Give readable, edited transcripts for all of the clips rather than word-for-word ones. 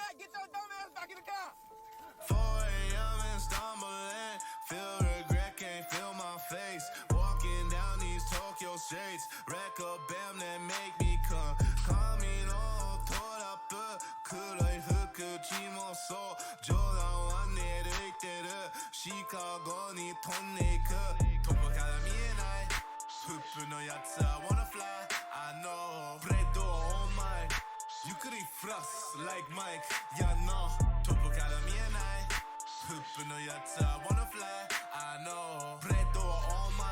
that. Get your dumb ass back in the car. 4 a.m. and stumbling, feel regret, can't feel my face. Walking down these Tokyo streets, wreck a bam that make me come. Coming on, tore up the黒い服血もそう冗談は寝るてるシカゴに飛んでいく遠くから見えないフップのやつは wanna fly I know ブレード on my ゆっくりフラス like Mike やな遠くから見えないフップのやつは wanna fly I know ブレード on my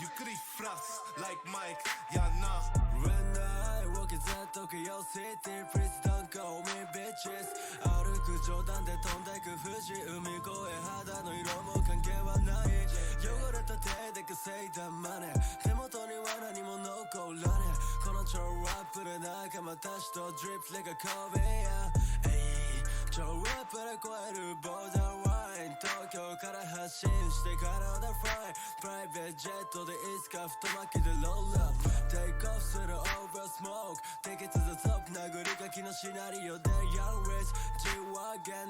ゆっくりフラス like Mike やな When I walk inside Tokyo City Please don't call me bitches 歩く冗談で飛んでく富士海越え肌の色も関係はない汚れた手で稼いだマネー手元には何も残らねえこの超ラップで仲間たちとドリップレが神戸や超ラップで超えるボーダーライン東京から発信してからだフライプライベートジェットでいつか太巻きでロールアップテイクオフするオーバースモーク Take it to the top 殴り書きのシナリオで Young Rich G-Wagon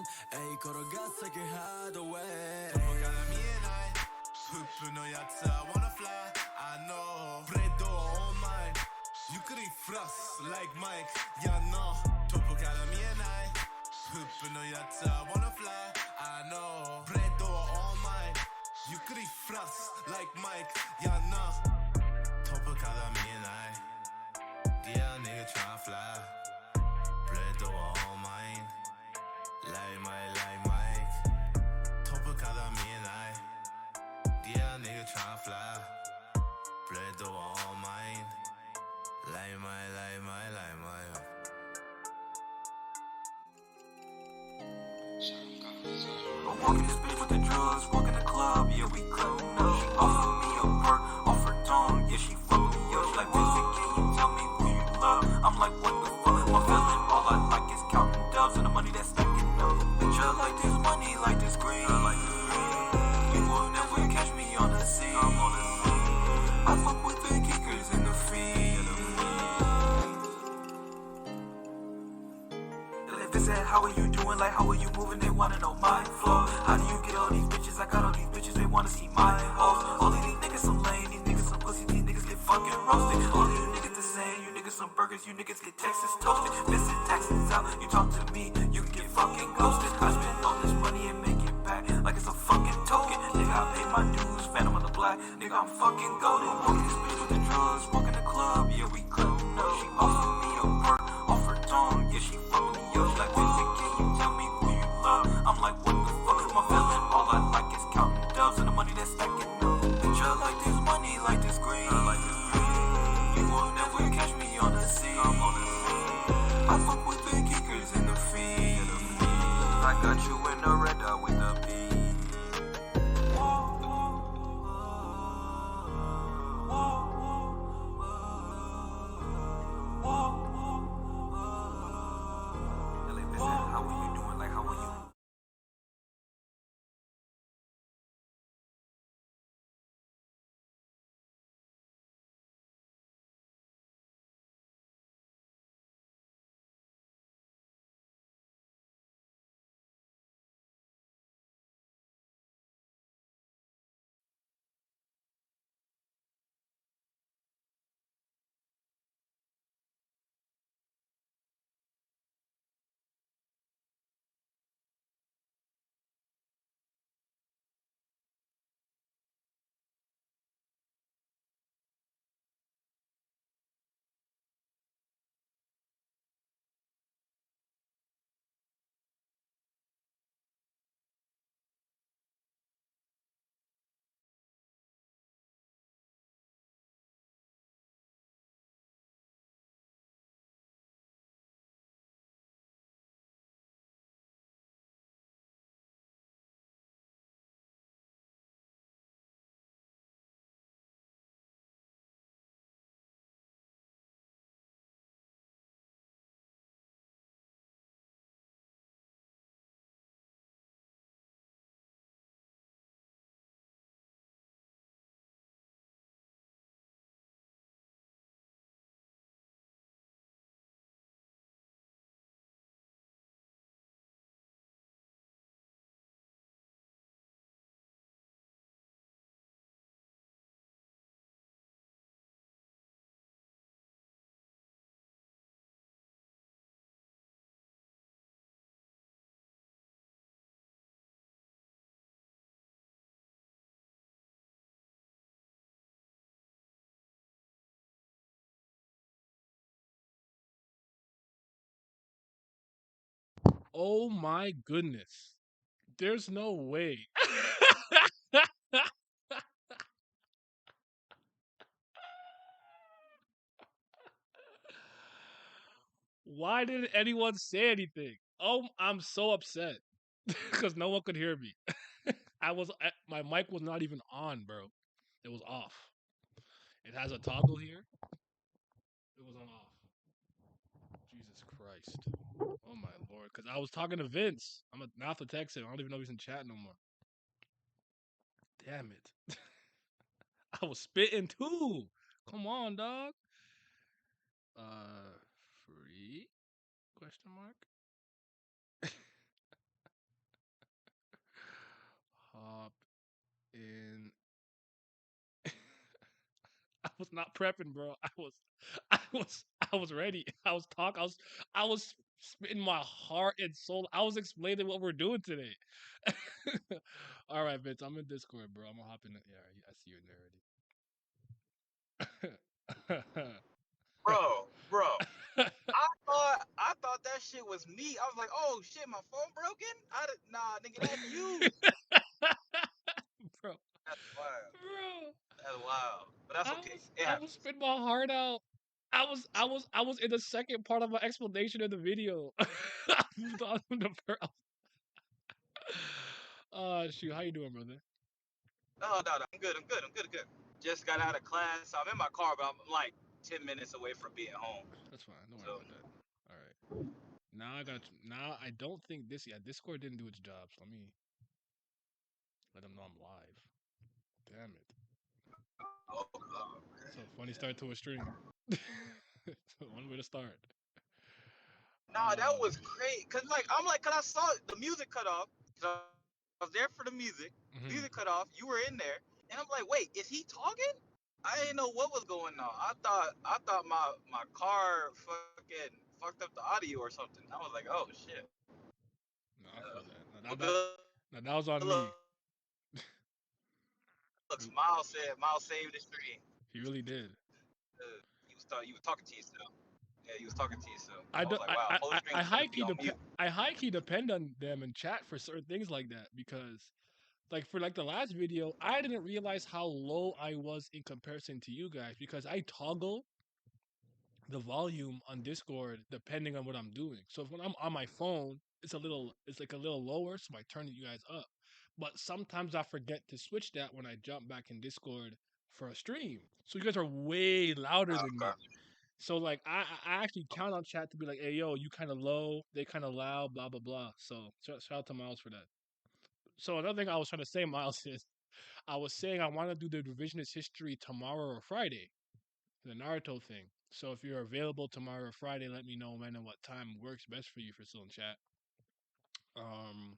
転がす先ハードウェイ遠くから見えないフップのやつは wanna fly I know ブレード on my ゆっくりフラス like Mike やな遠くから見えないフップのやつは wanna fly I know ブレード on my ゆっくりフラス like Mike やな飛ぶから見えない Dear nigga tryna fly ブレード on mine like Mike 飛ぶから見えない Dear nigga tryna flyブレード on mine like my I'm walking this bitch with the drugs, walking the club, yeah, we cutting up. She offered me a perk, off her tongue, yeah, she fucked me up. She like, Vincent, can you tell me who you love? I'm like, what the fuck, my feeling, all I like is counting dubs and the money that's stacking up. Bitch, I like this money, like this green. You will never catch me on the scene. I fuck with the kickers and the fiend. Like, Vincent, how are you doing? Like, how are you moving? They wanna know my flow. How do you get all these bitches? I got all these bitches, they wanna see my hoes. All of these niggas some lame, these niggas some pussy, these niggas get fucking roasted. All of you niggas the same, you niggas some burgers, you niggas get Texas toasted. Missing taxes out, you talk to me, you can get fucking ghosted. I spend all this money and make it back like it's a fucking token. Nigga, I pay my dues, phantom on the black. Nigga, I'm fucking golden. Walking this bitch with the drugs, walking the club, yeah, we cutting up. She offered me a perk, off her tongue, yeah, she fucked me up. She like, Vincent, can you tell me who you love? I'm like, what the fuck, my feeling, all I like is counting dubs and the money that's stacking up. Bitch, I like this money, like this green. You will never catch me on the scene. I fuck with the kickers and the fiend. I got you in the red dot with the beat. Whoa. Oh my goodness. There's no way. Why didn't anyone say anything? Oh, I'm so upset because no one could hear me. My mic was not even on, bro. It was off. It has a toggle here. It was on off. Jesus Christ. Oh my lord. Because I was talking to Vince. I'm gonna now have to text him. I don't even know if he's in chat no more. Damn it. I was spitting too. Come on, dog. Uh, free? Question mark. Hop in. I was not prepping, bro. I was ready. I was spitting my heart and soul. I was explaining what we're doing today. All right, Vince. I'm in Discord, bro. I'm gonna hop in. Yeah, I see you in there already. Bro. I thought that shit was me. I was like, oh shit, my phone broken. Nah, nigga, that's you. Bro, That's wild. bro. That's wild. But that's okay. It I was happens. spitting my heart out. I was in the second part of my explanation of the video. I moved on from the first. Shoot, how you doing, brother? No. I'm good. Just got out of class. I'm in my car, but I'm like 10 minutes away from being home. That's fine. Don't worry So, about that. All right. Now I don't think Discord didn't do its job. So let me let them know I'm live. Damn it. So funny start to a stream. One way to start. nah, that was great. Cause I saw the music cut off. So I was there for the music. Mhm. Music cut off. You were in there, and I'm like, wait, is he talking? I didn't know what was going on. I thought my car fucking fucked up the audio or something. I was like, oh shit. No, I feel that. But good That was on me. looks. Miles saved the stream. He really did. He was talking to yourself. Yeah, he was talking to yourself. I I do, was like, wow, whole stream I was gonna high be key on mute. I high key depend on them in chat for certain things like that because like for like the last video, I didn't realize how low I was in comparison to you guys because I toggle the volume on Discord depending on what I'm doing. So if when I'm on my phone, it's like a little lower, so I turn you guys up. But sometimes I forget to switch that when I jump back in Discord for a stream. So you guys are way louder than me. Okay. So like I actually count on chat to be like, hey yo, you kind of low, they kind of loud, blah blah blah. So shout out to Miles for that. So another thing I was trying to say, Miles, is I was saying I want to do the revisionist history tomorrow or Friday, the Naruto thing. So if you're available tomorrow or Friday, let me know when and what time works best for you for still in chat. Um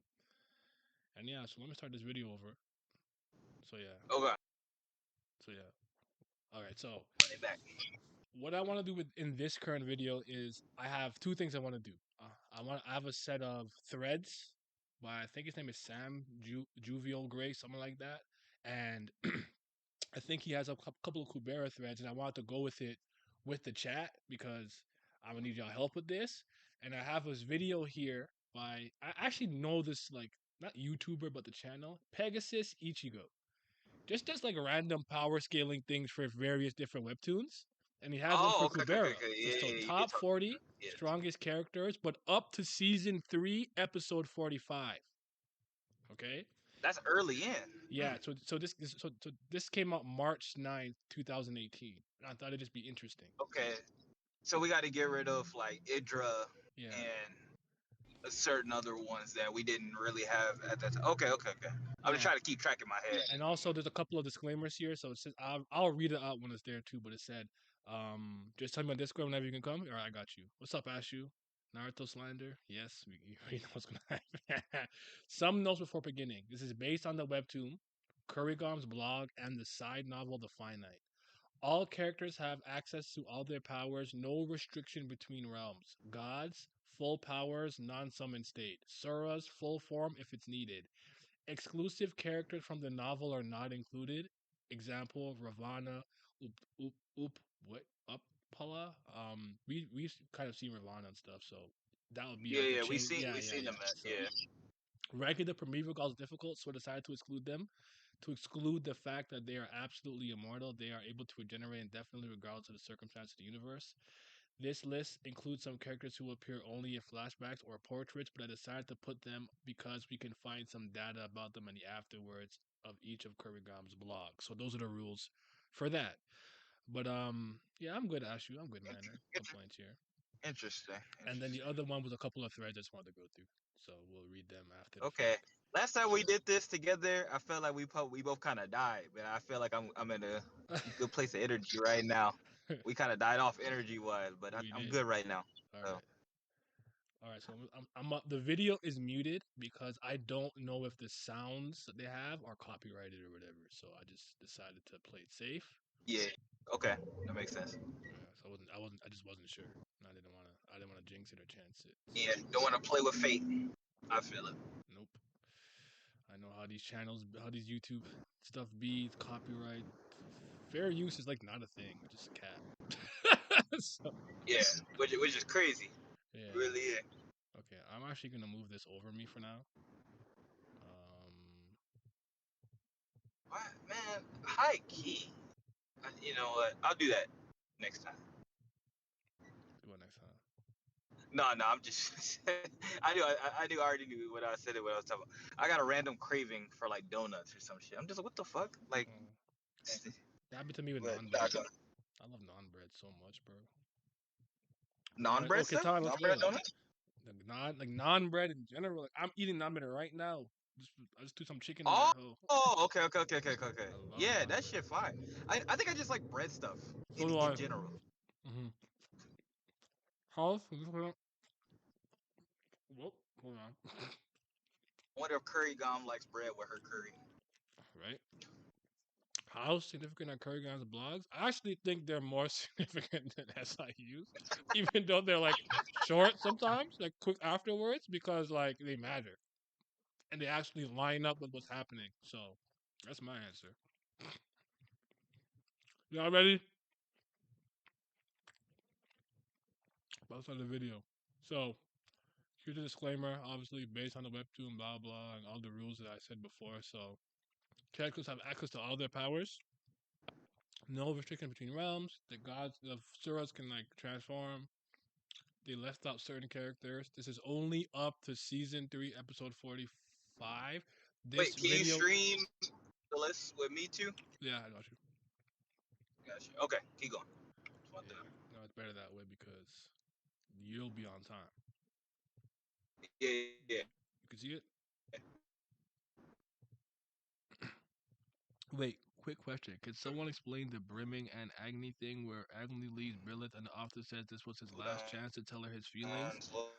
and yeah, so let me start this video over. So yeah, Okay. so yeah. All right, so Run it back. what I want to do in this current video is I have two things I want to do. I have a set of threads by I think his name is Sam Juvial Gray, something like that, and I think he has a couple of Kubera threads, and I want to go with it with the chat because I'm gonna need y'all help with this. And I have this video here by I actually know this like not YouTuber but the channel Pegasus Ichigo. Just does like random power scaling things for various different webtoons, and he has one Oh, for okay. Kubera. So Yeah, you did top talk about 40 that. Yeah. strongest characters, but up to season 3, episode 45. Okay. That's early in. Yeah, so this came out March 9th, 2018. And I thought it'd just be interesting. Okay. So we got to get rid of like Idra Yeah. and certain other ones that we didn't really have at that time. Okay. I'm just Yeah. trying to keep track in my head. And also there's a couple of disclaimers here. So it says I'll read it out when it's there too, but it said, just tell me on Discord whenever you can come. All right, I got you. What's up, Ashu? Naruto slander? Yes, we already know what's gonna happen. Some notes before beginning. This is based on the webtoon, Currygom's blog, and the side novel The Finite. All characters have access to all their powers, no restriction between realms. Gods, full powers, non summon state. Suras, full form if it's needed. Exclusive characters from the novel are not included. Example: Ravana, what Uppala. We've kind of seen Ravana and stuff, so That would be Yeah, like a yeah, change. Yeah, we yeah, seen them. yeah. So Yeah. ranking the Primeval Gods difficult, so I decided to exclude them. To exclude the fact that they are absolutely immortal, they are able to regenerate indefinitely regardless of the circumstance of the universe. This list includes some characters who appear only in flashbacks or portraits, but I decided to put them because we can find some data about them in the afterwards of each of Currygom's blogs. So those are the rules for that. But yeah, I'm good, Ashu. I'm good, man. No Inter- complaints here. Interesting. And then the Interesting. other one was a couple of threads I just wanted to go through. So we'll read them after the Okay. fact. Last time we did this together, I felt like we both kind of died, but I feel like I'm in a good place of energy right now. We kind of died off energy wise, but We I'm did. good right now. All So right. All right, so I'm up. The video is muted because I don't know if the sounds that they have are copyrighted or whatever. So I just decided to play it safe. yeah. Okay, that makes sense. So I just wasn't sure. And I didn't want to jinx it or chance it. So Yeah, don't want to play with fate. I feel it. nope. I know how these channels, how these YouTube stuff be. It's copyright. Fair use is like not a thing. Just cap. So Yeah, which is crazy. yeah. Really is. Okay, I'm actually gonna move this over me for now. Um, What, man? High key. You know what? I'll do that next time. do it next time. No, no, I'm just. I knew. I already knew what I said. What I was talking about. I got a random craving for like donuts or some shit. I'm just like, what the fuck? Like, Mm. That happened to me with but non nah, bread. I love non bread so much, bro. non bread Okay, stuff, Tyler, let's non go. bread donuts. Like non bread in general. Like I'm eating non bread right now. I just threw some chicken in Oh, that hoe. okay, okay, okay, okay, okay, okay. I love Yeah, non that bread. shit fine. I think I just like bread stuff So do in I. general. Mm-hmm. House. Whoop, hold on. I wonder if Currygom likes bread with her curry. Right. How significant are Kurgan's blogs? I actually think they're more significant than SIU's, even though they're like short sometimes, like quick afterwards, because like they matter and they actually line up with what's happening. So that's my answer. Y'all ready? Let's start the video. So here's a disclaimer, obviously based on the webtoon, blah blah, and all the rules that I said before. So characters have access to all their powers. No restriction between realms. The gods, the Suras can like transform. They left out certain characters. This is only up to season 3, episode 45. This Wait, can you video, stream the list with me too? yeah, I got you. Gotcha. Okay, keep going. Yeah, no, it's better that way because you'll be on time. Yeah, yeah. You can see it. Wait, quick question. Could someone explain the brimming and Agni thing where Agni leaves Brilith and the author says this was his Hold last chance to tell her his on, feelings? loading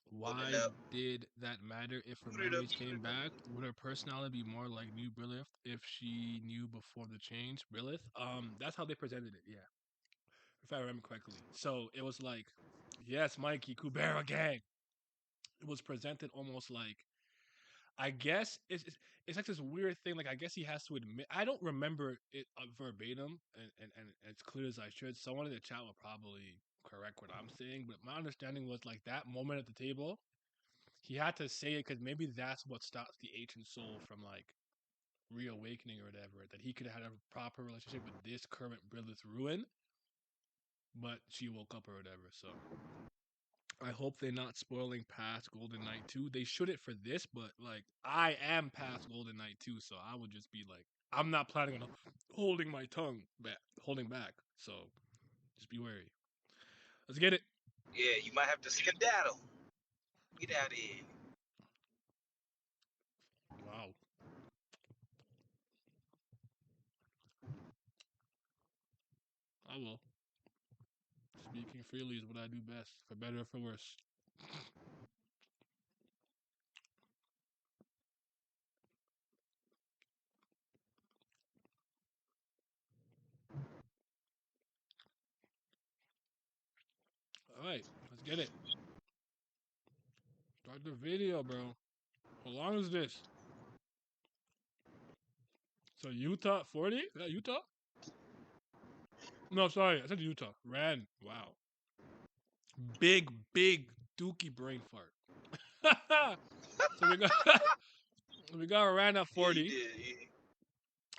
Why up. did that matter if her Put it up. memories came back? Would her personality be more like new Brilith if she knew before the change? Brilith? That's how they presented it, yeah. If I remember correctly. So it was like, yes, Mikey, Kubera gang. It was presented almost like I guess it's like this weird thing. Like I guess he has to admit. I don't remember it verbatim, and as clear as I should. Someone in the chat will probably correct what I'm saying, but my understanding was like that moment at the table. He had to say it because maybe that's what stops the ancient soul from like reawakening or whatever. That he could have had a proper relationship with this current Brilith's ruin, but she woke up or whatever. So I hope they're not spoiling past Golden Knight 2. They shouldn't for this, but like I am past Golden Knight 2, so I would just be like, I'm not planning on holding my tongue back, holding back. So just be wary. Let's get it. Yeah, you might have to skedaddle. Get out of here. Wow. I will. Speaking freely is what I do best, for better or for worse. All right, let's get it. Start the video, bro. How long is this? So Utah 40? Is that Utah? No, sorry, I said Utah. Ran. Wow. Big, big Dookie brain fart. So we got Rand at Yeah, you 40. did.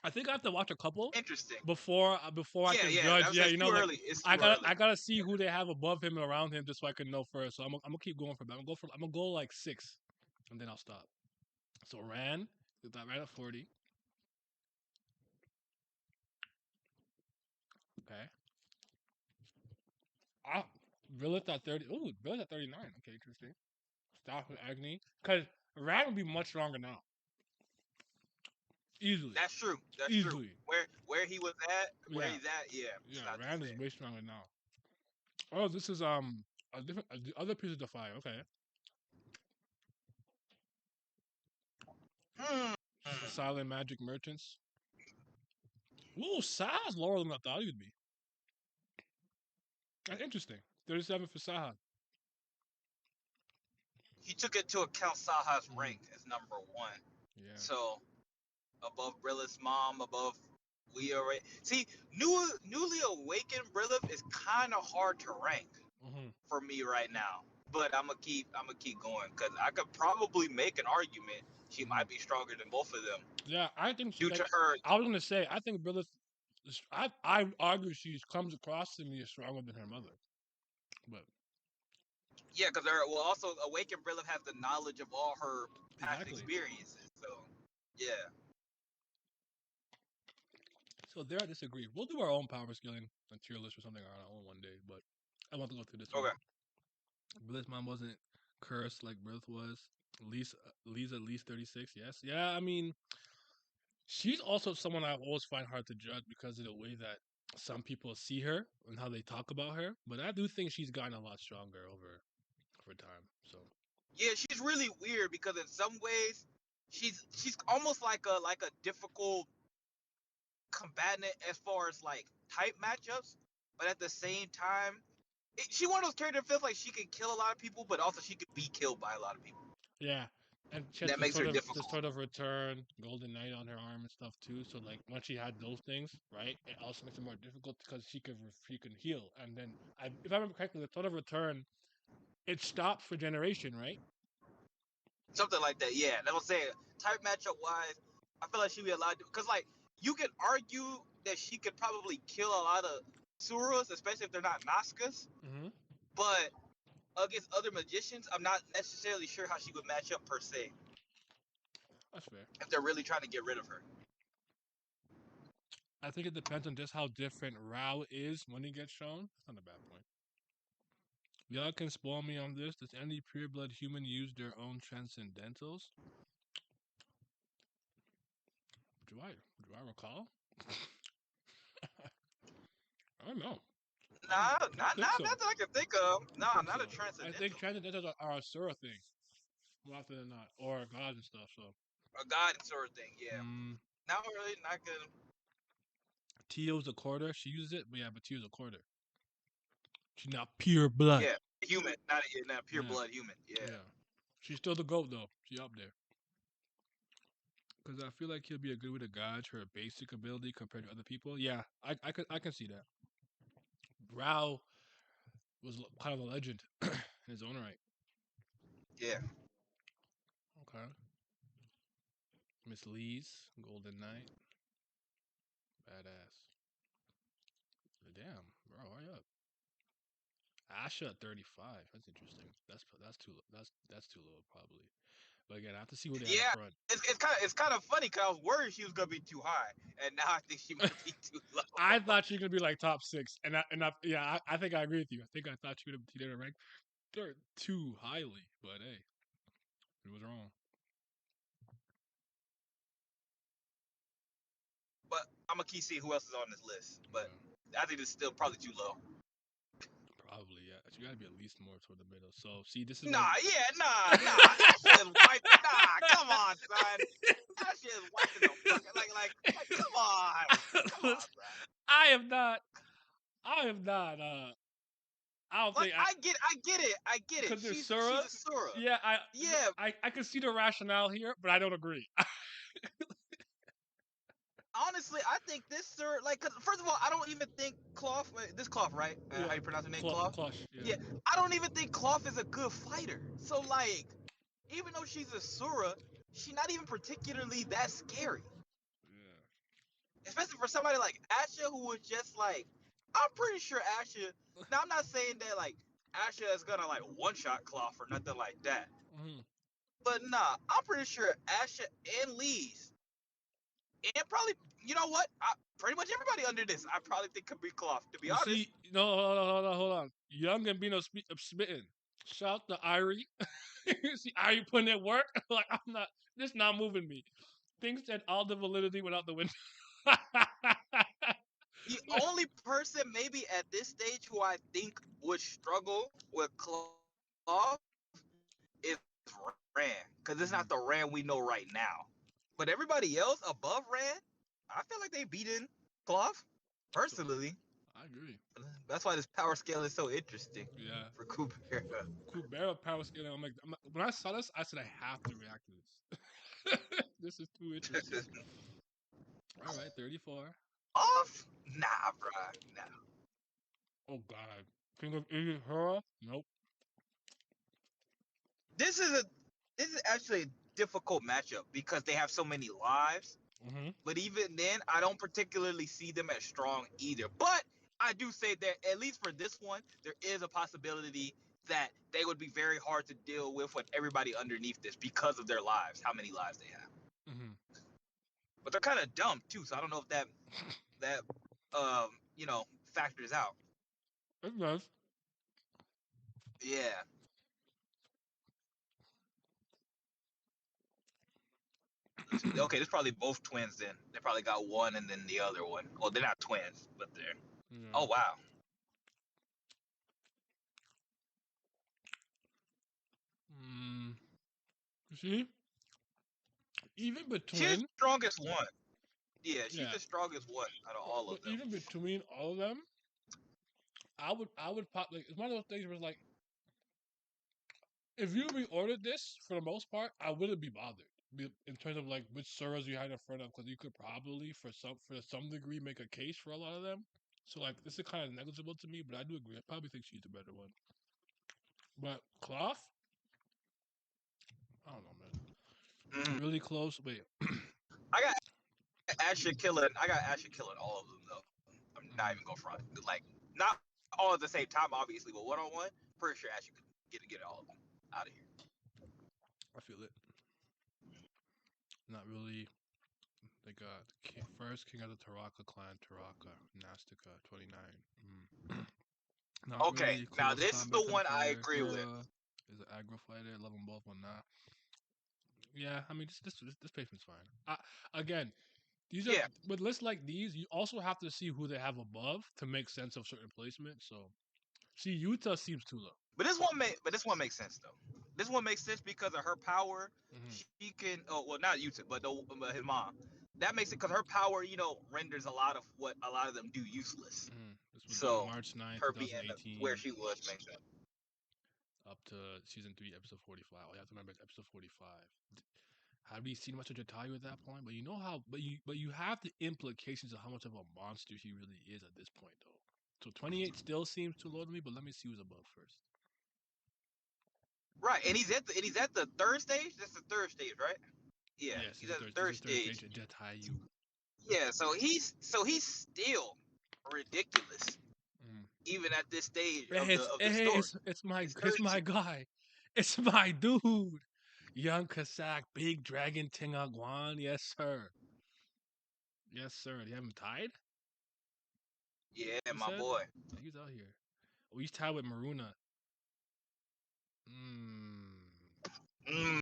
I think I have to watch a couple Interesting. before I Yeah, can yeah. judge. I was Yeah, it's too like early. It's too early. I gotta see who they have above him and around him just so I can know first. So I'm gonna keep going for that. I'm gonna go like 6, and then I'll stop. So Rand, that Rand at 40. Okay. Ah, Lilith at 30. Ooh, Lilith at 39. Okay, interesting. Stop with Agni. Because Rand would be much stronger now. Easily. That's true. That's true. Easily. Where he was at, where Yeah. he's at, yeah, it's Yeah, not the Rand is same. way stronger now. Oh, this is a different the other piece of the fire. Okay. Hmm. This is Silent Magic Merchants. Ooh, Saha's lower than I thought he would be. That's interesting. 37 for Saha. He took into account Saha's Hmm. rank as number one. Yeah. So above Brilla's mom, above Leah. See, newly awakened Brilla is kind of hard to rank Hmm. for me right now. But I'm gonna keep going because I could probably make an argument she Hmm. might be stronger than both of them Yeah, I think she due to like. her. I was gonna say I think Brilith. I argue she comes across to me as stronger than her mother, but Yeah, because her well also awakened Brilla has the knowledge of all her past exactly. experiences. So yeah, So there, I disagree. We'll do our own power scaling and tier list or something on our own one day, but I want to go through this one. okay. Brilith's mom wasn't cursed like Brilith was. Lisa at least 36. Yes, yeah. I mean, she's also someone I always find hard to judge because of the way that some people see her and how they talk about her. But I do think she's gotten a lot stronger over time. So Yeah, she's really weird because in some ways she's almost like a difficult combatant as far as like type matchups, but at the same time, she one of those characters that feels like she can kill a lot of people, but also she could be killed by a lot of people. yeah, and she had That makes her the difficult. sort of return Golden Knight on her arm and stuff too. So like once she had those things, right, it also makes it more difficult because she can heal. And then if I remember correctly, the sort of return it stopped for generation, right? Something like that, yeah. That's what I'm saying. Type matchup wise, I feel like she'd be allowed to, because like you could argue that she could probably kill a lot of Suras, especially if they're not Nazcas, Mm-hmm. but against other magicians, I'm not necessarily sure how she would match up per se That's fair. if they're really trying to get rid of her. I think it depends on just how different Rao is when he gets shown. That's not a bad point. Y'all can spoil me on this. Does any pureblood human use their own transcendentals? Do I recall? I don't know. Nah, I don't think so. not that I can think of. I Nah, think not a so. I think transcendental. transcendentals are a Sura thing more often than not, or gods and stuff. So, A god sort of thing, yeah. mm, Not really, not good. Tio's a quarter. She uses it, but yeah, but Tio's a quarter. She's not pure blood. Yeah, human, not pure Yeah, blood human. Yeah. yeah. She's still the goat though. She up there. Because I feel like he'll be a good way to gauge her basic ability compared to other people. Yeah, I can see that. Rao was kind of a legend in his own right. Yeah. Okay. Miss Lee's Golden Knight. Badass. Damn, bro, hurry up. Asha at 35. That's interesting. That's too that's too low probably. But again, I have to see who they have up Yeah. front. It's kind of funny because I was worried she was gonna be too high, and now I think she might be too low. I thought she was gonna be like top 6, I think I agree with you. I think I thought she would have been ranked third too highly, but hey, it was wrong. But I'm gonna keep seeing who else is on this list. But Yeah, I think it's still probably too low. probably yeah. She got to be at least more toward the middle. So see, this is Nah, when. yeah, nah. That shit is wiped. Nah, come on, son. That shit is wiping the fuck. Come on, son. I am not. I am not. I don't Like think I get it. because there's She's Sura. a Sura. Yeah, Yeah, I can see the rationale here, but I don't agree. I honestly, I think this sir, like, cause first of all, I don't even think Cloth, this Cloth, right? Yeah, How you pronounce your name, Cloth? Clutch. Yeah. Yeah, I don't even think Cloth is a good fighter. So like, even though she's a Sura, she's not even particularly that scary. Yeah. Especially for somebody like Asha, who was just like, I'm pretty sure Asha. Now I'm not saying that like Asha is gonna like one shot Cloth or nothing like that. Mm-hmm. But nah, I'm pretty sure Asha and Lee's, and probably, you know what? Pretty much everybody under this, I probably think could be Cloth, to be You honest. see, no, hold on. Young and Bino spitting. Shout to Irie. You see Irie putting in work. Like I'm not. This not moving me. Things said all the validity went out the window. The only person maybe at this stage who I think would struggle with Cloth is Rand, because it's not the Rand we know right now. But everybody else above Rand, I feel like they beaten Cloth, personally. I agree. That's why this power scale is so interesting Yeah. for Cooper. Kubera power scaling. When I saw this, I said I have to react to this. This is too interesting. All right, 34. Off? Nah, bro. Nah. Oh God. King of Egypt, her? Nope. This is actually a difficult matchup because they have so many lives. Mm-hmm. But even then, I don't particularly see them as strong either. But I do say that at least for this one, there is a possibility that they would be very hard to deal with everybody underneath this because of their lives, how many lives they have. Mm-hmm. But they're kind of dumb too, so I don't know if that factors out. It does. Yeah. Okay, there's probably both twins then. They probably got one and then the other one. Well, they're not twins, but they're. Yeah. Oh wow. Mm. You see? Even She's the between, strongest one. Yeah, she's yeah, the strongest one out of all but of them. even between all of them, I would pop like it's one of those things where it's like if you reordered this for the most part, I wouldn't be bothered in terms of like which servers you had in front of because you could probably for some degree make a case for a lot of them. So like this is kind of negligible to me, but I do agree. I probably think she's the better one. But Cloth, I don't know, man. Mm. Really close. Wait. I got Asher killing all of them though. I'm not even going front. Like not all at the same time, obviously, but one on one, pretty sure Asher could get all of them out of here. I feel it. Not really. They got first king of the Taraka clan, Taraka, Nastica, 29. Not Okay, really now close this is combat the kind of one I fighter. agree with. Hura is an aggro fighter. Love them both, but not. Yeah, I mean this placement's fine. Again, these are Yeah, with lists like these. You also have to see who they have above to make sense of certain placement. So, see, Utah seems too low. but this one makes sense though. This one makes sense because of her power. Mm-hmm. She can, oh well, not Utah, but his mom. That makes it because her power, renders a lot of what a lot of them do useless. This would be So March 9th, her being where 2018, she was makes sense. up to season 3, episode 45. You have to remember it's episode 45. Have we seen much of Jatayu at that point? But you know how, but you have the implications of how much of a monster he really is at this point, though. So 28 still seems too low to me, but let me see who's above first. Right, and he's at the third stage. That's the third stage, right? Yeah, Yes, he's this is at the third. This third is third stage stage. at Jatayu. Yeah, so he's still ridiculous, Mm. even at this stage of Hey, the story. it's my It's 30. guy, it's my dude, young Kasak, big dragon Tingaguan. Yes, sir. Yes, sir. Do you have him tied? Yeah, You my said boy. he's out here. Oh, he's tied with Maruna. Mm. Mm,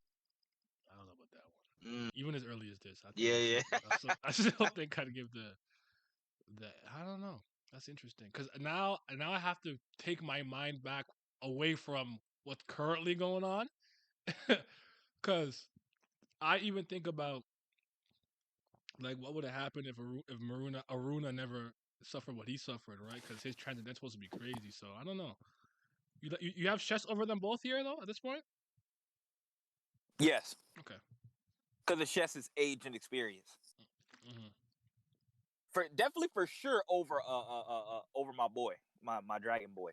I don't know about that one. mm, Even as early as this, yeah, yeah. I still think I'd give the I don't know. That's interesting because now I have to take my mind back away from what's currently going on because I even think about like what would have happened if Aruna never suffered what he suffered, right? Because his transcendence supposed to be crazy. So I don't know. You have chess over them both here though at this point. Yes, Okay. because the chess is age and experience. Mm-hmm. definitely for sure over my boy, my dragon boy.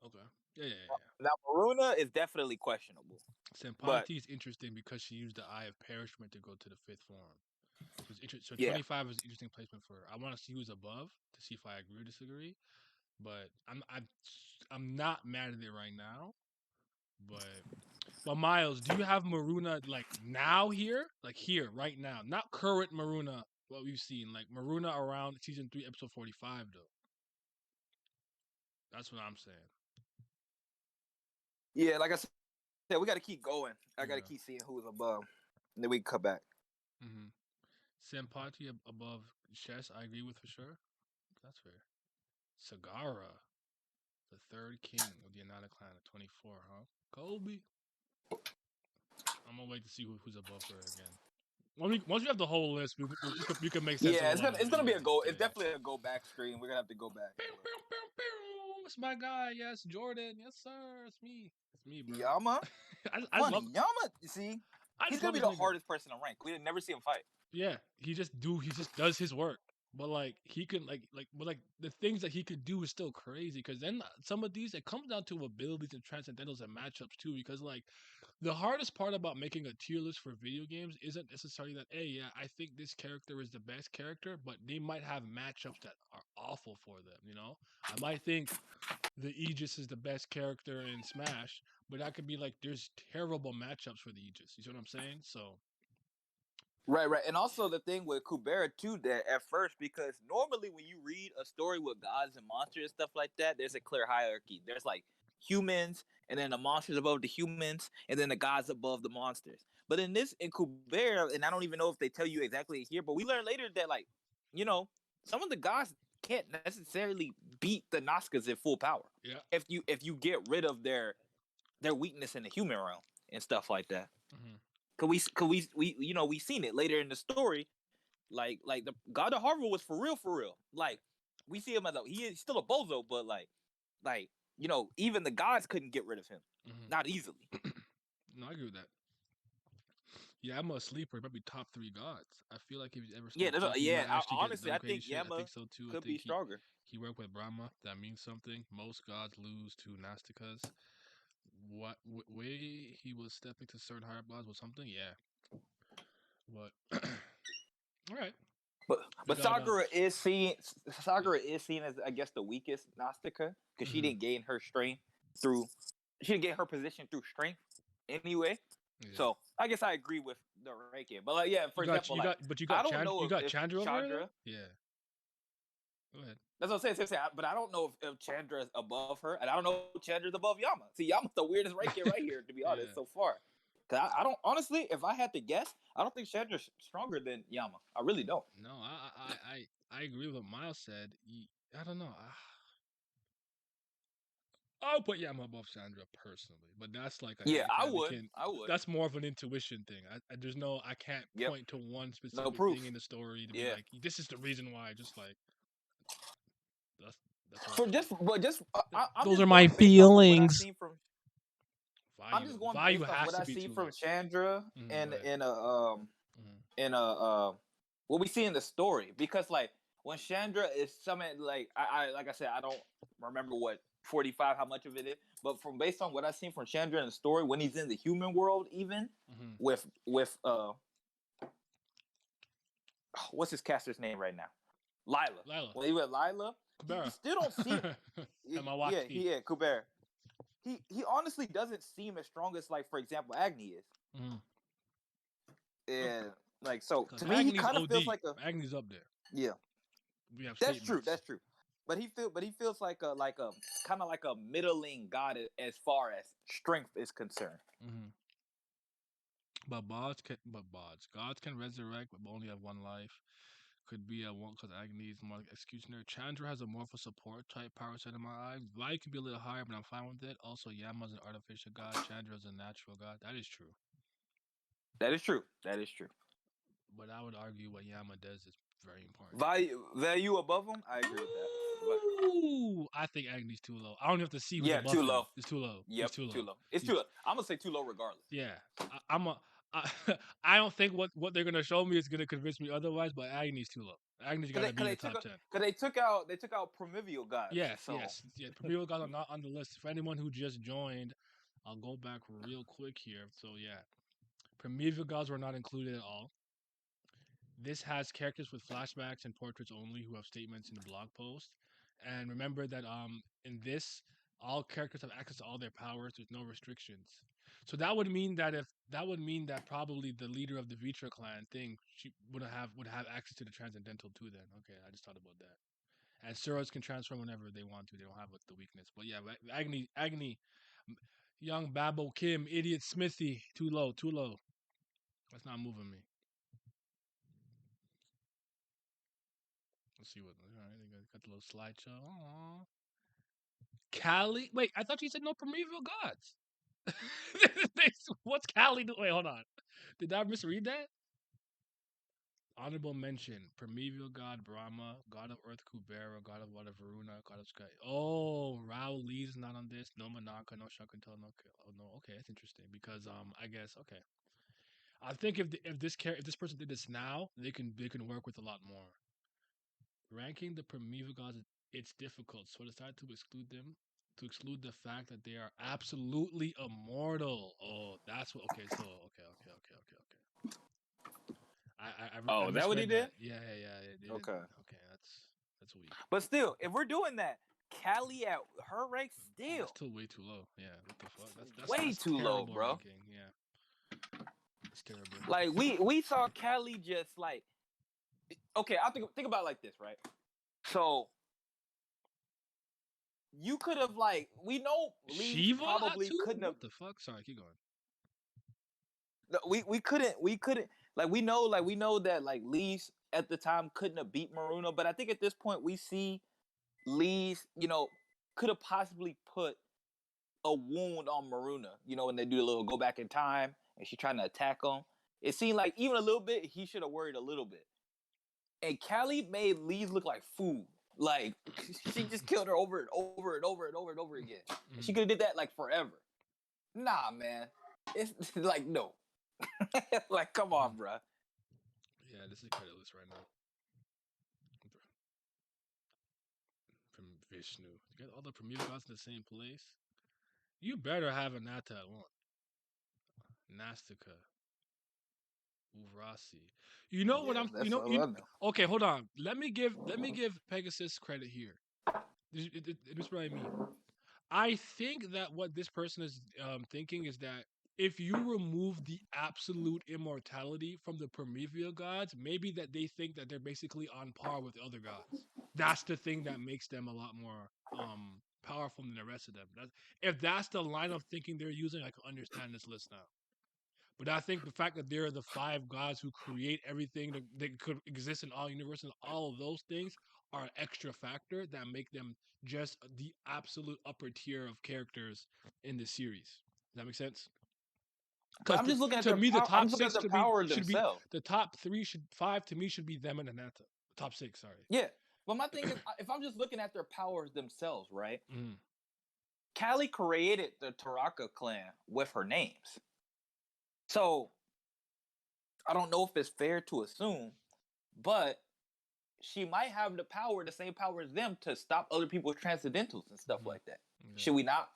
Okay. Yeah. Now Maruna is definitely questionable, but Senpati is interesting because she used the Eye of Perishment to go to the 5th form. So yeah, 25 is an interesting placement for her. I want to see who's above to see if I agree or disagree. But I'm not mad at it right now. But Miles, do you have Maruna like now here? Like here, right now. Not current Maruna, what we've seen. Like Maruna around season 3, episode 45 though. That's what I'm saying. yeah, like I said, we got to keep going. I got to Yeah. keep seeing who's above, and then we can come back. Mm-hmm. Senpati above Chess, I agree with for sure. That's fair. Sagara, the third king of the Anana clan at 24, huh? Kobe. I'm gonna wait to see who's above her again. Once we have the whole list, we can make sense of Yeah, a lot of it's it. gonna be a Yeah, go. yeah. It's definitely a go back screen. We're gonna have to go back. Pew, pew, pew, pew. It's my guy. Yes, Jordan. Yes, sir. It's me. It's me, bro. Yama, I funny love. Yama. You see, I he's just gonna love be this the nigga. hardest person to rank. We didn't never see him fight. Yeah, he just does his work. But like he can but the things that he could do is still crazy. Because then some of these it comes down to abilities and transcendentals and matchups too. Because like the hardest part about making a tier list for video games isn't necessarily that, hey, yeah, I think this character is the best character, but they might have matchups that are awful for them. You know, I might think the Aegis is the best character in Smash, but that could be like there's terrible matchups for the Aegis. You see what I'm saying? So Right. And also the thing with Kubera too, that at first, because normally when you read a story with gods and monsters and stuff like that, there's a clear hierarchy. There's like humans, and then the monsters above the humans, and then the gods above the monsters. But in Kubera, and I don't even know if they tell you exactly here, but we learn later that like, you know, some of the gods can't necessarily beat the Nazcas in full power. yeah. If you get rid of their weakness in the human realm and stuff like that. Mm-hmm. We we seen it later in the story, like the God of Harvard was for real. Like we see him as he is still a bozo, but like even the gods couldn't get rid of him, Mm-hmm. not easily. No, I agree with that. Yeah, I'm a sleeper. He might be top 3 gods. I feel like if he's ever Yeah, stepped up, he might actually get honestly, done I crazy think shit. I Yama think so too. I could be think stronger. he worked with Brahma. That means something. Most gods lose to Nastikas. What way he was stepping to certain higher gods was something. Yeah, but all right. We But got Sakura is seen as, I guess, the weakest Gnostica because she Mhm. didn't gain her strength through she didn't get her position through strength anyway. Yeah. So I guess I agree with the ranking. But like, yeah, for example, you I don't know you got if Chandra over Chandra. there. Yeah. Go ahead. That's what I'm saying. But I don't know if Chandra is above her, and I don't know if Chandra's above Yama. See, Yama's the weirdest ranking right here, to be honest, Yeah. so far. Cause I don't honestly, if I had to guess, I don't think Chandra's stronger than Yama. I really don't. No, I agree with what Miles said. I don't know. I'll put Yama above Sandra personally, but that's like Yeah, I would. I would. That's more of an intuition thing. I can't Yep. point to one No specific proof. thing in the story to be Yeah. like, this is the reason why. Just like that's all. I'm Those just are going my based off of what I've feelings. seen from. I'm just going Vayu based off has what to I be see too from low. Chandra Go ahead. in what we see in the story, because like when Chandra is summoned, like I said, I don't remember what 45 how much of it is, but from based on what I've seen from Chandra in the story, when he's in the human world, even with what's his caster's name right now, Lila. When he with Lila, you still don't see. Yeah, Kuber. He honestly doesn't seem as strong as, like, for example, Agni is. And like, so to me, he kind of feels like a Agni's up there. Yeah, we have that's true. That's true. But he feels like a kind of like a middling god as far as strength is concerned. But gods can resurrect, but only have one life. Could be a one because Agni is more like executioner. Chandra has a more of a support type power set in my eyes. Vi can be a little higher, but I'm fine with it. Also, Yama's an artificial god. Chandra is a natural god. That is true. That is true. That is true. But I would argue what Yama does is very important. Value above him, I agree with that. Ooh, I think Agni's too low. I don't have to see who's above too him. low. It's too low. Yep, It's too low. It's too low. I'm gonna say too low regardless. Yeah, I don't think what they're gonna show me is gonna convince me otherwise. But Agni's too low. Agni's got to be in the top 10. Because they took out Primeval Gods. Yes, so. yes. Yeah, Primeval Gods are not on the list. For anyone who just joined, I'll go back real quick here. So yeah, Primeval Gods were not included at all. This has characters with flashbacks and portraits only who have statements in the blog post. And remember that in this, all characters have access to all their powers with no restrictions. So that would mean that probably the leader of the Vitra clan thing she would have access to the transcendental too. Then okay, I just thought about that. And Suros can transform whenever they want to. They don't have the weakness. But yeah, Agni, young Babbo Kim, idiot Smithy, too low. That's not moving me. Let's see what. All right, they got the little slideshow. Aww. Callie, wait, I thought you said no Primeval Gods. What's Callie doing? Wait, hold on. Did I misread that? Honorable mention: Primeval God Brahma, God of Earth Kubera, God of Water Varuna, God of Sky. Oh, Raul Lee's not on this. No Manaka, no Shakuntel, no. Oh no, okay, that's interesting because I guess okay. I think if this person did this now, they can work with a lot more. Ranking the Primeval Gods, it's difficult, so I decided to exclude them. To exclude the fact that they are absolutely immortal. Oh, that's what. Okay, so okay. I Is that what he misread that. did? Yeah. Okay. Okay, that's weak. But still, if we're doing that, Callie at her rank still That's still way too low. Yeah, what the fuck? way that's too low, terrible bro. ranking. Yeah, it's terrible. Like we saw Callie just like, okay, I think about it like this, right? So you could have like, we know Lee Shiva probably too? couldn't have. What the fuck? Sorry, keep going. We couldn't like we know that like Lee's at the time couldn't have beat Maruna, but I think at this point we see Lee's, could have possibly put a wound on Maruna, when they do a little go back in time and she's trying to attack him. It seemed like even a little bit, he should have worried a little bit. And Callie made Lee look like food. Like she just killed her over and over and over and over and over again. And she could have did that like forever. Nah, man. It's like no. Like come on, bruh. Yeah, this is credit list right now. From Vishnu. You got all the Primeval Gods in the same place? You better have a Nata at one. Nastica. Uvrasi. You know what I'm That's all I know. okay, hold on. Let me give Pegasus credit here. This is what I mean. I think that what this person is thinking is that if you remove the absolute immortality from the Primeval Gods, maybe that they think that they're basically on par with other gods. That's the thing that makes them a lot more powerful than the rest of them. If that's the line of thinking they're using, I can understand this list now. But I think the fact that they're the 5 gods who create everything that could exist in all universes, all of those things are an extra factor that make them just the absolute upper tier of characters in the series. Does that make sense? But I'm just looking at their power. I'm just looking at their power themselves. The top 5 to me should be them and Ananta. Top 6, sorry. Yeah, but my thing is, if I'm just looking at their powers themselves, right? Mm. Callie created the Taraka clan with her names. So I don't know if it's fair to assume, but she might have the same power as them to stop other people's transcendentals and stuff like that. Yeah. Should we not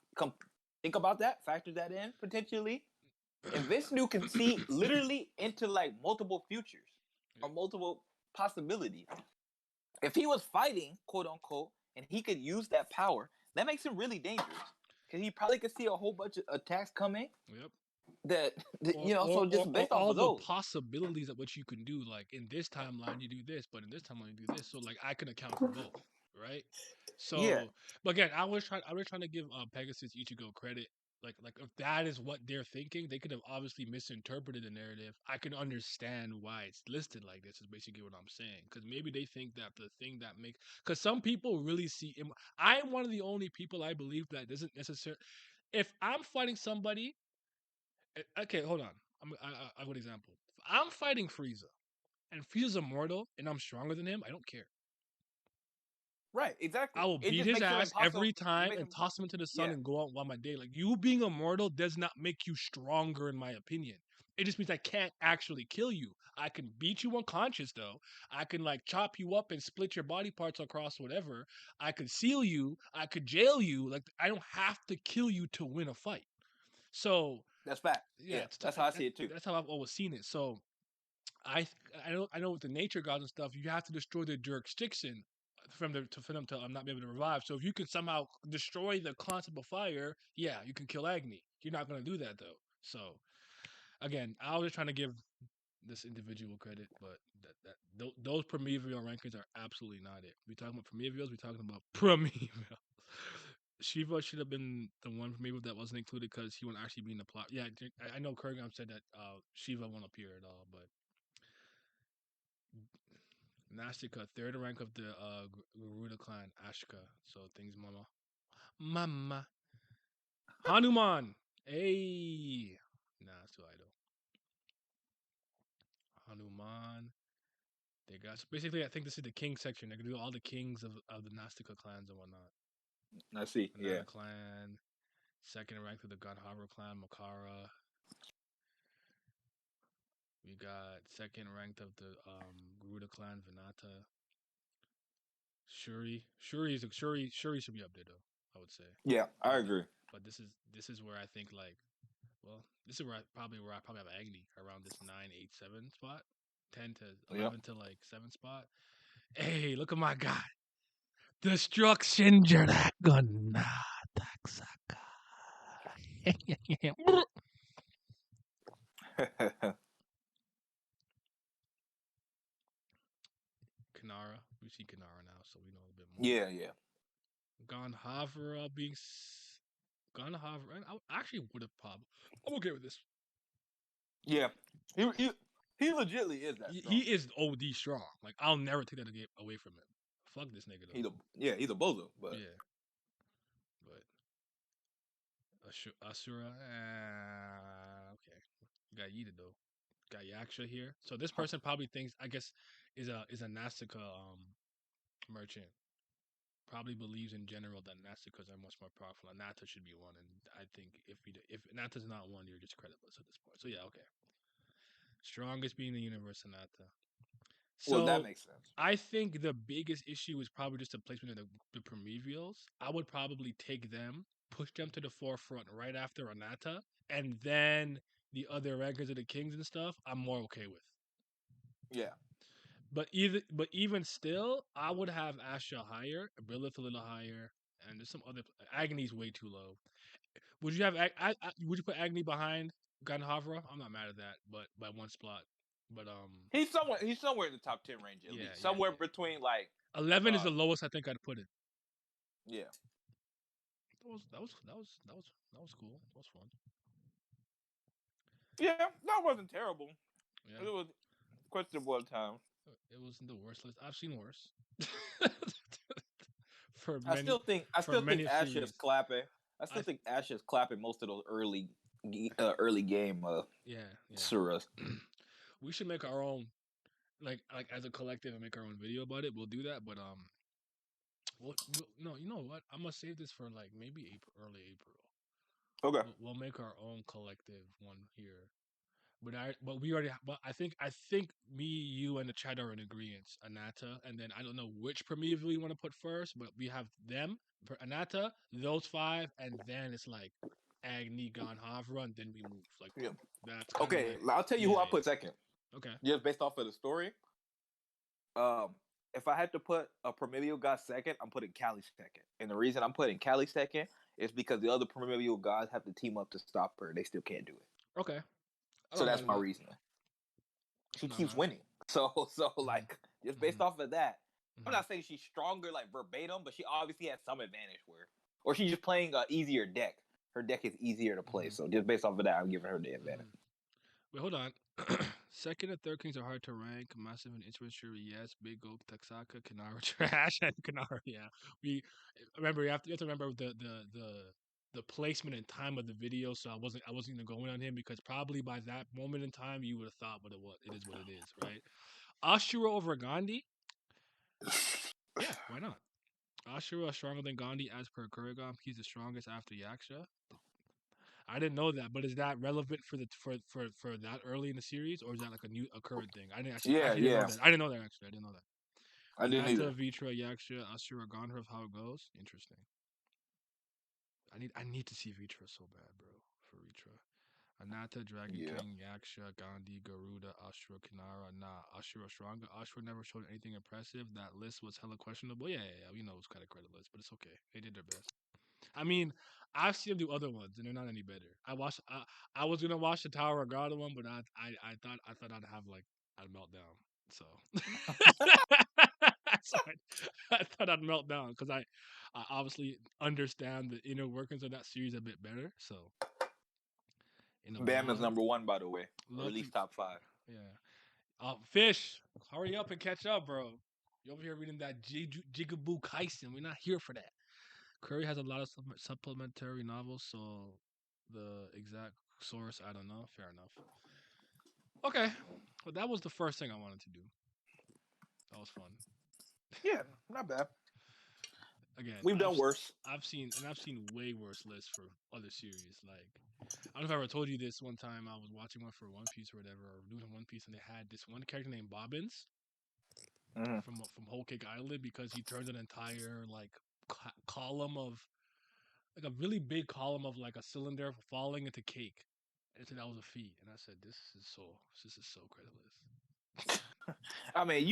think about that? Factor that in potentially? And Vishnu can see literally into like multiple futures or multiple possibilities. If he was fighting, quote unquote, and he could use that power, that makes him really dangerous. Because he probably could see a whole bunch of attacks coming. Yep. So just based off of those the possibilities of what you can do, like in this timeline you do this, but in this timeline you do this. So like I can account for both, right? So, yeah. But again, I was trying to give Pegasus Ichigo credit. Like if that is what they're thinking, they could have obviously misinterpreted the narrative. I can understand why it's listed like this. Is basically what I'm saying. Because maybe they think that the thing that makes, because some people really see. I'm one of the only people I believe that doesn't necessarily. If I'm fighting somebody. Okay, hold on. I have an example. If I'm fighting Frieza, and Frieza's immortal, and I'm stronger than him, I don't care. Right, exactly. I will beat his ass every time and toss him into the sun and go out on my day. Like, you being immortal does not make you stronger, in my opinion. It just means I can't actually kill you. I can beat you unconscious though. I can like chop you up and split your body parts across whatever. I could seal you. I could jail you. Like I don't have to kill you to win a fight. So That's fact. yeah, Yeah, that's how I see it too. that's how I've always seen it. So I I know with the nature gods and stuff, you have to destroy the jurisdiction for them to not be able to revive. So if you can somehow destroy the concept of fire, yeah, you can kill Agni. You're not gonna do that though. So again, I was just trying to give this individual credit, but those Prometheal rankings are absolutely not it. We talking about Prometheals, we talking about Prometheal. Shiva should have been the one Prometheal that wasn't included because he wouldn't actually be in the plot. Yeah, I know Kurgan said that Shiva won't appear at all, but Nastika, third rank of the Garuda clan, Ashka. So things mama. Mama. Hanuman. Hey. Nah, it's too idle. Hanuman. They got so basically I think this is the king section. They're gonna do all the kings of the Nastika clans and whatnot. I see. Another Yeah. clan. Second rank of the Godhara clan, Makara. We got second ranked of the Garuda clan, Vinata. Shuri should be up there though, I would say. Yeah, I agree. But this is where I think like this is where I probably have Agni around this 9, 8, 7 spot. 10 to 11 to like 7 spot. Hey, look at my guy. Destruction Dragon. Taksaka. Kanara. We see Kanara now, so we know a bit more. yeah. Ganhavara being Ganhavara. I actually would have popped. I'm okay with this. Yeah. He legitly is that strong. He is OD strong. Like I'll never take that away from him. Fuck this nigga though. He's a bozo, but Yeah, but Asura. Okay, you got Yida though. Got Yaksha here. So this person probably thinks, I guess, is a Nastica merchant. Probably believes in general that Nasticas are much more powerful. And Nata should be one. And I think if Nata's not one, you're just creditless at this point. So yeah, okay. Strongest being the universe, Nata. So well, that makes sense. I think the biggest issue is probably just the placement of the Prometheals. I would probably take them, push them to the forefront right after Anata, and then the other rankings of the kings and stuff. I'm more okay with. Yeah. But even still, I would have Asha higher, Brilith a little higher, and there's some other. Agni's way too low. Would you have would you put Agni behind Ganhavra? I'm not mad at that, but by one spot. But He's somewhere in the top 10 range at least. Somewhere between like 11 is the lowest I think I'd put it. Yeah. That was cool. That was fun. Yeah, that wasn't terrible. Yeah. It was questionable at times. It wasn't the worst list. I've seen worse. I still think Ash is clapping. I still think Ash is clapping most of those early game Suras. We should make our own like as a collective and make our own video about it. We'll do that, but no, you know what? I'm gonna save this for like maybe early April. Okay. We'll make our own collective one here. But we already. But I think me, you, and the chat are in agreement. Anata, and then I don't know which Prometheus we want to put first, but we have them for Anata, those 5, and then it's like Agni, Ganhavra, and then we move. Like that's okay. Like, I'll tell you who I put second. Okay. Just based off of the story. If I had to put a Prometheus god second, I'm putting Kali second, and the reason I'm putting Kali second is because the other Prometheus gods have to team up to stop her. They still can't do it. Okay. So that's my reasoning. She keeps winning. So like just based off of that, I'm not saying she's stronger like verbatim, but she obviously has some advantage or she's just playing an easier deck. Her deck is easier to play. So just based off of that, I'm giving her the advantage. Wait, hold on. Second and third kings are hard to rank. Massive and Instrument Shuri, yes. Big Goku, Taksaka, Kanara, trash, and Kanara, yeah. You have to remember the placement and time of the video, so I wasn't gonna go in on him because probably by that moment in time you would have thought what it is, right? Ashura over Gandhi? Yeah, why not? Ashura is stronger than Gandhi as per Currygom. He's the strongest after Yaksha. I didn't know that, but is that relevant for the for that early in the series, or is that like a current thing? I didn't actually Yeah, actually didn't know yeah. that. I didn't know that actually. I didn't know that. I didn't Anata, either. Vitra, Yaksha, Asura, Gandharv, how it goes. Interesting. I need to see Vitra so bad, bro. For Vitra. Anata, Dragon Yeah. King, Yaksha, Gandhi, Garuda, Ashura, Kinara. Nah, Ashura stronger. Ashura never showed anything impressive. That list was hella questionable. Yeah. We know it's kind of creditless, but it's okay. They did their best. I mean, I've seen them do other ones, and they're not any better. I was gonna watch the Tower of God one, but I thought I'd have like a meltdown. So, so I thought I'd melt down because I obviously understand the inner workings of that series a bit better. So, in a Bam is blog, #1, by the way, or love at to, least top 5. yeah. Fish, hurry up and catch up, bro. You over here reading that Jigaboo Kaisen? We're not here for that. Curry has a lot of supplementary novels, so the exact source, I don't know. Fair enough. Okay, well, that was the first thing I wanted to do. That was fun. Yeah, not bad. Again, We've done worse. I've seen way worse lists for other series. Like, I don't know if I ever told you this one time. I was watching one for One Piece or whatever, or doing One Piece, and they had this one character named Bobbins Hmm. from Whole Cake Island because he turned an entire like column of like a really big column of like a cylinder falling into cake. And so that was a feat. And I said, this is so creditless. I mean,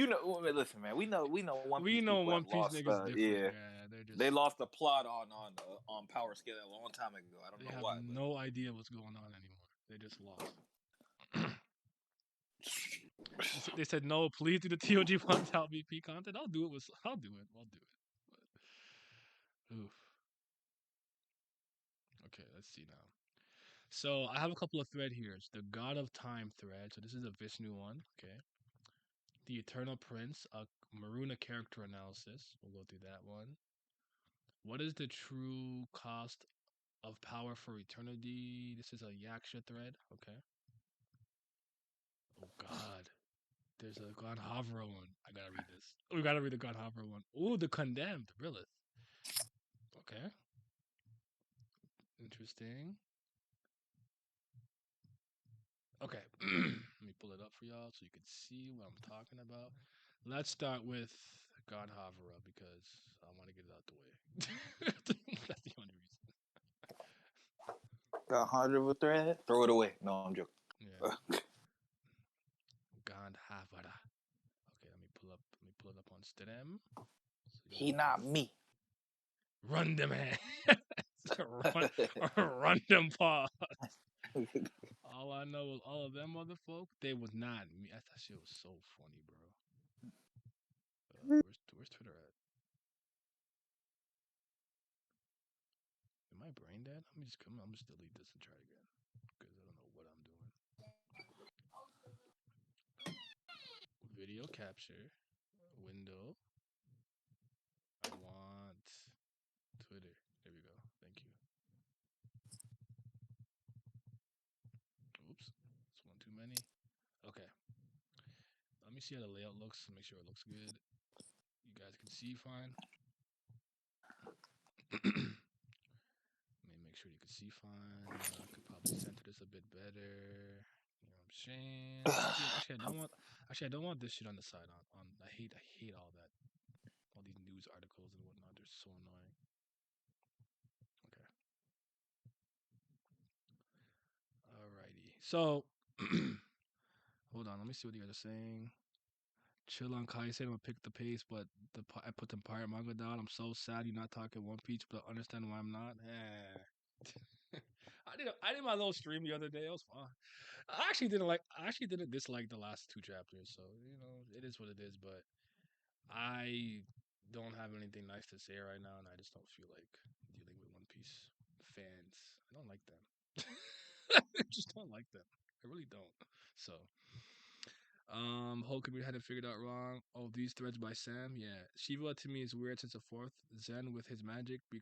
listen, man. We know One We Piece know people One have Piece lost. niggas different. Yeah, Yeah, they're they just lost the plot on Power Scale a long time ago. I don't they know have why, no idea what's going on anymore. They just lost. They said no, please do the TOG 1000 VP content. I'll do it. I'll do it. But, oof. Okay, let's see now. So I have a couple of thread here. It's the God of Time thread. So this is a Vishnu one. Okay. The Eternal Prince, a Maruna character analysis. We'll go through that one. What is the true cost of power for eternity? This is a Yaksha thread. Okay. Oh God. There's a God Havra one. I gotta read this. We gotta read the God Havra one. Ooh, the Condemned. Really? Okay. Interesting. Okay. Let me pull it up for y'all so you can see what I'm talking about. Let's start with God Havra because I want to get it out the way. That's the only reason. Got 100 of a thread. Throw it away. No, I'm joking. Yeah. God Havara. Okay, let me pull up. Let me pull it up on Stem. So He y'all can not me. run them hands. run them paws. All I know is all of them other folk, they was not me. That shit was so funny, bro. Where's Twitter at? Am my brain dead? Let me just come. I'm just delete this and try again because I don't know what I'm doing. Video capture window. I want Twitter. There we go. Thank you. Oops, it's one too many. Okay. Let me see how the layout looks. Make sure it looks good. You guys can see fine. Let me make sure you can see fine. I could probably center this a bit better. You know what I'm saying? Actually, I don't want this shit on the side. I hate all that. All these news articles and whatnot. They're so annoying. Okay. Alrighty. So, hold on. Let me see what you guys are saying. Chill on Kaisen. I'm gonna pick the pace, but I put the pirate manga down. I'm so sad you're not talking One Piece, but I understand why I'm not. I did my little stream the other day. It was fun. I actually didn't dislike the last two chapters, so it is what it is. But I don't have anything nice to say right now, and I just don't feel like dealing with One Piece fans. I don't like them. I just don't like them. I really don't. So. Whole community had it figured out wrong. Oh, these threads by Sam. Yeah, Shiva to me is weird since the fourth Zen with his magic be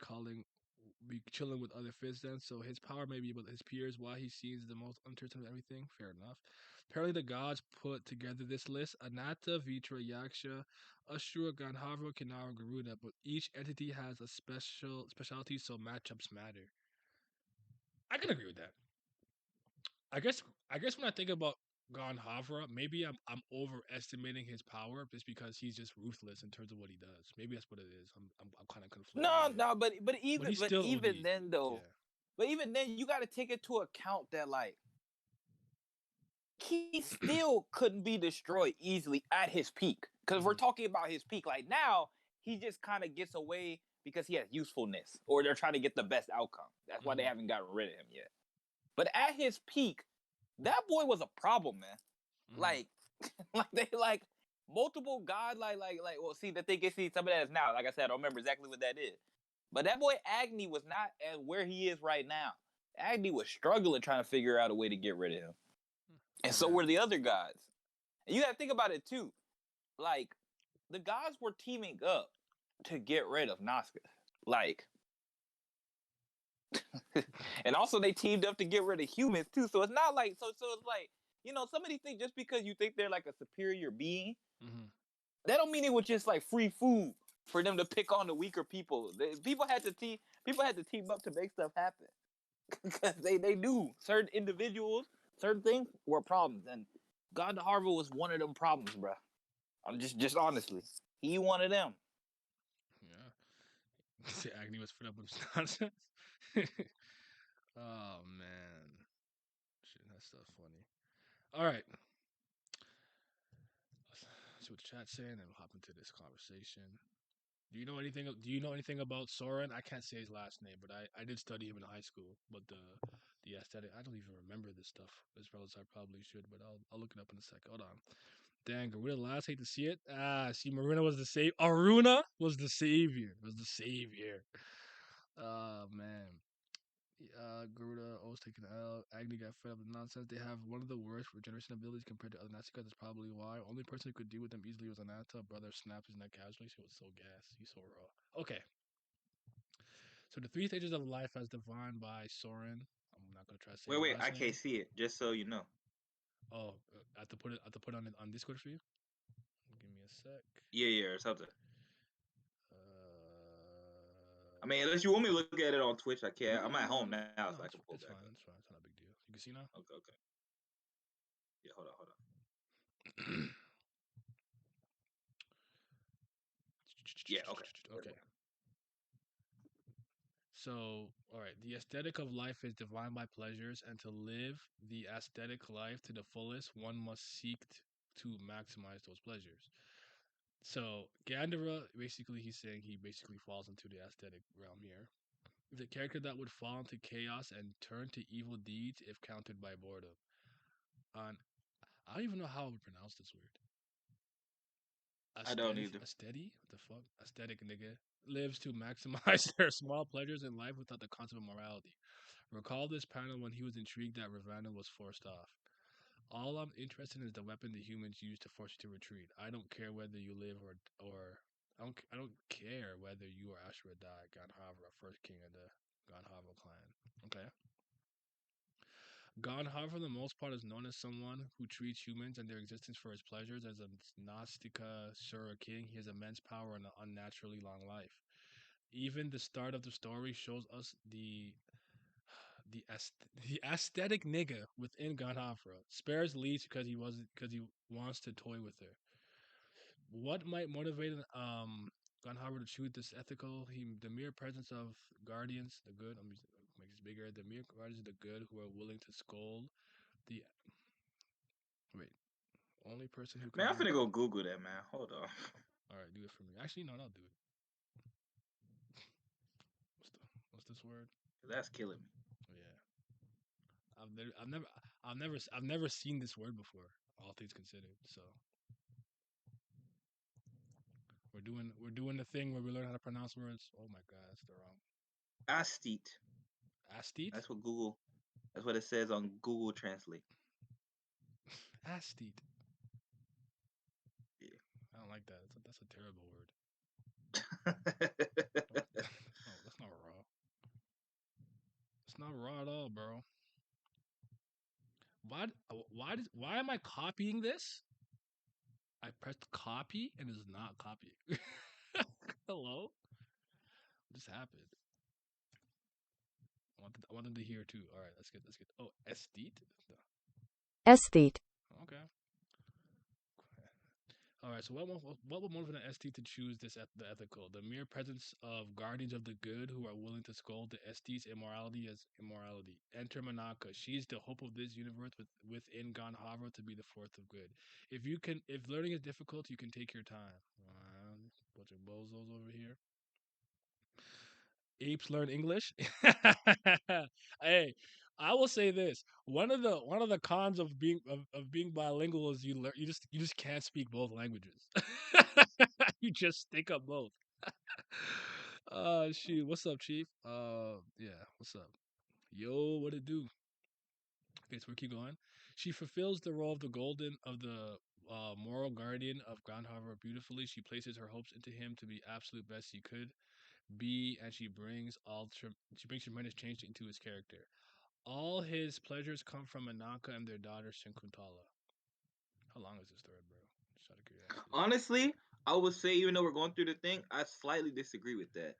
chilling with other fifth Zen, so his power may be with his peers. Why he sees the most uncertain of everything. Fair enough. Apparently, the gods put together this list: Anata, Vitra, Yaksha, Ashura, Gandharva, Kinara, Garuda. But each entity has a specialty, so matchups matter. I can agree with that. I guess when I think about Gon Havra, maybe I'm overestimating his power just because he's just ruthless in terms of what he does. Maybe that's what it is. I'm kind of conflating No, it here. no, but But he's still even OD. then though, Yeah. but even then you got to take into account that like he still couldn't be destroyed easily at his peak. Because we're talking about his peak. Like now, he just kind of gets away because he has usefulness, or they're trying to get the best outcome. That's why they haven't gotten rid of him yet. But at his peak, that boy was a problem, man. Like, like multiple god, well, see that they can see some of that is now. Like I said, I don't remember exactly what that is. But that boy Agni was not at where he is right now. Agni was struggling trying to figure out a way to get rid of him. And so were the other gods. And you gotta think about it too. Like, the gods were teaming up to get rid of Nazca. Like, and also they teamed up to get rid of humans too. So it's not like so it's like, you know, some of these things, just because you think they're like a superior being, that don't mean it was just like free food for them to pick on the weaker people. People had to team up to make stuff happen. Because they knew certain individuals, certain things were problems, and God the Harvard was one of them problems, bro. I'm just honestly, he one of them. Yeah. Agni was fed up with his nonsense. Oh man, shit, that's stuff funny. All right, let's see what the chat's saying, and we'll hop into this conversation. Do you know anything? Do you know anything about Soren? I can't say his last name, but I did study him in high school. But the aesthetic, I don't even remember this stuff as well as I probably should. But I'll look it up in a sec. Hold on. Dang, Gorilla Last, hate to see it. See, Marina was the save. Aruna was the savior. Was the savior. Oh man. Garuda always taking L. Agni got fed up with nonsense. They have one of the worst regeneration abilities compared to other Nazi cards. That's probably why. Only person who could deal with them easily was Anata. Brother snapped his neck casually. She was so gas. He's so raw. Okay. So the three stages of life as defined by Soren. I'm not gonna try to say his Wait, last I name. can't see it. Just so you know. Oh, I have to put it on Discord for you. Give me a sec. Yeah, or something. I mean, unless you want me to look at it on Twitch, I can't. I'm at home now, so I can pull it's back fine. up. It's fine. It's not a big deal. You can see now. Okay. Yeah, hold on. Yeah, okay. Okay. So, all right, the aesthetic of life is defined by pleasures, and to live the aesthetic life to the fullest, one must seek to maximize those pleasures. So, Gandhara, basically, he's saying he basically falls into the aesthetic realm here. The character that would fall into chaos and turn to evil deeds if countered by boredom. I don't even know how I would pronounce this word. I don't either. Aesthetic? What the fuck? Aesthetic nigga. Lives to maximize their small pleasures in life without the concept of morality. Recall this panel when he was intrigued that Ravana was forced off. All I'm interested in is the weapon the humans use to force you to retreat. I don't care whether you live or I don't care whether you are Ashura Dai, Ganhavra, first king of the Ganhavra clan. Okay. Ganha, for the most part, is known as someone who treats humans and their existence for his pleasures. As a Gnostica Sura king, he has immense power and an unnaturally long life. Even the start of the story shows us the aesthetic nigga within Ganhafra spares Leech because he wants to toy with her. What might motivate Ganhafra to choose this ethical? The mere presence of guardians, the good. I'm make this bigger. The mere guardians of the good who are willing to scold the wait. Only person who can. Man, I'm finna go Google that, man. Hold on. All right, do it for me. Actually, no, I'll do it. What's this word? That's killing me. Yeah. I've never seen this word before. All things considered, so we're doing the thing where we learn how to pronounce words. Oh my god, that's the wrong. Aesthete. Aesthete. That's what Google. That's what it says on Google Translate. Aesthete. Yeah. I don't like that. That's a terrible word. That's not raw. It's not raw at all, bro. Why am I copying this? I pressed copy and it's not copying. Hello? What just happened? I want them to hear too. All right, let's get. Oh, esthete. Aesthete. Okay. All right. So what would motivate an ST to choose the ethical? The mere presence of guardians of the good who are willing to scold the ST's immorality as immorality. Enter Manaka. She's the hope of this universe within Ganhava to be the fourth of good. If learning is difficult, you can take your time. Bunch of bozos over here. Apes learn English. Hey, I will say this: one of the cons of being bilingual is you just can't speak both languages. You just stick up both. Shoot, what's up, Chief? Yeah, what's up? Yo, what it do? Okay, so we keep going. She fulfills the role of the moral guardian of Ground Harbor beautifully. She places her hopes into him to be absolute best he could be, and she brings tremendous change into his character. All his pleasures come from Ananka and their daughter Shinkuntala. How long is this thread, bro? Just out of curiosity. Honestly, I would say even though we're going through the thing, I slightly disagree with that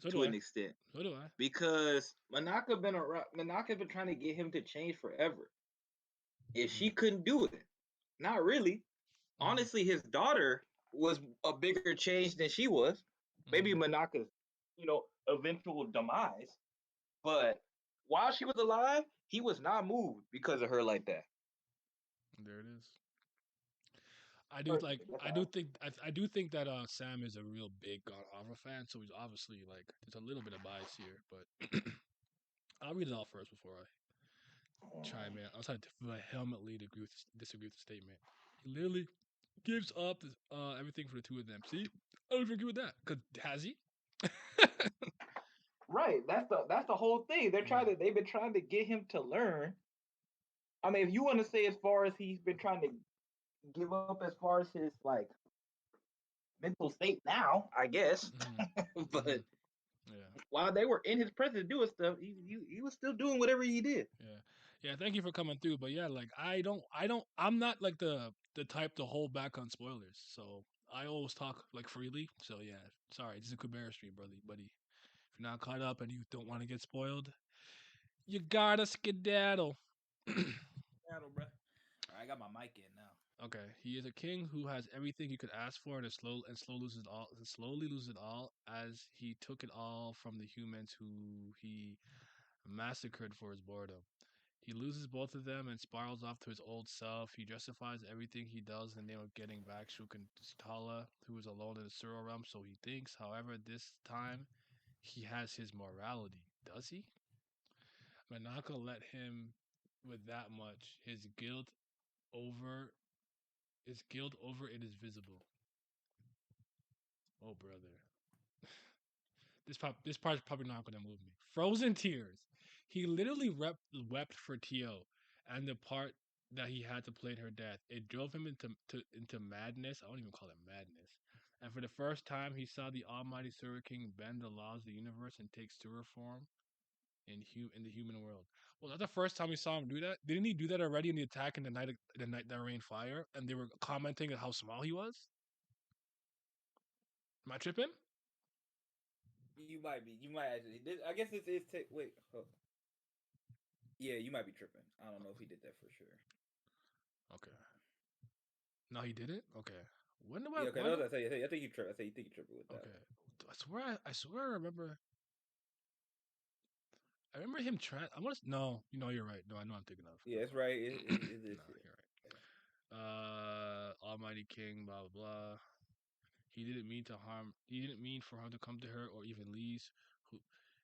So do to an I. extent So do I. because Manaka been trying to get him to change forever. If she Mm-hmm. couldn't do it, not really. Mm-hmm. Honestly, his daughter was a bigger change than she was. Maybe Mm-hmm. Manaka's, eventual demise. But while she was alive, he was not moved because of her like that. There it is. I do like. Personally, that's how. I do think that Sam is a real big God Hava fan, so he's obviously like there's a little bit of bias here, but I'll read it all first before I chime in. I was trying to vehemently disagree with the statement. He literally gives up everything for the two of them. See, I don't even agree with that. Cause has he? Right. That's the whole thing. Yeah. They've been trying to get him to learn. I mean, if you want to say as far as he's been trying to give up as far as his like mental state now, I guess. Hmm. Hmm. But Yeah. while they were in his presence doing stuff, he was still doing whatever he did. Yeah. Yeah. Thank you for coming through. But yeah, like I'm not like the type to hold back on spoilers. So I always talk like freely. So yeah. Sorry, this is a Kubera stream, buddy. If you're not caught up and you don't want to get spoiled, you gotta skedaddle. Battle, bro. All right, I got my mic in now. Okay, he is a king who has everything you could ask for, and slowly loses it all, as he took it all from the humans who he massacred for his boredom. He loses both of them and spirals off to his old self. He justifies everything he does in the name of getting back Shukantala, who is alone in the Sura realm, so he thinks. However, this time he has his morality. Does he? Manaka let him with that much. Over his guilt over it is visible. Oh brother. This part's probably not gonna move me. Frozen tears. He literally wept for Tio and the part that he had to play in her death. It drove him into madness. I don't even call it madness. And for the first time, he saw the Almighty Sura King bend the laws of the universe and take Sura form in the human world. Well, that's the first time we saw him do that. Didn't he do that already in the attack in the night that rained fire? And they were commenting on how small he was. Am I tripping? You might be. You might actually. I guess it's. Wait. Oh. Yeah, you might be tripping. I don't know if he did that for sure. Okay. No, he didn't. Okay. When do I? Yeah, okay. When? No, I think you trip. I think you think you tripping with that. Okay. I swear I remember. I remember him trying. I want to. No, you're right. No, I know I'm thinking of. Yeah, Never it's right. mind. It is. No, you're right. Almighty King, blah blah blah. He didn't mean to harm. He didn't mean for harm to come to her or even Lise, who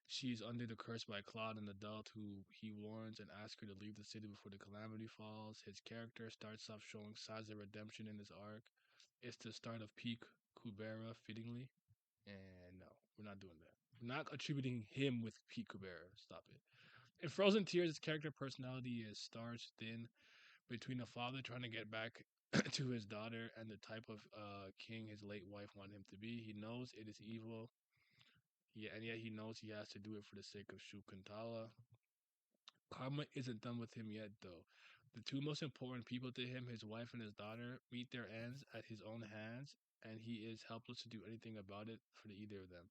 she's under the curse by Claude, an adult who he warns and asks her to leave the city before the calamity falls. His character starts off showing signs of redemption in his arc. It's the start of peak Kubera, fittingly. And no, we're not doing that. We're not attributing him with Pete Kubera. Stop it. In Frozen Tears, his character personality is stars thin between a father trying to get back to his daughter and the type of king his late wife wanted him to be. He knows it is evil, and yet he knows he has to do it for the sake of Shukantala. Karma isn't done with him yet, though. The two most important people to him, his wife and his daughter, meet their ends at his own hands, and he is helpless to do anything about it for either of them.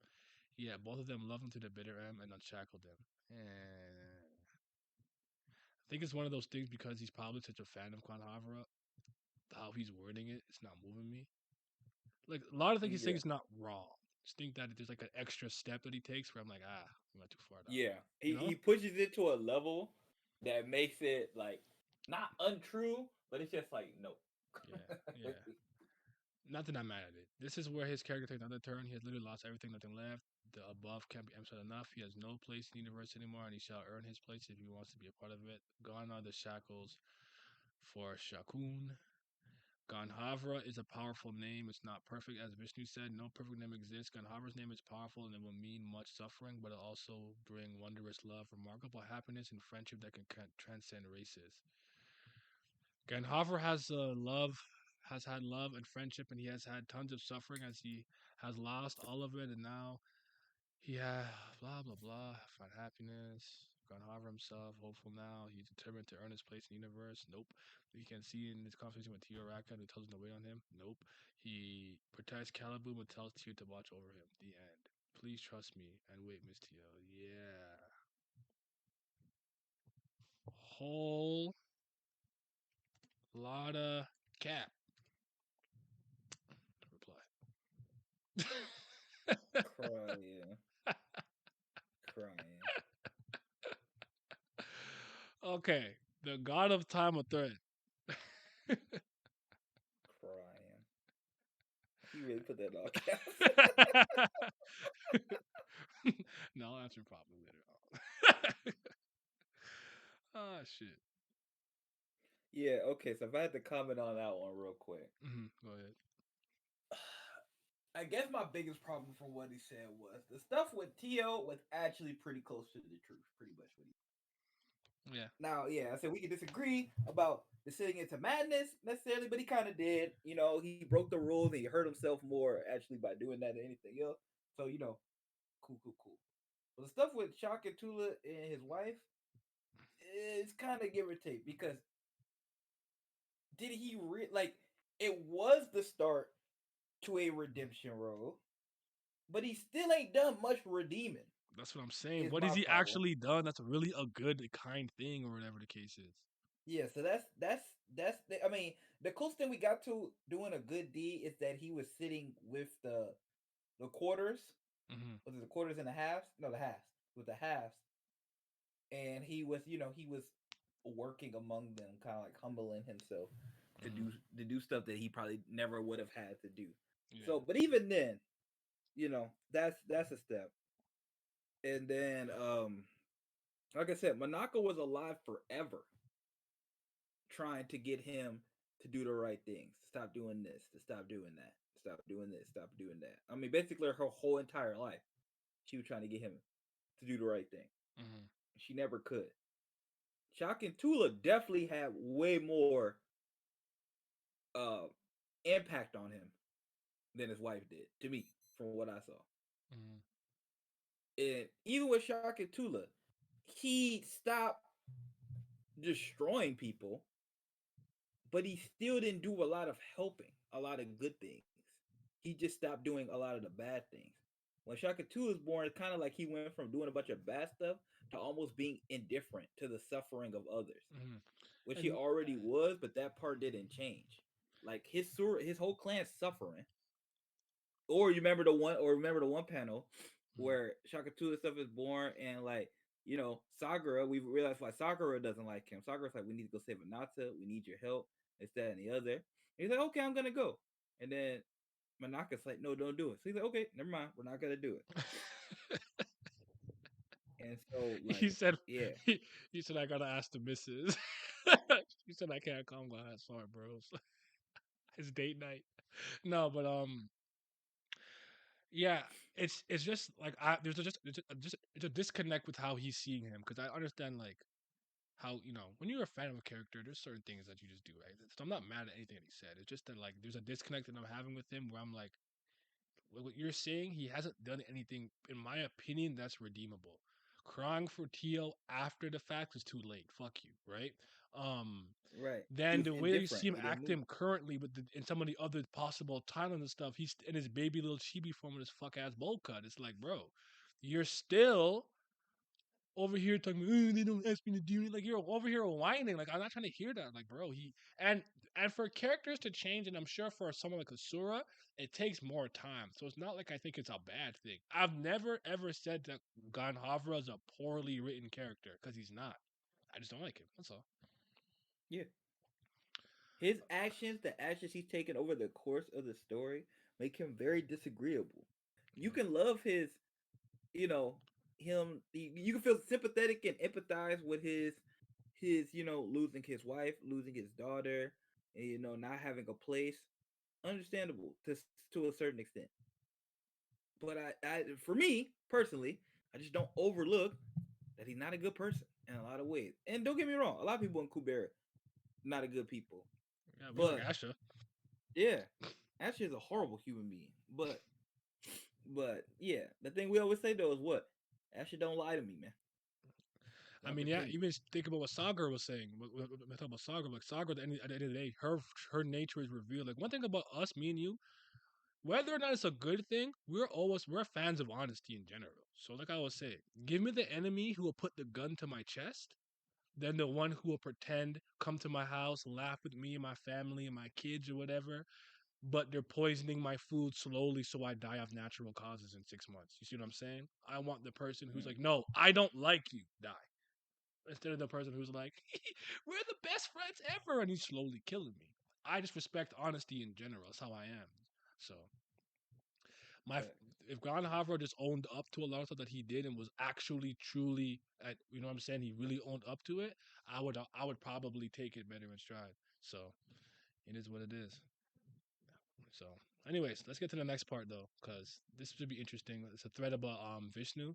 Yeah, both of them love him to the bitter end and unshackled him. And I think it's one of those things because he's probably such a fan of Kwanhavara. How he's wording it, it's not moving me. Like a lot of things he's saying Yeah, is not wrong. Just think that there's like an extra step that he takes where I'm like, I'm not too far down. yeah. You He know? pushes it to a level that makes it like not untrue, but it's just like no. Yeah, yeah. Not that I'm mad at it. This is where his character takes another turn. He has literally lost everything, nothing left. The above can't be emphasized enough. He has no place in the universe anymore, and he shall earn his place if he wants to be a part of it. Gone are the shackles for Shakun. Ganhavra is a powerful name. It's not perfect, as Vishnu said. No perfect name exists. Ganhavra's name is powerful, and it will mean much suffering, but it'll also bring wondrous love, remarkable happiness, and friendship that can transcend races. Ganhover has had love and friendship, and he has had tons of suffering as he has lost all of it, and now he has blah blah blah. Find happiness. Ganhover himself, hopeful now. He's determined to earn his place in the universe. Nope. You can see in his conversation with Tio Raka, who tells him to wait on him. Nope. He protects Calibu but tells Tio to watch over him. The end. Please trust me and wait, Miss Tio. Yeah. Whole lot of cap. Reply. Crying, crying, Okay, the god of time of thread. crying. He really put that in all caps. No, I'll answer probably later on. Ah, shit. Yeah, okay, so if I had to comment on that one real quick. Go ahead. I guess my biggest problem from what he said was the stuff with Tio was actually pretty close to the truth, pretty much what he. Yeah. Now, yeah, I said we could disagree about descending into madness necessarily, but he kind of did. You know, he broke the rules and he hurt himself more actually by doing that than anything else. So, cool, cool, cool. But the stuff with Shaka Tula and his wife is kind of give or take because did he like it was the start to a redemption road, but he still ain't done much redeeming. That's what I'm saying. Is What has my he problem. actually done that's really a good, kind thing or whatever the case is? Yeah, so I mean, the coolest thing we got to doing a good deed is that he was sitting with the quarters. Mm-hmm. Was it the quarters and the halves? No, the halves. With the halves. And he was working among them, kind of like humbling himself to Mm-hmm. do stuff that he probably never would have had to do. Yeah. So, but even then, that's a step. And then like I said, Monaco was alive forever trying to get him to do the right things, to stop doing this, to stop doing that, stop doing this, stop doing that. I mean, basically her whole entire life, she was trying to get him to do the right thing. Mm-hmm. She never could. Shock and Tula definitely had way more uh impact on him than his wife did, to me, from what I saw. Mm-hmm. And even with Shock and Tula, he stopped destroying people, but he still didn't do a lot of helping, a lot of good things. He just stopped doing a lot of the bad things. When Shaka 2 was born, it's kind of like he went from doing a bunch of bad stuff to almost being indifferent to the suffering of others, Mm-hmm. which he And already was, but that part didn't change. Like his whole clan's suffering. Or remember the one panel mm-hmm. where Shaka 2 and stuff is born and like Sakura, we realized why Sakura doesn't like him. Sakura's like, we need to go save Anata, we need your help, it's that and the other. And he's like, okay, I'm gonna go. And then Manaka's like, no, don't do it. So he's like, okay, never mind, we're not gonna do it. And so he like, said yeah, he said I gotta ask the missus. He said I can't come that far, bro. It's date night. No, but yeah, it's just like there's it's a disconnect with how he's seeing him because I understand like how when you're a fan of a character, there's certain things that you just do right. So I'm not mad at anything that he said. It's just that like there's a disconnect that I'm having with him where I'm like, what you're saying, he hasn't done anything, in my opinion, that's redeemable. Crying for Tio after the fact is too late. Fuck you, right? Right. He Than was the way you indifferent. see him He didn't move. acting currently with in some of the other possible Thailand and stuff. He's in his baby little chibi form with his fuck ass bowl cut. It's like, bro, you're still over here talking, "Oh, they don't ask me to do it." Like you're over here whining. Like I'm not trying to hear that. Like, bro, and and for characters to change, and I'm sure for someone like Asura, it takes more time. So it's not like I think it's a bad thing. I've never ever said that Ganhavra is a poorly written character because he's not. I just don't like him. That's all. Yeah. His actions, the actions he's taken over the course of the story, make him very disagreeable. You Yeah. can love his, you know, you can feel sympathetic and empathize with his, losing his wife, losing his daughter, and not having a place. Understandable to a certain extent. But for me personally, I just don't overlook that he's not a good person in a lot of ways. And don't get me wrong, a lot of people in Kubera not a good people. Yeah, we like But Asha. yeah, Ashley is a horrible human being. But yeah, the thing we always say though is what? Ashley don't lie to me, man. I Don't mean, yeah, pretend. even think about what Sagar was saying. When talk about Sagar, like Sagar, at the end of the day, her nature is revealed. Like one thing about us, me and you, whether or not it's a good thing, we're fans of honesty in general. So, like I was saying, give me the enemy who will put the gun to my chest, then the one who will pretend, come to my house, laugh with me and my family and my kids or whatever, but they're poisoning my food slowly so I die of natural causes in 6 months. You see what I'm saying? I want the person who's Mm, like, no, I don't like you, die. Instead of the person who's like, we're the best friends ever, and he's slowly killing me. I just respect honesty in general. That's how I am. So my fact. if Gran Havro just owned up to a lot of stuff that he did and was actually truly at you know what I'm saying, he really owned up to it, I would probably take it better in stride. So it is what it is. So anyways, let's get to the next part though, because this should be interesting. It's a thread about Vishnu.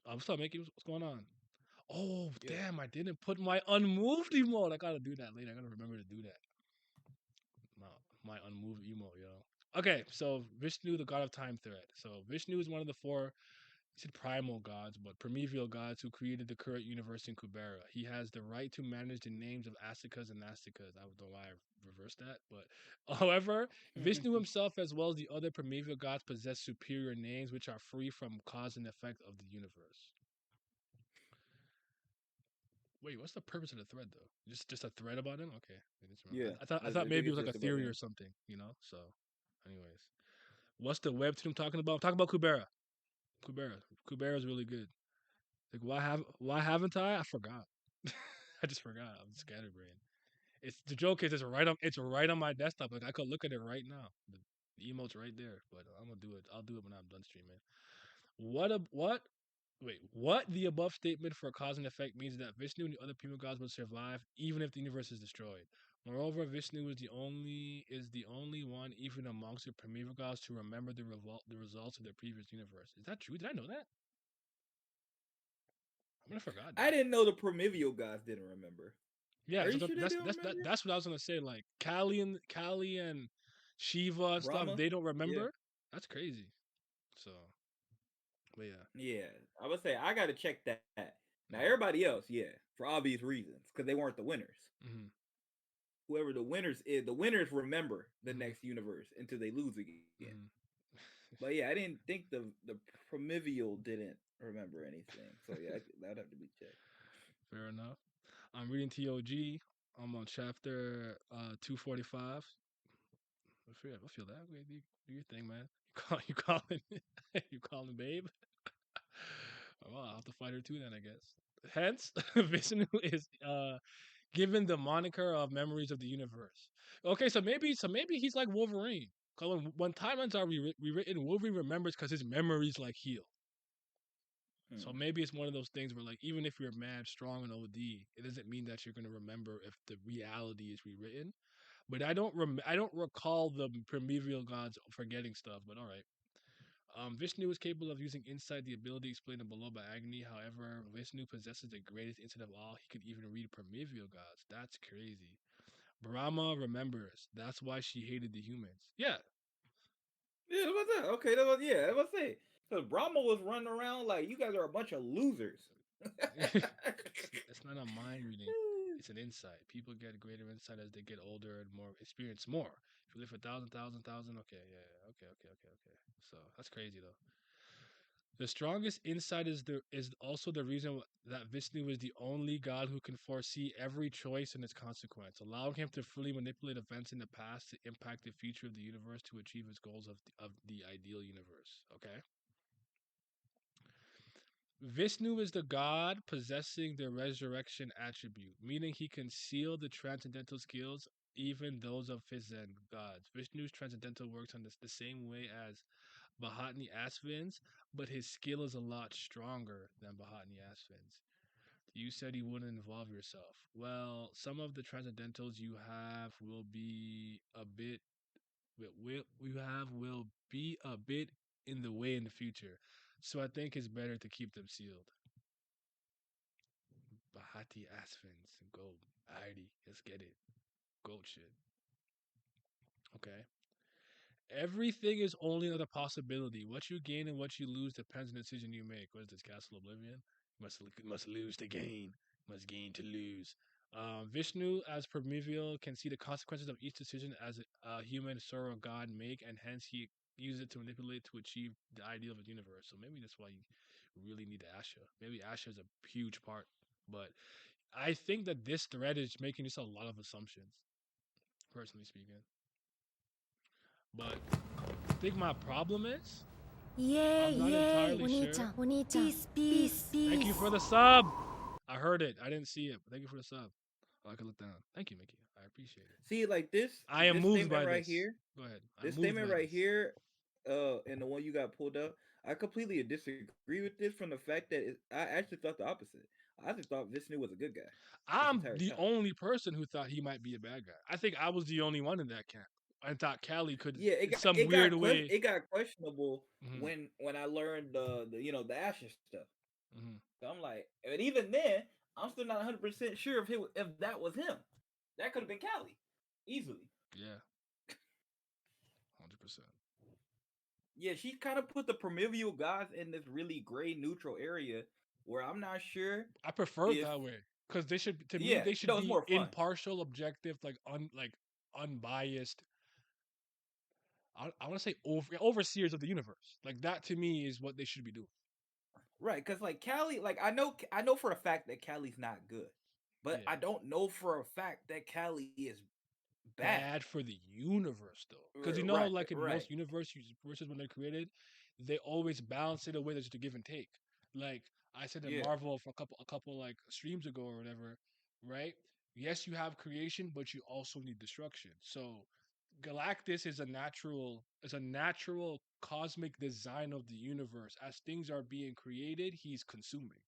What's up, Mickey? What's going on? Oh Yeah. damn! I didn't put my unmoved emote. I gotta do that later. I gotta remember to do that. My, my unmoved emote, yo. Okay, so Vishnu, the god of time thread. So Vishnu is one of the four, he said primal gods, but primeval gods who created the current universe in Kubera. He has the right to manage the names of Asikas and Nastikas. I don't know why I reversed that, but however, Vishnu himself, as well as the other primeval gods, possess superior names which are free from cause and effect of the universe. Wait, what's the purpose of the thread though? Just a thread about him? Okay. Yeah. I thought I think maybe it was it's like a just about theory or him. something, you know? So anyways. What's the webtoon I'm talking about? I'm talking about Kubera. Kubera. Kubera is really good. Like why haven't I? I forgot. I just forgot. I'm scatterbrained. It's the joke is it's right on my desktop. Like I could look at it right now. The emote's right there. But I'm gonna do it. I'll do it when I'm done streaming. What Wait, what the above statement for cause and effect means that Vishnu and the other prima gods will survive even if the universe is destroyed. Moreover, Vishnu is the only one, even amongst the primeval gods, to remember the results of the previous universe. Is that true? Did I know that? I'm gonna forgot I that. didn't know the Primeval guys didn't remember. Yeah, Are that's you sure they that's don't that's that, remember? that's what I was gonna say. Like Kali and Shiva and stuff, Brahma? they don't Yeah. remember. That's crazy. So, but yeah. Yeah. I would say I gotta check that. Now hmm everybody else, yeah, for obvious reasons, because they weren't the winners. hmm Whoever the winners is, the winners remember the hmm next universe until they lose again. hmm But yeah, I didn't think the Primeval didn't remember anything. So yeah, that would have to be checked. Fair enough. I'm reading TOG. I'm on chapter 245. I feel that. Okay, do your thing, man. You calling you calling babe? Well, I'll have to fight her too then, I guess. Hence, Vishnu is given the moniker of memories of the universe. Okay, so maybe he's like Wolverine. 'Cause when timelines are rewritten, Wolverine remembers because his memories like heal. So Hmm. maybe it's one of those things where like even if you're mad strong in OD, it doesn't mean that you're gonna remember if the reality is rewritten. But I don't recall the primeval gods forgetting stuff. But all right. Vishnu is capable of using insight, the ability explained below by Agni. However, Vishnu possesses the greatest insight of all. He could even read primeval gods. That's crazy. Brahma remembers. That's why she hated the humans. Yeah. Yeah, what's that? Okay, that was yeah, that was it. So Brahma was running around like you guys are a bunch of losers. it's not a mind reading. It's an insight. People get greater insight as they get older and more experience more. If you live for thousand, okay, yeah, okay. So that's crazy though. The strongest insight is also the reason that Vishnu is the only god who can foresee every choice and its consequence, allowing him to fully manipulate events in the past to impact the future of the universe to achieve its goals of the ideal universe. Okay. Vishnu is the god possessing the resurrection attribute, meaning he can seal the transcendental skills, even those of his Zen gods. Vishnu's transcendental works on the same way as Bahatni Asvin's, but his skill is a lot stronger than Bahatni Asvin's. You said you wouldn't involve yourself. Well, some of the transcendentals you have will be a bit will be a bit in the way in the future. So I think it's better to keep them sealed. Bahati Asvins. Gold. Alrighty, let's get it. Gold shit. Okay. Everything is only another possibility. What you gain and what you lose depends on the decision you make. What is this, Castle Oblivion? Must lose to gain. Must gain to lose. Vishnu, as Primeval, can see the consequences of each decision as a human sorrow god make, and hence he uses it to manipulate to achieve the ideal of the universe. So maybe that's why you really need Asha. Maybe Asha is a huge part. But I think that this thread is making just a lot of assumptions, personally speaking. But I think my problem is I'm not entirely sure. お兄ちゃん、ピース、Thank you for the sub. I heard it. I didn't see it, but thank you for the sub. Oh, I can look down. Thank you, Mickey. I appreciate it. See, like I am this moved statement by right this. here, Go ahead. I'm this moved statement by right this. here, and the one you got pulled up, I completely disagree with this from the fact that I actually thought the opposite. I actually thought Vishnu was a good guy this I'm entire the time. only person who thought he might be a bad guy. I think I was the only one in that camp. I thought Callie could, Yeah, in some weird way. it got questionable Mhm, when I learned the the Asher stuff. mhm. So I'm like, and even then, I'm still not 100% sure if that was him. That could have been Callie, easily. Yeah, 100%. Yeah, she kind of put the Primeval gods in this really gray neutral area where I'm not sure I prefer it if that way because they should, to me, yeah, they should no, it's be more fun. impartial, objective, like unbiased. I want to say overseers of the universe. Like that to me is what they should be doing. Right, because like Callie, like I know for a fact that Callie's not good. But Yeah, I don't know for a fact that Callie is bad. bad for the universe though, because you know how Right, like in right. most universes when they're created, they always balance it away. There's just a give and take. Like I said in Yeah. Marvel for a couple like streams ago or whatever, right? Yes, you have creation, but you also need destruction. So Galactus is a natural cosmic design of the universe. As things are being created, he's consuming.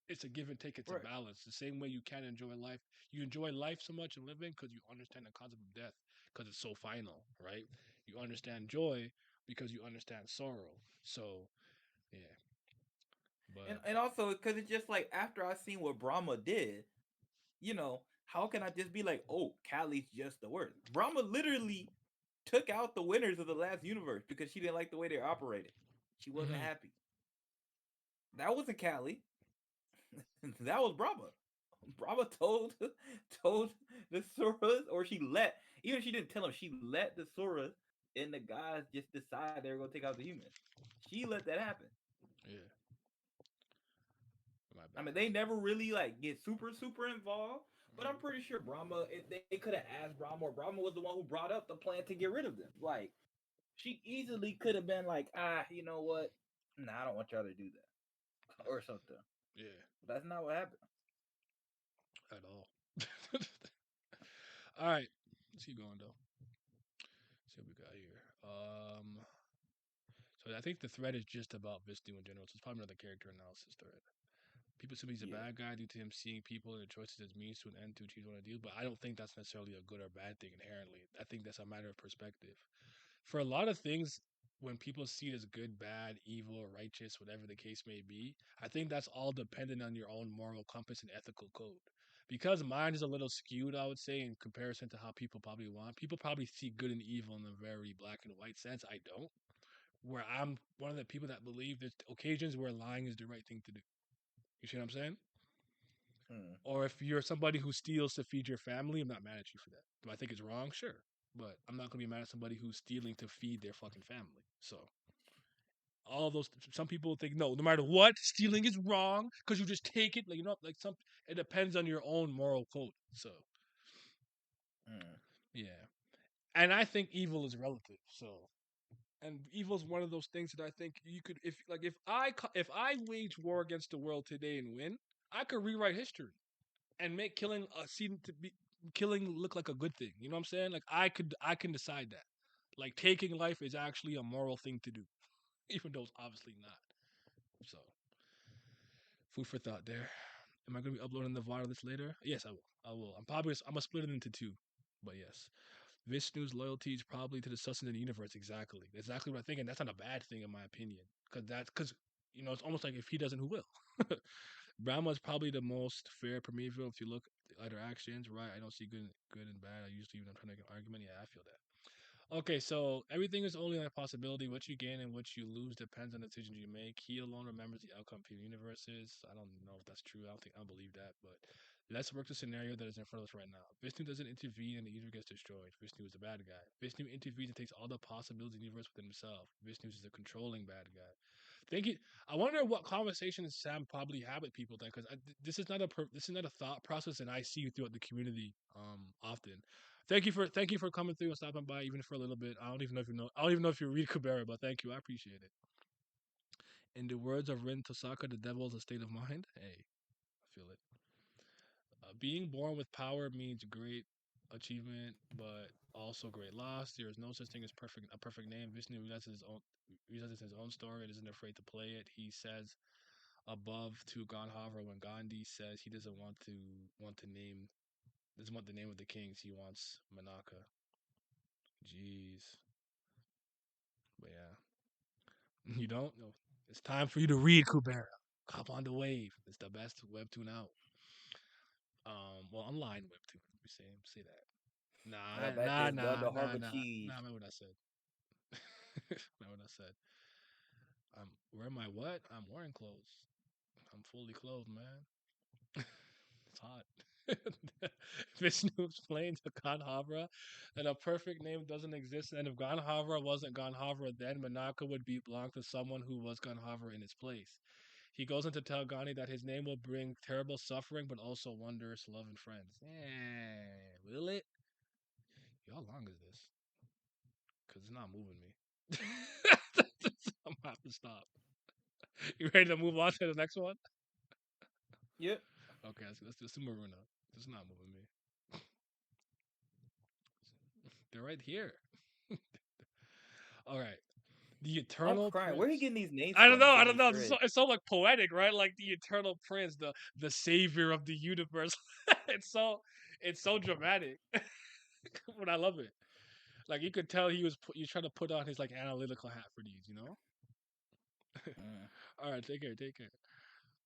It's a give and take, it's a Right. balance. The same way you can enjoy life. You enjoy life so much and living because you understand the concept of death because it's so final, right? You understand joy because you understand sorrow. So, yeah. And But also because it's just like after I seen what Brahma did, how can I just be like, oh, Callie's just the worst? Brahma literally took out the winners of the last universe because she didn't like the way they operated. She wasn't mhm, happy. That wasn't Callie. That was Brahma. Brahma told the Suras, or she let, even if she didn't tell him, she let the Suras and the guys just decide they were gonna take out the humans. She let that happen. yeah, my I mean, bad. they never really like get super involved, but I'm Mhm. pretty sure Brahma, if they could have asked Brahma, or Brahma was the one who brought up the plan to get rid of them. Like, she easily could have been like, you know what? Nah, I don't want y'all to do that or something. Yeah, But that's not what happened. at all. All right, let's keep going though. See what we got here. So I think the thread is just about Vishnu in general. So it's probably another character analysis thread. People assume he's a Yeah. bad guy due to him seeing people and their choices as means to an end to achieve one ideal, but I don't think that's necessarily a good or bad thing inherently. I think that's a matter of perspective. For a lot of things, when people see it as good, bad, evil, or righteous, whatever the case may be, I think that's all dependent on your own moral compass and ethical code. Because mine is a little skewed, I would say, in comparison to how people probably want. People probably see good and evil in a very black and white sense. I don't. Where I'm one of the people that believe there's occasions where lying is the right thing to do. You see what I'm saying? Mm. Or if you're somebody who steals to feed your family, I'm not mad at you for that. Do I think it's wrong? Sure. But I'm not gonna be mad at somebody who's stealing to feed their fucking family. So all those, some people think no matter what, stealing is wrong because you just take it. Like, like some, it depends on your own moral code. So Mm. yeah, and I think evil is relative. So, and evil is one of those things that I think you could, if I wage war against the world today and win, I could rewrite history and make killing a seem to be killing look like a good thing. You know what I'm saying? Like I can decide that. Like taking life is actually a moral thing to do, even though it's obviously not. So food for thought there. Am I gonna be uploading the VOD of this later? Yes, I will. I will. I'm gonna split it into two. But yes. Vishnu's loyalty is probably to the sustenance of the universe. Exactly. Exactly what I think, and that's not a bad thing in my opinion. Because it's almost like if he doesn't, who will? Brahma is probably the most fair Primeval if you look at her actions, right? I don't see good and bad. I usually when I'm trying to make an argument. Yeah, I feel that. Okay, so everything is only a possibility. What you gain and what you lose depends on the decisions you make. He alone remembers the outcome of the universes. I don't know if that's true. I don't believe that, but let's work the scenario that is in front of us right now. Vishnu doesn't intervene and the universe gets destroyed. Vishnu is the bad guy. Vishnu intervenes and takes all the possibilities of the universe within himself. Vishnu is the controlling bad guy. Think it. I wonder what conversations Sam probably have with people then, because this is not a thought process, and I see throughout the community often. Thank you for coming through and stopping by even for a little bit. I don't even know if you know. I don't even know if you read Kubera, but thank you. I appreciate it. In the words of Rin Tosaka, the devil is a state of mind. Hey, I feel it. Being born with power means great achievement, but also great loss. There is no such thing as a perfect name. Vishnu realizes his own story and isn't afraid to play it. He says above to Gandhara when Gandhi says he want to name doesn't want the name of the kings. He wants Manaka. Jeez, but yeah. You don't? No. It's time for you to read Kubera. Hop on the wave. It's the best webtoon out. Well, online webtoon. We say that. I Nah, bet nah, this nah, nah, Harbor nah. cheese. Nah, not what I said. Not what I said. I'm wearing my what? I'm wearing clothes. I'm fully clothed, man. It's hot. Vishnu explained to Ganhavra that a perfect name doesn't exist, and if Ganhavra wasn't Ganhavra, then Manaka would be belong to someone who was Ganhavra in its place. He goes on to tell Gani that his name will bring terrible suffering, but also wondrous love and friends. Will it? How long is this? Because it's not moving me. I'm gonna have to stop. You ready to move on to the next one? Yep. Okay, let's do some Maruna. It's not moving me. They're right here. All right. The I'm Eternal crying. Where he Prince. getting these names I don't from? know. He I getting don't these know. It's threads. so like poetic, right? Like the Eternal Prince, the savior of the universe. It's so dramatic, but I love it. Like you could tell you trying to put on his like analytical hat for these, you know. Mm. All right, take care, take care.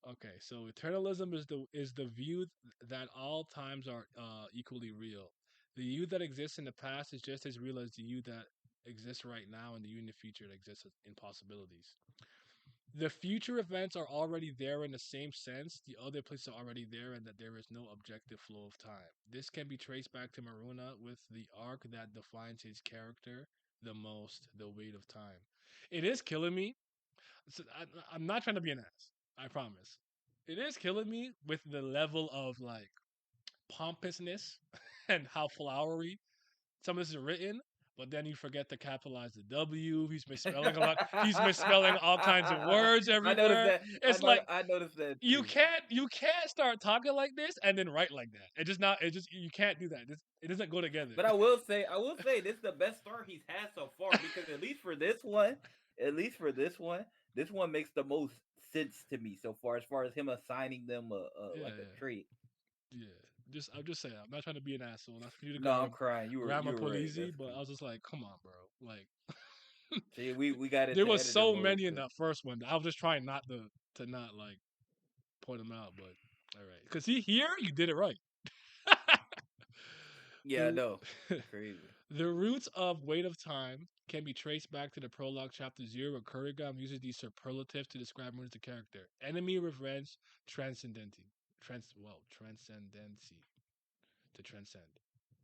Okay, so eternalism is the view that all times are equally real. The you that exists in the past is just as real as the you that exists right now, and the you in the future that exists in possibilities. The future events are already there in the same sense. The other places are already there, and that there is no objective flow of time. This can be traced back to Maruna with the arc that defines his character the most, the weight of time. It is killing me. I'm not trying to be an ass. I promise. It is killing me with the level of like pompousness and how flowery some of this is written, but then you forget to capitalize the W. He's misspelling a lot. He's misspelling all kinds of words I noticed everywhere. that. It's like I noticed that you too. can't start talking like this and then write like that. It just you can't do that. It doesn't go together. But I will say, this is the best start he's had so far because this one makes the most sense to me so far as him assigning them a Yeah, like a trait. yeah. I'm just saying. I'm not trying to be an asshole. Not for you to No, I'm crying. grammar You were right. polisi, That's but I cool. was just like, come on, bro. Like See, we got there into was editor so mode many in because that first one. I was just trying not to not like point them out, but all right. Because here you did it right. yeah, I the know. Crazy. the roots of weight of time can be traced back to the prologue chapter 0 where Currygom uses these superlatives to describe Moon's the character. Enemy, revenge, transcendenting. transcendency, to transcend.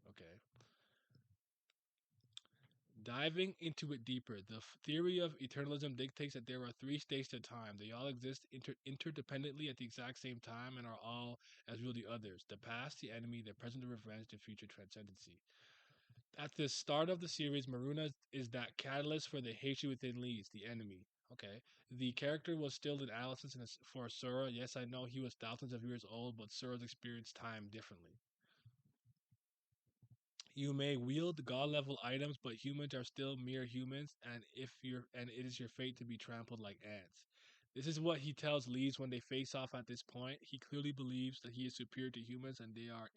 Okay. Diving into it deeper, the theory of eternalism dictates that there are three states of time. They all exist interdependently at the exact same time and are all as real the others: the past, the enemy, the present, the revenge, the future, transcendency. At the start of the series, Maruna is that catalyst for the hatred within Leeds, the enemy. Okay. The character was still in adolescence for Sura. Yes, I know he was thousands of years old, but Sura's experienced time differently. You may wield god level items, but humans are still mere humans, and it is your fate to be trampled like ants. This is what he tells Leeds when they face off at this point. He clearly believes that he is superior to humans and they are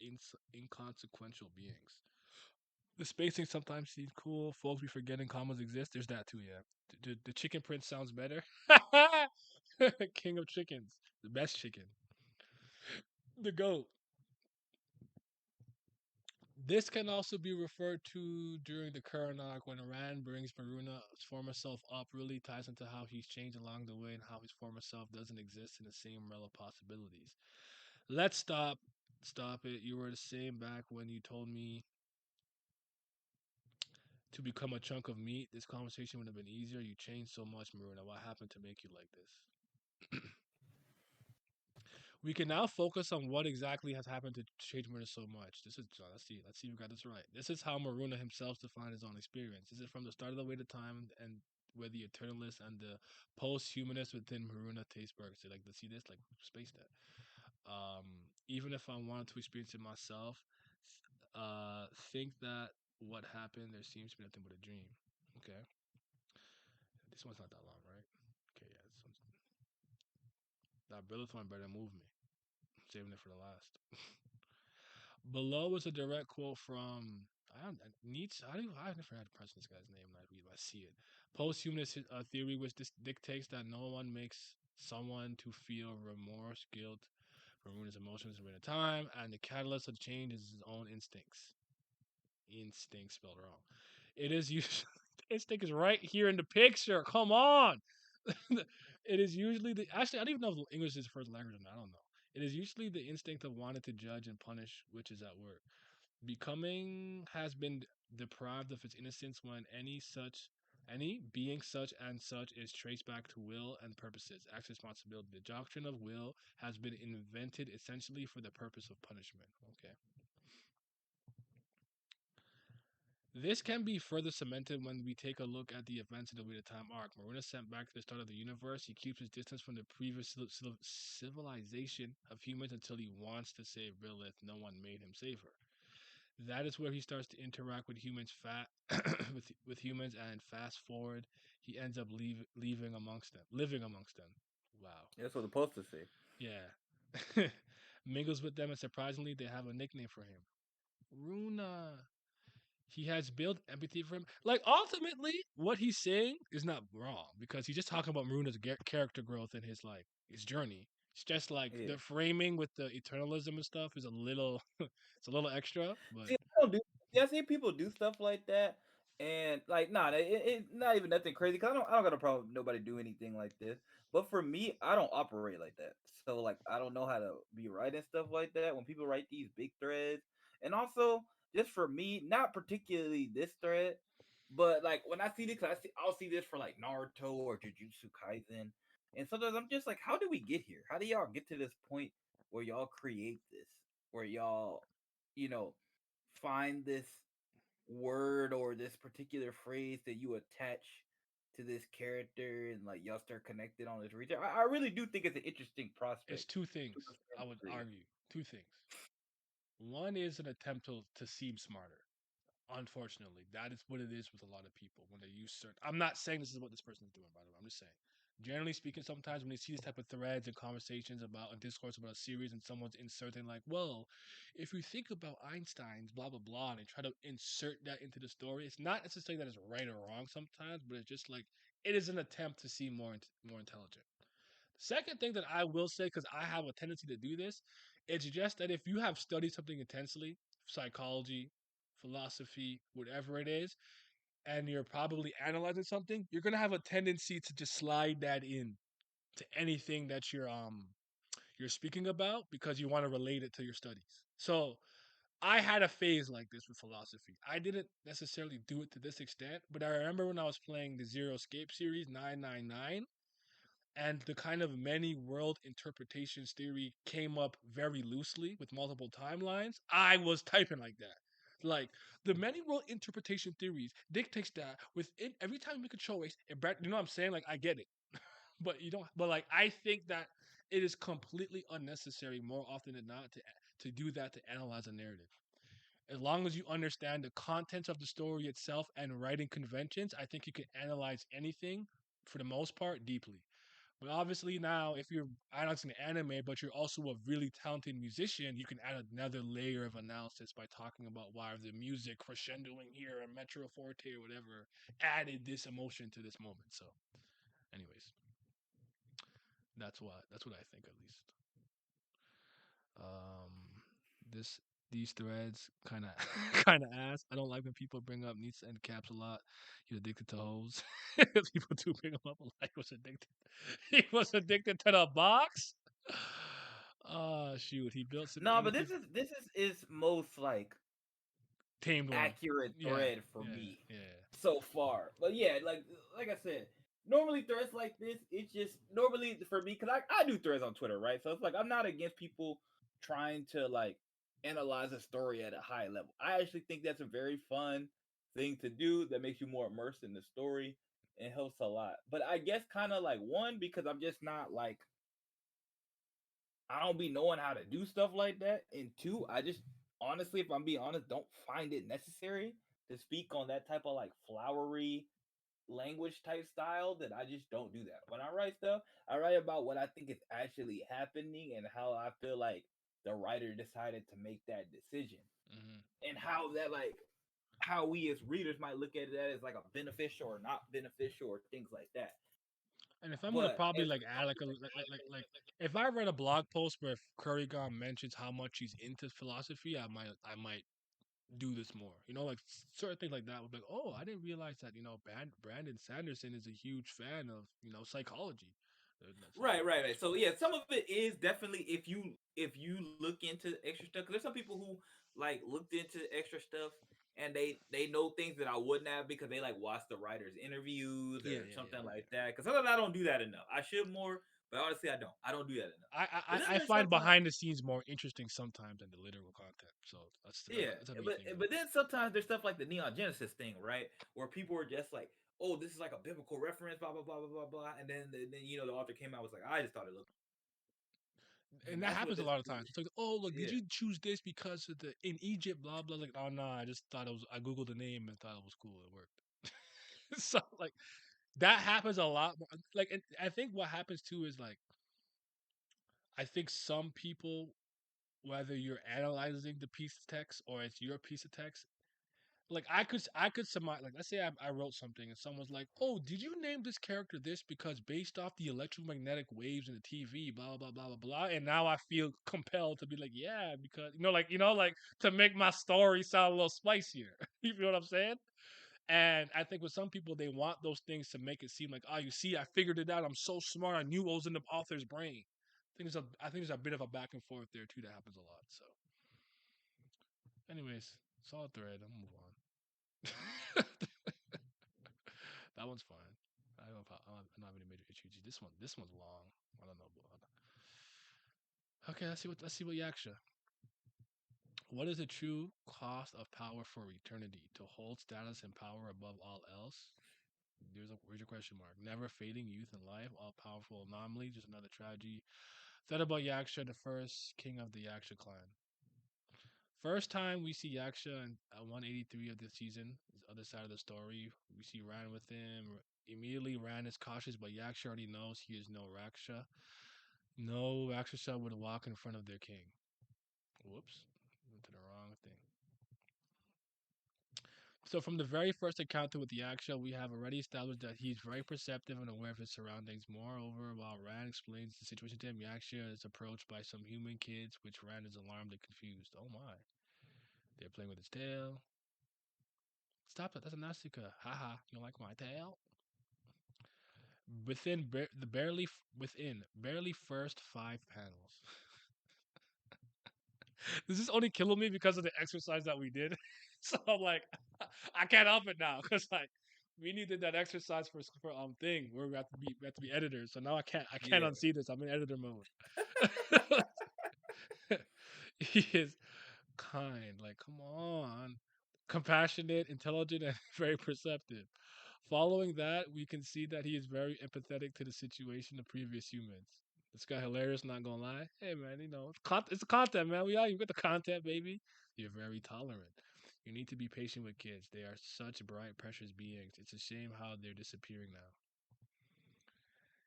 inconsequential beings. The spacing sometimes seems cool. Folks be forgetting commas exist. There's that too, yeah. The chicken prince sounds better. King of chickens. The best chicken. The goat. This can also be referred to during the current arc when Iran brings Maruna's former self up, really ties into how he's changed along the way and how his former self doesn't exist in the same realm of possibilities. Let's stop. Stop it. You were the same back when you told me to become a chunk of meat. This conversation would have been easier. You changed so much, Maruna. What happened to make you like this? We can now focus on what exactly has happened to change Maruna so much. This is let's see. Let's see if we got this right. This is how Maruna himself defined his own experience. This is from the start of the way to time and where the eternalist and the post-humanist within Maruna Tasteberg. So like let's see this, like space that. Even if I wanted to experience it myself, think that what happened there seems to be nothing but a dream. Okay. This one's not that long, right? Okay, yeah. This one's that Brilliant one better move me. I'm saving it for the last. Below is a direct quote from I don't Nietzsche. I've never had to pronounce this guy's name. I see it. Posthumanist theory, which dictates that no one makes someone to feel remorse, guilt for ruining his emotions in a time, and the catalyst of change is his own instincts. Instinct spelled wrong. It is usually instinct is right here in the picture. Come on. It is usually the actually I don't even know if English is the first language or not. I don't know. It is usually the instinct of wanting to judge and punish which is at work. Becoming has been deprived of its innocence when any being such and such is traced back to will and purposes, acts responsibility. The doctrine of will has been invented essentially for the purpose of punishment. Okay. This can be further cemented when we take a look at the events of the Wheel of Time arc. Maruna sent back to the start of the universe. He keeps his distance from the previous civilization of humans until he wants to save Lilith. No one made him save her. That is where he starts to interact with humans, with humans, and fast forward, he ends up leaving amongst them, living amongst them. Wow. That's what the poster say. Yeah. Mingles with them, and surprisingly, they have a nickname for him. Runa. He has built empathy for him. Like ultimately, what he's saying is not wrong because he's just talking about Maruna's character growth and his like his journey. It's just like Yeah. the framing with the eternalism and stuff is a little, it's a little extra, but See, I don't do. Yeah, I see people do stuff like that, and like, nah, it not even nothing crazy. Cause I don't got a problem with nobody do anything like this. But for me, I don't operate like that. So like, I don't know how to be writing stuff like that. When people write these big threads, and also just for me, not particularly this thread, but like when I see this, I'll see this for like Naruto or Jujutsu Kaisen, and sometimes I'm just like, how do we get here? How do y'all get to this point where y'all create this? Where y'all, you know, find this word or this particular phrase that you attach to this character and like y'all start connected on this region. I really do think it's an interesting it's prospect two to things a I certain would degree. argue. Two things. One is an attempt to seem smarter. Unfortunately, that is what it is with a lot of people when they use certain. I'm not saying this is what this person is doing, by the way. I'm just saying. Generally speaking, sometimes when you see this type of threads and conversations about and discourse about a series and someone's inserting like, well, if you think about Einstein's blah blah blah and they try to insert that into the story, it's not necessarily that it's right or wrong sometimes, but it's just like it is an attempt to seem more intelligent. Second thing that I will say, because I have a tendency to do this, it's just that if you have studied something intensely, psychology, philosophy, whatever it is, and you're probably analyzing something, you're gonna have a tendency to just slide that in to anything that you're speaking about because you want to relate it to your studies. So I had a phase like this with philosophy. I didn't necessarily do it to this extent, but I remember when I was playing the Zero Escape series 999 and the kind of many world interpretations theory came up very loosely with multiple timelines. I was typing like that. Like the many world interpretation theories dictates that within every time you make a choice, you know what I'm saying? Like I get it, but you don't. But like I think that it is completely unnecessary more often than not to do that to analyze a narrative. As long as you understand the contents of the story itself and writing conventions, I think you can analyze anything for the most part deeply. But obviously now, if you're analyzing anime, but you're also a really talented musician, you can add another layer of analysis by talking about why the music crescendoing here and Metro Forte or whatever added this emotion to this moment. So, anyways, that's what I think at least. Um, this these threads kind of kind of ass. I don't like when people bring up needs and caps a lot. He's addicted to hoes. People do bring him up a lot. He was addicted. He was addicted to the box. Oh shoot! He built some No, but anything this is most like tamed one. accurate Yeah, thread for yeah, me yeah. so far. But yeah, like I said, normally threads like this, it's just normally for me because I do threads on Twitter, right? So it's like I'm not against people trying to like analyze a story at a high level. I actually think that's a very fun thing to do that makes you more immersed in the story and helps a lot. But I guess kind of like one because I'm just not like I don't be knowing how to do stuff like that. And two, I just honestly, if I'm being honest, don't find it necessary to speak on that type of like flowery language type style that I just don't do that. When I write stuff, I write about what I think is actually happening and how I feel like the writer decided to make that decision. Hmm. And how that like how we as readers might look at it as like a beneficial or not beneficial or things like that. And if I'm gonna But probably as like add like if I read a blog post where Currygom mentions how much he's into philosophy, I might do this more. You know, like certain things like that would be like, oh, I didn't realize that, Brandon Sanderson is a huge fan of, psychology. So right. So yeah, some of it is definitely if you look into extra stuff. Because there's some people who like looked into extra stuff and they know things that I wouldn't have because they like watch the writers' interviews yeah, or yeah, yeah, something yeah. like that. Because sometimes I don't do that enough. I should more, but honestly, I don't. I don't do that enough. I, I But I then I there's find sometimes behind the scenes more interesting sometimes than the literal content. So yeah, that's a me but thing though. but then sometimes there's stuff like the Neon Genesis thing, right? Where people are just like, oh, this is like a biblical reference, blah blah blah blah blah blah, and then the author came out and was like, I just thought it looked, And and that that's what happens a this lot of dude times. is. It's like, oh, look, did Yeah. you choose this because of the in Egypt, blah blah? Like, oh no, I just thought it was. I googled the name and thought it was cool. It worked. So like that happens a lot more. Like, and I think what happens too is like I think some people, whether you're analyzing the piece of text or it's your piece of text, like I could surmise, like let's say I wrote something and someone's like, oh, did you name this character this because based off the electromagnetic waves in the TV, blah blah blah blah blah, and now I feel compelled to be like, yeah, because like to make my story sound a little spicier. You feel what I'm saying? And I think with some people, they want those things to make it seem like, oh, you see, I figured it out. I'm so smart. I knew what was in the author's brain. I think there's a bit of a back and forth there too that happens a lot. So, anyways, solid thread. I'm gonna move on. That one's fine. I don't have any major issues. This one's long. I don't know. Okay, let's see what Yaksha. What is the true cost of power for eternity? To hold status and power above all else? Where's your question mark? Never fading youth and life, all powerful anomaly, just another tragedy. Thought about Yaksha, the first king of the Yaksha clan. First time we see Yaksha in 183 of the season, the other side of the story. We see Ran with him. Immediately, Ran is cautious, but Yaksha already knows he is no Raksha. No Rakshasa would walk in front of their king. Whoops, went to the wrong thing. So from the very first encounter with the Yaksha, we have already established that he's very perceptive and aware of his surroundings. Moreover, while Rand explains the situation to him, Yaksha is approached by some human kids, which Rand is alarmed and confused. Oh my. They're playing with his tail. Stop that. That's a Nastica. Haha. You don't like my tail? barely first 5 panels. This is only killing me because of the exercise that we did. So I'm like, I can't help it now because like we needed that exercise for thing where we have to be editors. So now I can't Yeah. unsee this. I'm in editor mode. He is kind. Like, come on. Compassionate, intelligent, and very perceptive. Following that, we can see that he is very empathetic to the situation of previous humans. This guy hilarious, not gonna lie. Hey man, it's the content, man. You get the content, baby. You're very tolerant. You need to be patient with kids. They are such bright, precious beings. It's a shame how they're disappearing now.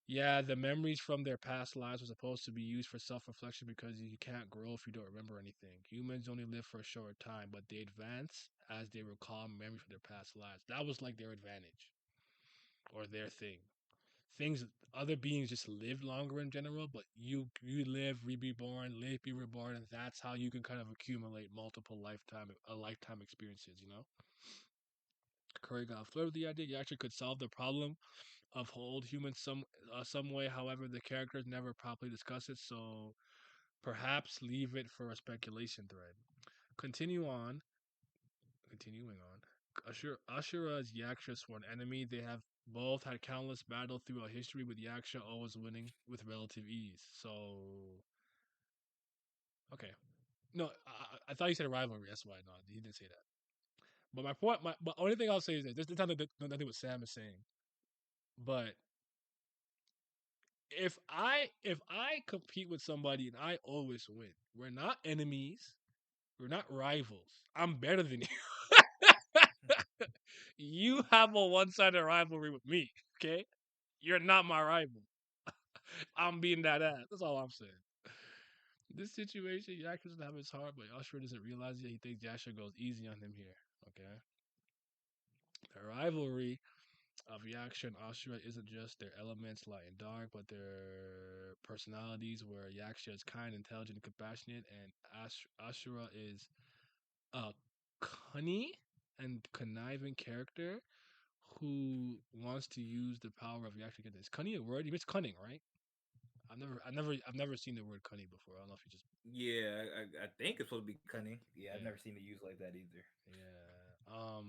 Yeah, the memories from their past lives were supposed to be used for self reflection because you can't grow if you don't remember anything. Humans only live for a short time, but they advance as they recall memories from their past lives. That was like their advantage or their thing. Things other beings just live longer in general, but you live, be born, live, be reborn, and that's how you can kind of accumulate multiple lifetime experiences. Currygom flirted with the idea you actually could solve the problem of old humans some way. However, the characters never properly discuss it, so perhaps leave it for a speculation thread. Continue on. Continuing on. Ashura is Yaksha's sworn enemy. They have both had countless battles throughout history, with Yaksha always winning with relative ease. So, okay. No, I thought you said rivalry. That's why. No, he didn't say that. But my point, my only thing I'll say is that this is nothing what Sam is saying. But if I compete with somebody and I always win, we're not enemies. We're not rivals. I'm better than you. You have a one-sided rivalry with me. Okay, you're not my rival. I'm being that ass. That's all I'm saying. This situation, Yaksha doesn't have his heart, but Usher doesn't realize it. He thinks Yasha goes easy on him here. Okay, the rivalry of Yaksha and Ashura isn't just their elements light and dark, but their personalities, where Yaksha is kind, intelligent, and compassionate, and Ashura is a cunning and conniving character who wants to use the power of Yaksha against. Is cunning a word? You mean it's cunning, right? I've never seen the word cunning before. I don't know if you just Yeah, I think it's supposed to be cunning. Yeah, I've yeah never seen it used like that either. yeah.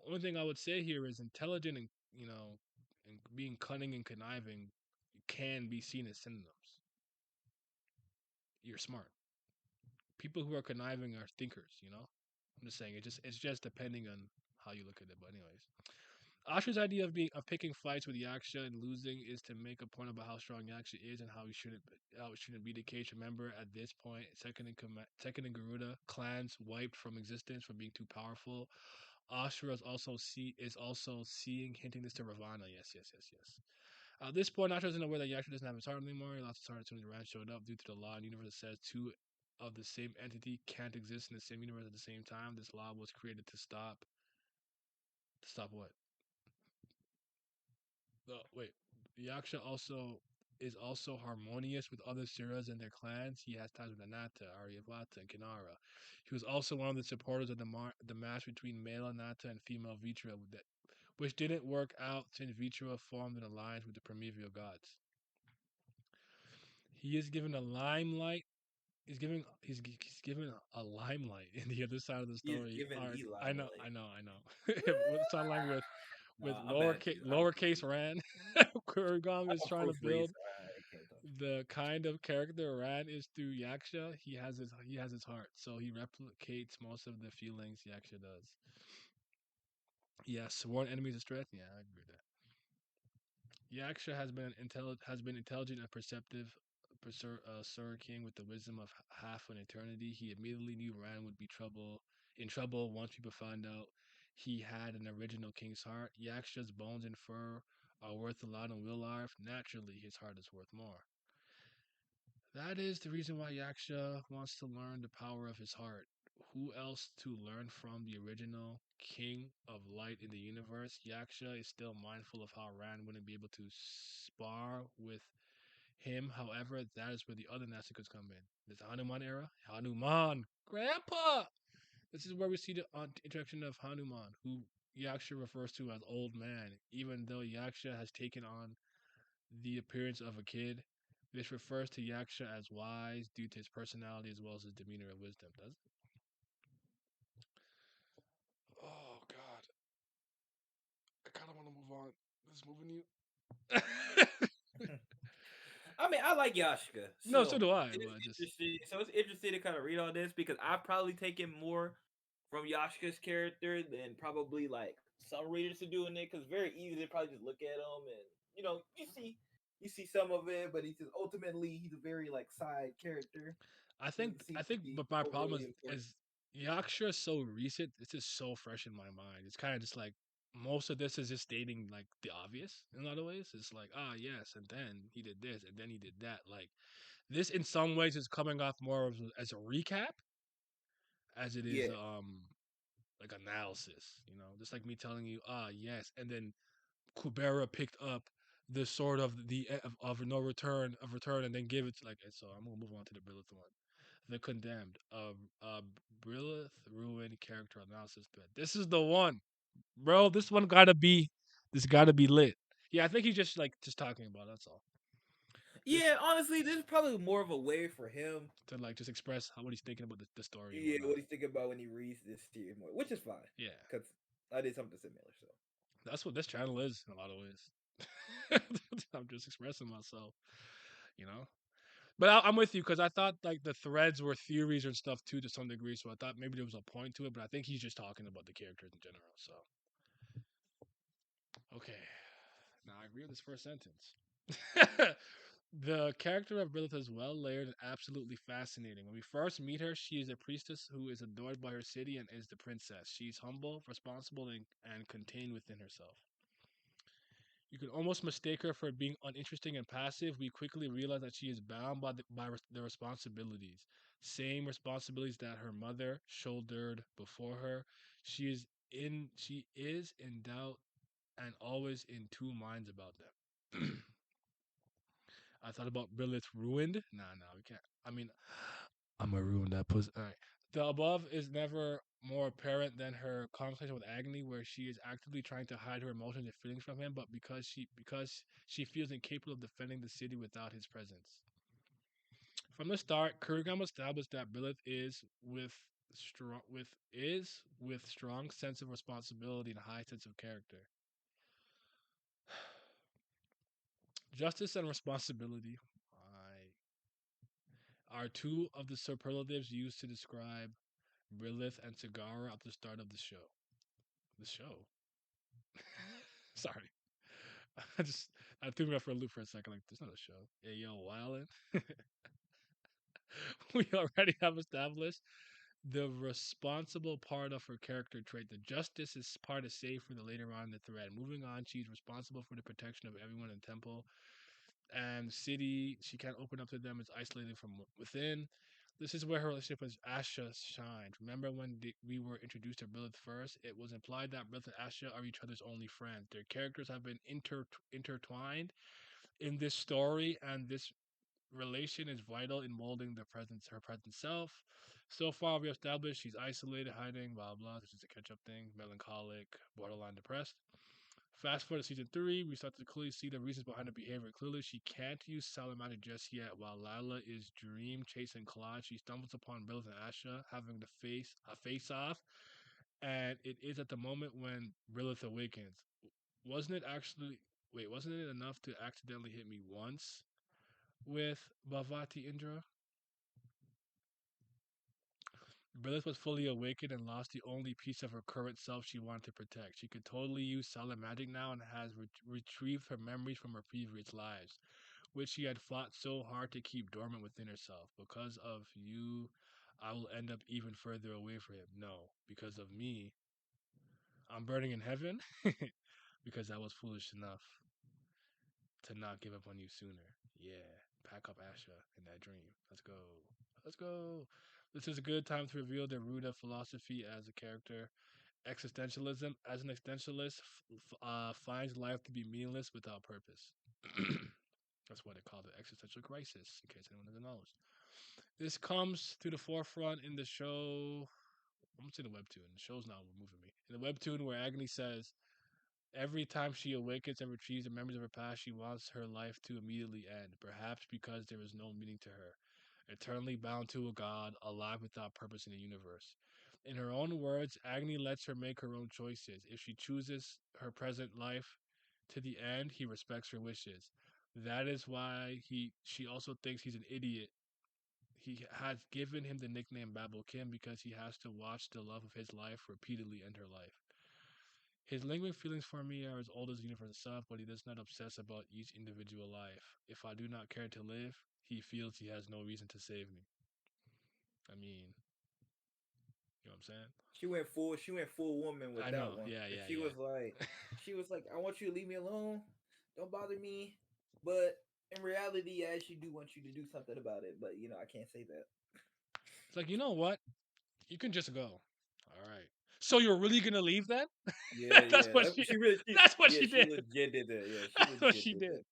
Only thing I would say here is intelligent and and being cunning and conniving can be seen as synonyms. You're smart. People who are conniving are thinkers. I'm just saying it's just depending on how you look at it. But anyways, Asha's idea of picking fights with Yaksha and losing is to make a point about how strong Yaksha is and how it shouldn't be the case. Remember, at this point, second and Garuda clans wiped from existence for being too powerful. Ashura is also seeing, hinting this to Ravana. Yes, yes, yes, yes. At this point, Nacho isn't aware that Yaksha doesn't have his heart anymore. He lost his heart as soon as Ran showed up due to the law in the universe that says two of the same entity can't exist in the same universe at the same time. This law was created to stop what? Wait. Yaksha is also harmonious with other Suras and their clans. He has ties with Anata, Aryavata, and Kinara. He was also one of the supporters of the match between male Anata and female Vitra, which didn't work out since Vitra formed an alliance with the primordial gods. He is given a limelight. He's given a limelight in the other side of the He's story given arc. the I know, limelight. I know, I know. With timeline with I'm mad at you. I'm lowercase confused. Ran, Kurugam is I'm trying to confused. build I can't talk. the kind of character Ran is through Yaksha. He has his heart, so he replicates most of the feelings Yaksha does. Yes, sworn enemies of strength. Yeah, I agree with that. Yaksha has been intelligent and perceptive. Sir King with the wisdom of half an eternity. He immediately knew Ran would be in trouble once people found out he had an original king's heart. Yaksha's bones and fur are worth a lot in Willarf. Naturally, his heart is worth more. That is the reason why Yaksha wants to learn the power of his heart. Who else to learn from the original king of light in the universe? Yaksha is still mindful of how Ran wouldn't be able to spar with him. However, that is where the other Nastikas come in. This Hanuman era. Hanuman! Grandpa! This is where we see the introduction of Hanuman, who Yaksha refers to as old man, even though Yaksha has taken on the appearance of a kid. This refers to Yaksha as wise due to his personality as well as his demeanor of wisdom. Does it? Oh God, I kind of want to move on. This moving you. I mean, I like Yashka, No, so so do I. it is But just interesting. So it's interesting to kind of read all this because I've probably taken more from Yashka's character than probably like some readers are doing it. Because very easy to probably just look at him and you see some of it, but he's just ultimately he's a very like side character. Doesn't seem I to think, be but my problem overly important. is Yaksha is so recent. It's just so fresh in my mind. It's kind of just like most of this is just stating like the obvious in a lot of ways. It's like, ah, yes, and then he did this, and then he did that. Like this, in some ways, is coming off more of as a recap as it is Yeah, like analysis. You know, just like me telling you, ah, yes, and then Kubera picked up the sword of of no return of return and then gave it to like. So I'm gonna move on to the Brilith one. The Condemned, Brilith Ruin character analysis thread. This is the one, bro. This gotta be lit. Yeah, I think he's just like just talking about it, that's all. This yeah. Honestly, this is probably more of a way for him. to like just express how what he's thinking about the story and Yeah, whatnot. what he's thinking about when he reads this series more, which is fine Yeah, because I did something similar. So that's what this channel is in a lot of ways. I'm just expressing myself, you know. But I'm with you because I thought like the threads were theories and stuff too to some degree. So I thought maybe there was a point to it, but I think he's just talking about the characters in general. So okay, now I agree with this first sentence. The character of Brilith is well layered and absolutely fascinating. When we first meet her, she is a priestess who is adored by her city and is the princess. She's humble, responsible, and contained within herself. You can almost mistake her for being uninteresting and passive. We quickly realize that she is bound by the responsibilities, same responsibilities that her mother shouldered before her. She is in doubt and always in two minds about them. I thought about Brilith ruined. Nah, we can't. I mean, I'm gonna ruin that pussy. All right. The above is never more apparent than her conversation with Agni, where she is actively trying to hide her emotions and feelings from him, but because she feels incapable of defending the city without his presence. From the start, Kurigama established that Brilith is with strong sense of responsibility and high sense of character. Justice and responsibility are two of the superlatives used to describe Brilith and Sagara at the start of the show. The show. Sorry. I just I threw me off for a loop for a second. Like, there's not a show. Yeah, yo, wildin'. We already have established the responsible part of her character trait. The justice is part is saved for the later on in the thread. Moving on, she's responsible for the protection of everyone in the temple and city. She can't open up to them. It's isolated from within. This is where her relationship with Asha shined. Remember when we were introduced to Brilith first? It was implied that Brilith and Asha are each other's only friends. Their characters have been intertwined in this story, and this relation is vital in molding her present self. So far, we established she's isolated, hiding, blah blah. This is a catch-up thing. Melancholic, borderline depressed. Fast forward to season 3, we start to clearly see the reasons behind her behavior. Clearly, she can't use Salamander just yet. While Lila is dream chasing Claude, she stumbles upon Brilith and Asha having a face off, and it is at the moment when Brilith awakens. Wasn't it actually? Wait, wasn't it enough to accidentally hit me once with Bhavati Indra? Brilith was fully awakened and lost the only piece of her current self she wanted to protect. She could totally use silent magic now and has retrieved her memories from her previous lives, which she had fought so hard to keep dormant within herself. Because of you, I will end up even further away from him. No, because of me, I'm burning in heaven. Because I was foolish enough to not give up on you sooner. Yeah, pack up Asha in that dream. Let's go. Let's go. This is a good time to reveal the root of philosophy as a character. Existentialism, as an existentialist, finds life to be meaningless without purpose. That's what they call it, existential crisis, in case anyone doesn't know. This comes to the forefront in the show. I'm saying the webtoon. The show's not moving me. In the webtoon where Agni says every time she awakens and retrieves the memories of her past, she wants her life to immediately end, perhaps because there is no meaning to her. Eternally bound to a god, alive without purpose in the universe. In her own words, Agni lets her make her own choices. If she chooses her present life to the end, he respects her wishes. That is why she also thinks he's an idiot. He has given him the nickname Babel Kim because he has to watch the love of his life repeatedly end her life. His lingering feelings for me are as old as the universe itself, but he does not obsess about each individual life. If I do not care to live, he feels he has no reason to save me. I mean, you know what I'm saying? She went full woman with I that know. one. Yeah, 'Cause yeah, like, she was like, I want you to leave me alone. Don't bother me. But in reality, I actually do want you to do something about it. But I can't say that. It's like, you know what? You can just go. All right. So you're really gonna leave then? Yeah, That's yeah. what she. She really, That's what yeah, she she did. legit did that. Yeah, she That's what legit she did did. that.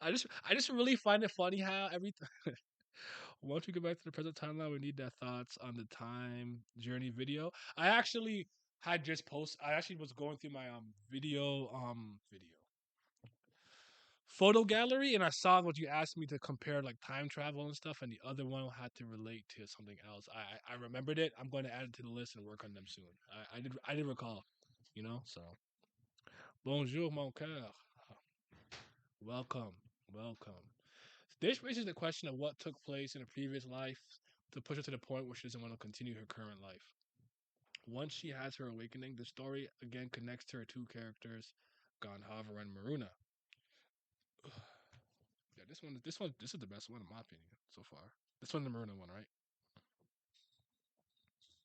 I just really find it funny how every once we go back to the present timeline, we need their thoughts on the time journey video. I actually had just post. I actually was going through my video photo gallery, and I saw what you asked me to compare like time travel and stuff, and the other one had to relate to something else. I remembered it. I'm going to add it to the list and work on them soon. I did recall, so bonjour mon cœur, welcome, welcome. This raises the question of what took place in a previous life to push her to the point where she doesn't want to continue her current life. Once she has her awakening, the story again connects to her two characters, Ganhavar and Maruna. Yeah, this is the best one in my opinion so far. This one, the Maruna one, right?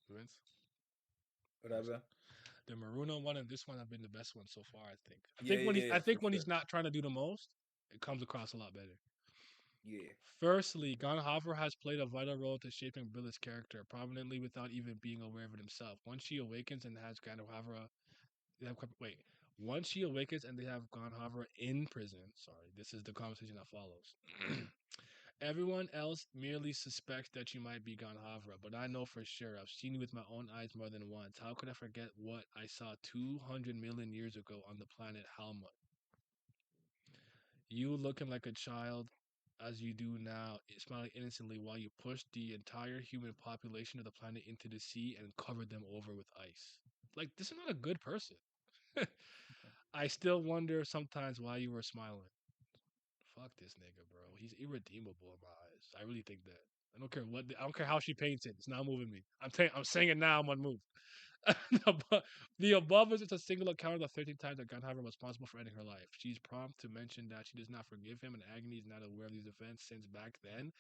Vince, Whatever. the Maruna one and this one have been the best one so far. I think. I Yeah, think when yeah, he's, yeah, I for think when sure. he's not trying to do the most, it comes across a lot better. Yeah. Firstly, Ganhavar has played a vital role to shaping Billy's character, prominently without even being aware of it himself. Once she awakens and has Ganhavar, wait. Once she awakens and they have Ganhavar in prison, sorry, this is the conversation that follows. Everyone else merely suspects that you might be Ganhavra, but I know for sure. I've seen you with my own eyes more than once. How could I forget what I saw 200 million years ago on the planet Halmut? You looking like a child as you do now, smiling innocently while you pushed the entire human population of the planet into the sea and covered them over with ice. Like, this is not a good person. I still wonder sometimes why you were smiling. Fuck this nigga, bro. He's irredeemable in my eyes. I really think that. I don't care how she paints it. It's not moving me. I'm saying it now. I'm unmoved. The above is just a single account of the 13 times that Gunhaver was responsible for ending her life. She's prompt to mention that she does not forgive him, and Agni is not aware of these events since back then,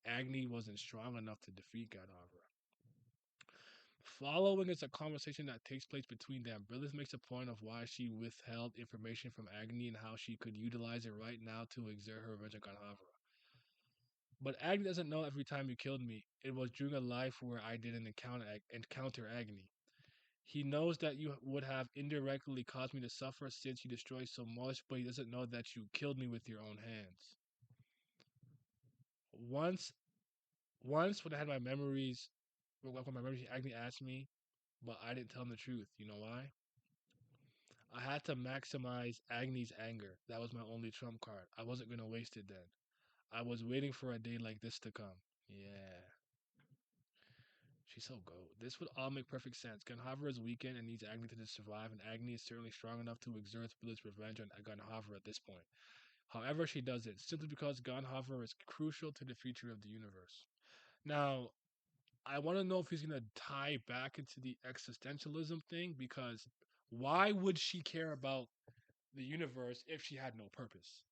Agni wasn't strong enough to defeat Gunhaver. Following is a conversation that takes place between them. Brillis makes a point of why she withheld information from Agni and how she could utilize it right now to exert her revenge on Gunhaver. But Agni doesn't know every time you killed me. It was during a life where I didn't encounter Agni. He knows that you would have indirectly caused me to suffer since you destroyed so much, but he doesn't know that you killed me with your own hands. Once, once when I had my memories, Agni asked me, but I didn't tell him the truth. You know why? I had to maximize Agni's anger. That was my only trump card. I wasn't gonna waste it then. I was waiting for a day like this to come. Yeah. She's so goat. This would all make perfect sense. Gunhaver is weakened and needs Agni to survive, and Agni is certainly strong enough to exert Billy's revenge on Gunhaver at this point. However, she does it simply because Gunhaver is crucial to the future of the universe. Now, I want to know if he's going to tie back into the existentialism thing because why would she care about the universe if she had no purpose?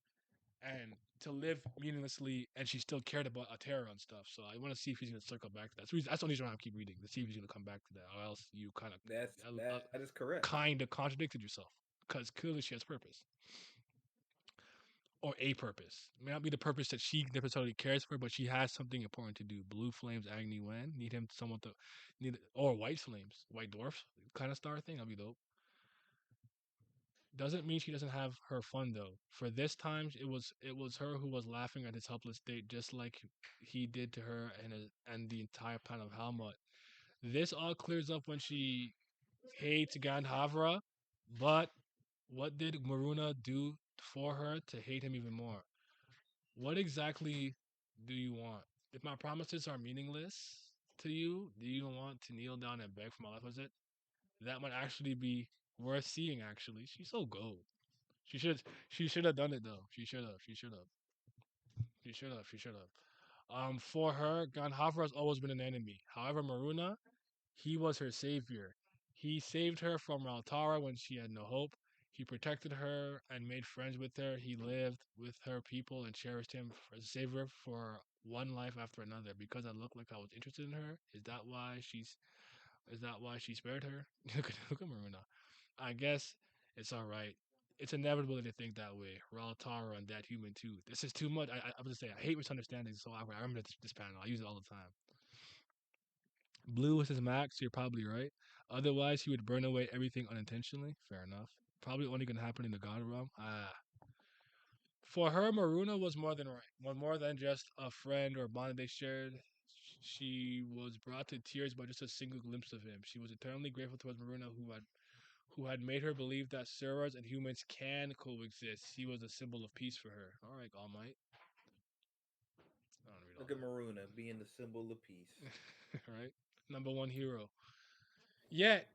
And to live meaninglessly, and she still cared about Atera and stuff. So I want to see if he's going to circle back to that. So that's the only reason I keep reading to see if he's going to come back to that, or else you That is correct. kind of contradicted yourself because clearly she has purpose or a purpose. It may not be the purpose that she necessarily cares for, but she has something important to do. Blue flames, Agni Wen need him someone to need, or white flames, white dwarfs kind of star thing. That'll be dope. Doesn't mean she doesn't have her fun though. For this time, it was her who was laughing at his helpless state, just like he did to her and the entire planet of Halmut. This all clears up when she hates Gandhavra, but what did Maruna do for her to hate him even more? What exactly do you want? If my promises are meaningless to you, do you want to kneel down and beg for my life? Was it? That might actually be worth seeing. Actually, she's so gold. She should have done it though. She should have. She should have. She should have. She should have. For her, Gandhavra has always been an enemy. However, Maruna, he was her savior. He saved her from Raltara when she had no hope. He protected her and made friends with her. He lived with her people and cherished him as a savior for one life after another. Because I looked like I was interested in her. Is that why she spared her? Look at Maruna. I guess it's all right. It's inevitable to think that way. Raw Tara and that human too. This is too much. I was gonna say I hate misunderstandings, so I remember this panel. I use it all the time. Blue was his max. You're probably right. Otherwise, he would burn away everything unintentionally. Fair enough. Probably only gonna happen in the God realm. For her, Maruna was more than right. Was more than just a friend or bond they shared. She was brought to tears by just a single glimpse of him. She was eternally grateful towards Maruna, who had made her believe that Suras and humans can coexist. He was a symbol of peace for her. All right, All Might. I don't read all Look at Maruna being the symbol of peace. that. Right? Number one hero. Yet,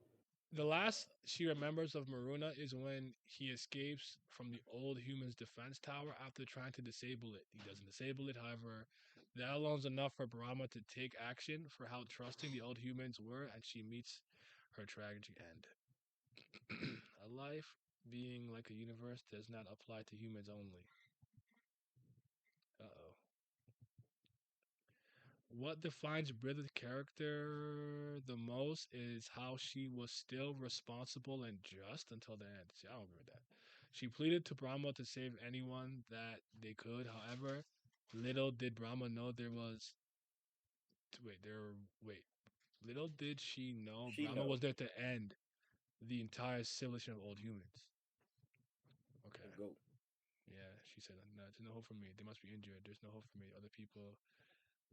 the last she remembers of Maruna is when he escapes from the old human's defense tower after trying to disable it. He doesn't disable it, however. That alone is enough for Brahma to take action for how trusting the old humans were, and she meets her tragic end. A life being like a universe does not apply to humans only. Uh oh. What defines Britta's character the most is how she was still responsible and just until the end. See, I don't agree with that. She pleaded to Brahma to save anyone that they could. However, little did Brahma know there was. Wait, there. Wait. Little did she know She Brahma was know there to end the entire civilization of old humans. Okay. let's go. Yeah, she said, no, there's no hope for me. They must be injured. There's no hope for me. Other people.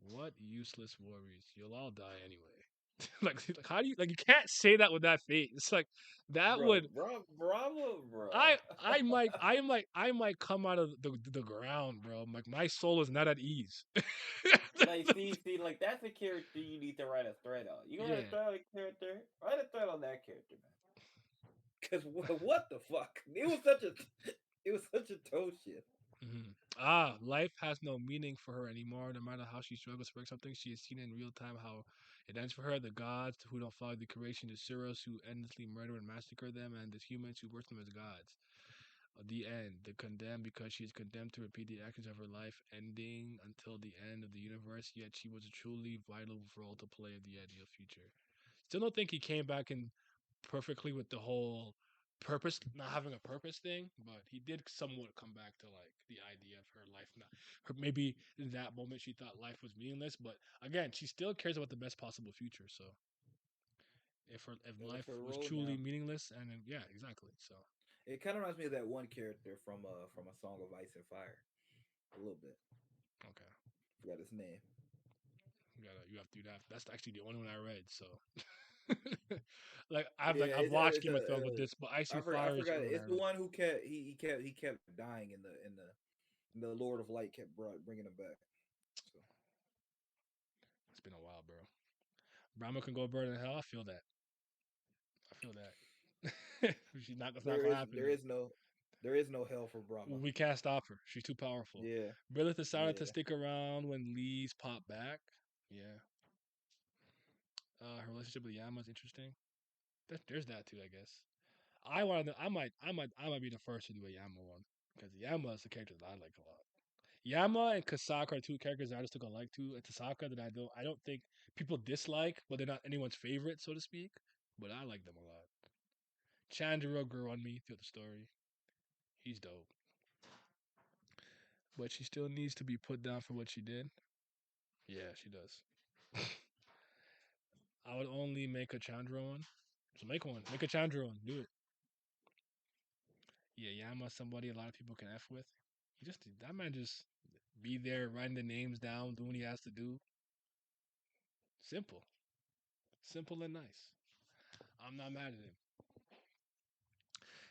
What useless worries? You'll all die anyway. Like how do you like? You can't say that with that face. It's like that Bro, would Brahma, bro. I might come out of the ground, bro. Like my soul is not at ease. Like, see, like that's a character you need to write a thread on. You gonna write a Yeah. thread on a character? Write a thread on that character, man. Cause what the fuck? It was such a toe shift. Life has no meaning for her anymore. No matter how she struggles to break something, she has seen in real time how it ends for her. The gods who don't follow the creation, the Suras who endlessly murder and massacre them, and the humans who worship them as gods. The end. The condemned because she is condemned to repeat the actions of her life, ending until the end of the universe. Yet she was a truly vital role to play in the ideal future. Still don't think he came back in perfectly with the whole purpose not having a purpose thing, but he did somewhat come back to like the idea of her life not her maybe in that moment she thought life was meaningless, but again she still cares about the best possible future. So if That's life her was role truly now. meaningless and then, yeah, exactly. So It kind of reminds me of that one character from a Song of Ice and Fire, a little bit. okay, Forgot his name. you have to do that. That's actually the only one I read. So like Yeah, I've watched Game of Thrones with uh, this, but Ice and I Fire is the forgot. only one I It's the read. one who kept he kept dying in the Lord of Light kept bringing him back. So It's been a while, bro. Brahma can go burn in hell. I feel that. I feel that. She's not. That's not gonna happen though. there is no hell for Brahma. We can't stop her. She's too powerful. Yeah, Brilith decided to yeah. stick around when Lee's pop back. Yeah. Her relationship with Yama is interesting. There's that too, I guess. I want to. I might be the first to do a Yama one because Yama is the character that I like a lot. Yama and Kasaka are two characters I just took a like to. And Tasaka that I don't think people dislike, but they're not anyone's favorite, so to speak. But I like them a lot. Chandra grew on me through the story. He's dope. But she still needs to be put down for what she did. Yeah, she does. I would only make a Chandra one. So make one. Make a Chandra one. Do it. Yeah, Yama, somebody a lot of people can F with. That man just be there writing the names down, doing what he has to do. Simple. Simple and nice. I'm not mad at him.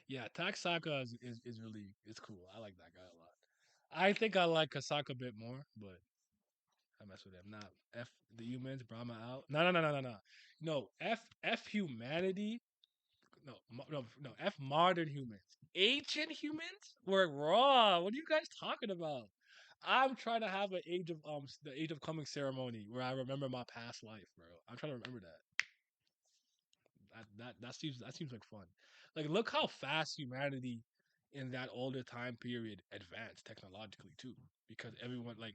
Yeah, Taksaka is really it's cool. I like that guy a lot. I think I like Kasaka a bit more, but I mess with him. Not F the humans, Brahma out. No. No, F humanity. No. F modern humans. Ancient humans? We're raw. What are you guys talking about? I'm trying to have an age of the age of coming ceremony where I remember my past life, bro. I'm trying to remember that. That seems like fun. Like look how fast humanity in that older time period advanced technologically too. Because everyone like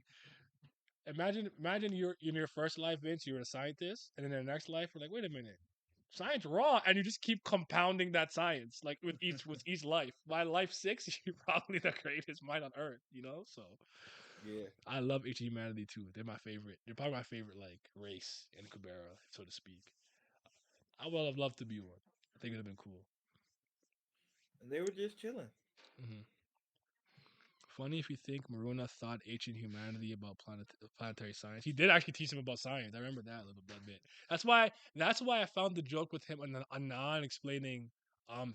imagine you're in your first life, Vince, you're a scientist, and in the next life, you're like, wait a minute, science raw, and you just keep compounding that science, like with each life. By life six, you're probably the greatest mind on earth, you know. So Yeah. I love ancient humanity too. They're my favorite. They're probably my favorite like race in Kubera, so to speak. I would have loved to be one. I think it'd have been cool. And they were just chilling. Hmm. Funny if you think Maruna thought ancient humanity about planetary science. He did actually teach him about science. I remember that a little bit. That's why I found the joke with him and Anan explaining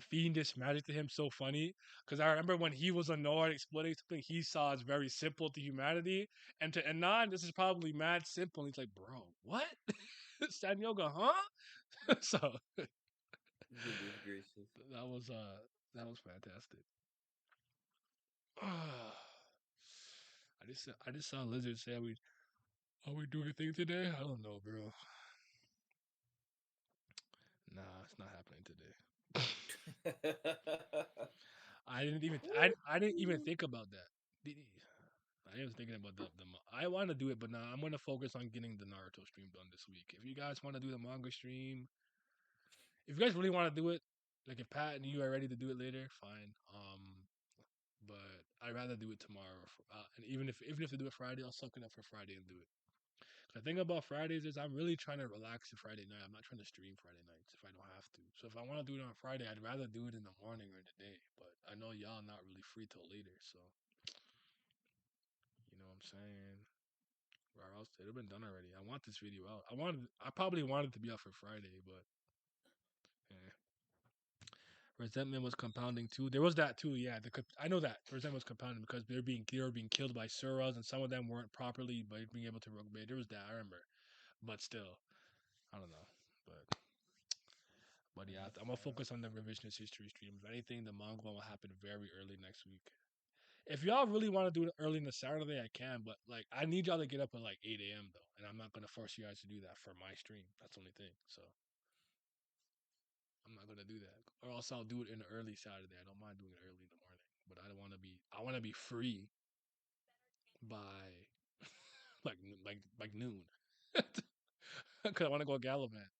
fiendish magic to him so funny. Because I remember when he was annoyed explaining something he saw as very simple to humanity. And to Anan, this is probably mad simple. And he's like, bro, what? San Yoga, huh? So Goodness gracious. that was that was fantastic. I just saw Lizard say, "Are we doing a thing today?" I don't know, bro. Nah, it's not happening today. I didn't even think about that. I was thinking about I want to do it, but nah, I'm gonna focus on getting the Naruto stream done this week. If you guys want to do the manga stream, if you guys really want to do it, like if Pat and you are ready to do it later, fine. But I'd rather do it tomorrow. And even if they do it Friday, I'll suck it up for Friday and do it. The thing about Fridays is I'm really trying to relax the Friday night. I'm not trying to stream Friday nights if I don't have to. So if I want to do it on Friday, I'd rather do it in the morning or in the day. But I know y'all not really free till later, so you know what I'm saying. Or else it'd have been done already. I want this video out. I probably wanted it to be out for Friday, but yeah. Resentment was compounding too. There was that too. Yeah, I know that resentment was compounding because they were being killed by Suras, and some of them weren't properly by being able to rogue bait. There was that I remember, but still, I don't know. But yeah, I'm gonna focus on the revisionist history stream. If anything, the manga will happen very early next week. If y'all really want to do it early in the Saturday, I can. But like, I need y'all to get up at like 8 a.m. though, and I'm not gonna force you guys to do that for my stream. That's the only thing. So I'm not gonna do that, or else I'll do it in the early Saturday. I don't mind doing it early in the morning, but I don't want to be. I want to be free by like noon, because I want to go Gallivant.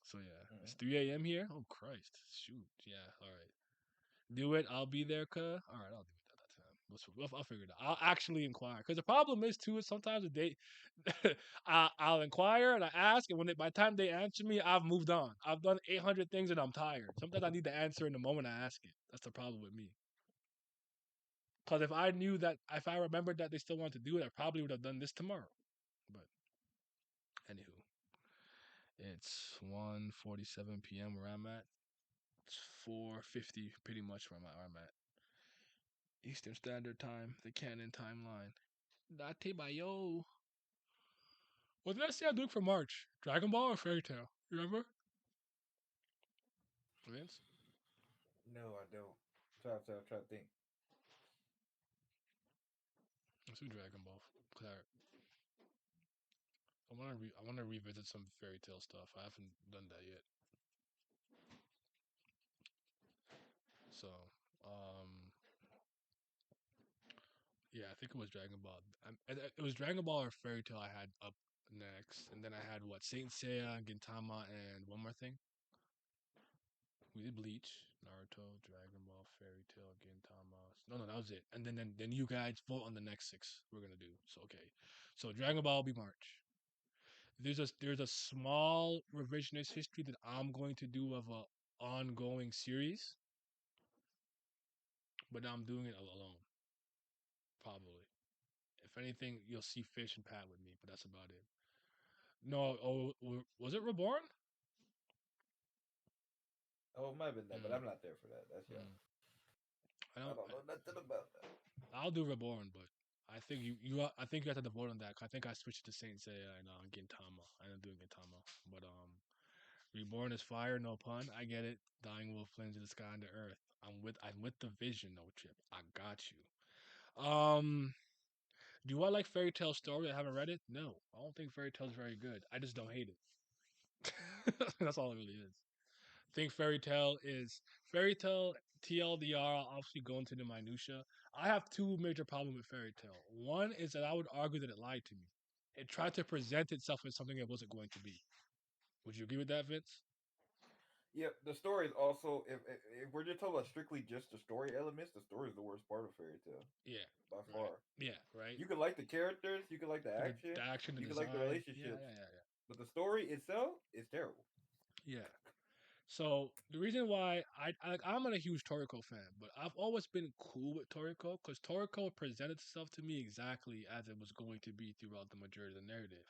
So yeah, it's 3 a.m. here. Oh Christ, shoot, yeah, all right. Do it. I'll be there, cuh. All right, I'll do it at that time. I'll figure it out. I'll actually inquire because the problem is too is sometimes I'll inquire and I ask, and by the time they answer me, I've moved on. I've done 800 things and I'm tired. Sometimes I need the answer in the moment I ask it. That's the problem with me. Because if I remembered that they still want to do it, I probably would have done this tomorrow. But anywho, it's 1:47 p.m. where I'm at. It's 4:50 pretty much where I'm at. Eastern Standard Time, the canon timeline. Date Bayo. What did I say I'm doing for March? Dragon Ball or Fairy Tail? You remember? Vince? No, I don't. Try to think. Let's do Dragon Ball. I wanna revisit some Fairy Tail stuff. I haven't done that yet. So, um, yeah, I think it was Dragon Ball. It was Dragon Ball or Fairy Tail I had up next, and then I had what Saint Seiya, Gintama, and one more thing. We did Bleach, Naruto, Dragon Ball, Fairy Tail, Gintama. No, that was it. And then you guys vote on the next six we're gonna do. So okay, so Dragon Ball will be March. There's a small revisionist history that I'm going to do of a ongoing series, but I'm doing it alone. Probably. If anything, you'll see Fish and Pat with me, but that's about it. No, was it Reborn? Oh, it might have been that, but Mm, I'm not there for that. That's y'all. mm. I I don't. don't know nothing about that. I'll do Reborn, but I think I think you have to vote on that. 'Cause I think I switched to Saint Seiya and Gintama. I ended up doing Gintama, but Reborn is fire, no pun. I get it. Dying wolf flames in the sky and the earth. I'm with the vision, no trip. I got you. Um, do I like Fairy Tale Story? I haven't read it. No, I don't think Fairy Tale is very good. I just don't hate it. That's all it really is. Think Fairy Tale TLDR. I'll obviously go into the minutia. I have two major problems with Fairy Tale. One is that I would argue that it lied to me. It tried to present itself as something it wasn't going to be. Would you agree with that, Vince? Yeah, the story is also if we're just talking about strictly just the story elements, the story is the worst part of fairy tale Yeah. by Right. far. Yeah. Right. You can like the characters, you can like The action, action, the you can like the design. Yeah. relationships, Yeah. Yeah. but the story itself is terrible. Yeah. Yeah. So the reason why I'm not a huge Toriko fan, but I've always been cool with Toriko because Toriko presented itself to me exactly as it was going to be throughout the majority of the narrative.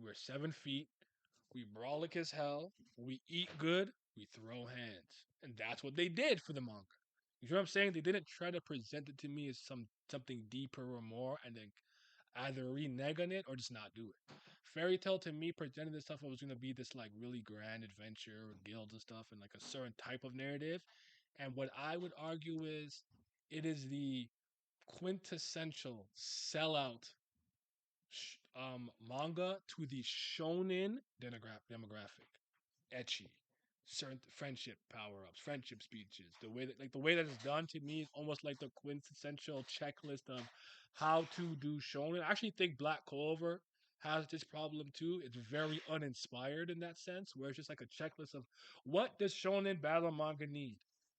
We're 7 feet, we brawlic as hell, we eat good, we throw hands, and that's what they did for the manga. You know what I'm saying? They didn't try to present it to me as something deeper or more, and then either renege on it or just not do it. Fairy Tale to me presented this stuff. It was going to be this like really grand adventure with guilds and stuff and like a certain type of narrative. And what I would argue is it is the quintessential sellout manga to the shonen demographic. Etchy, certain friendship power ups, friendship speeches. The way that it's done to me is almost like the quintessential checklist of how to do shonen. I actually think Black Clover has this problem too. It's very uninspired in that sense, where it's just like a checklist of what does shonen battle manga need.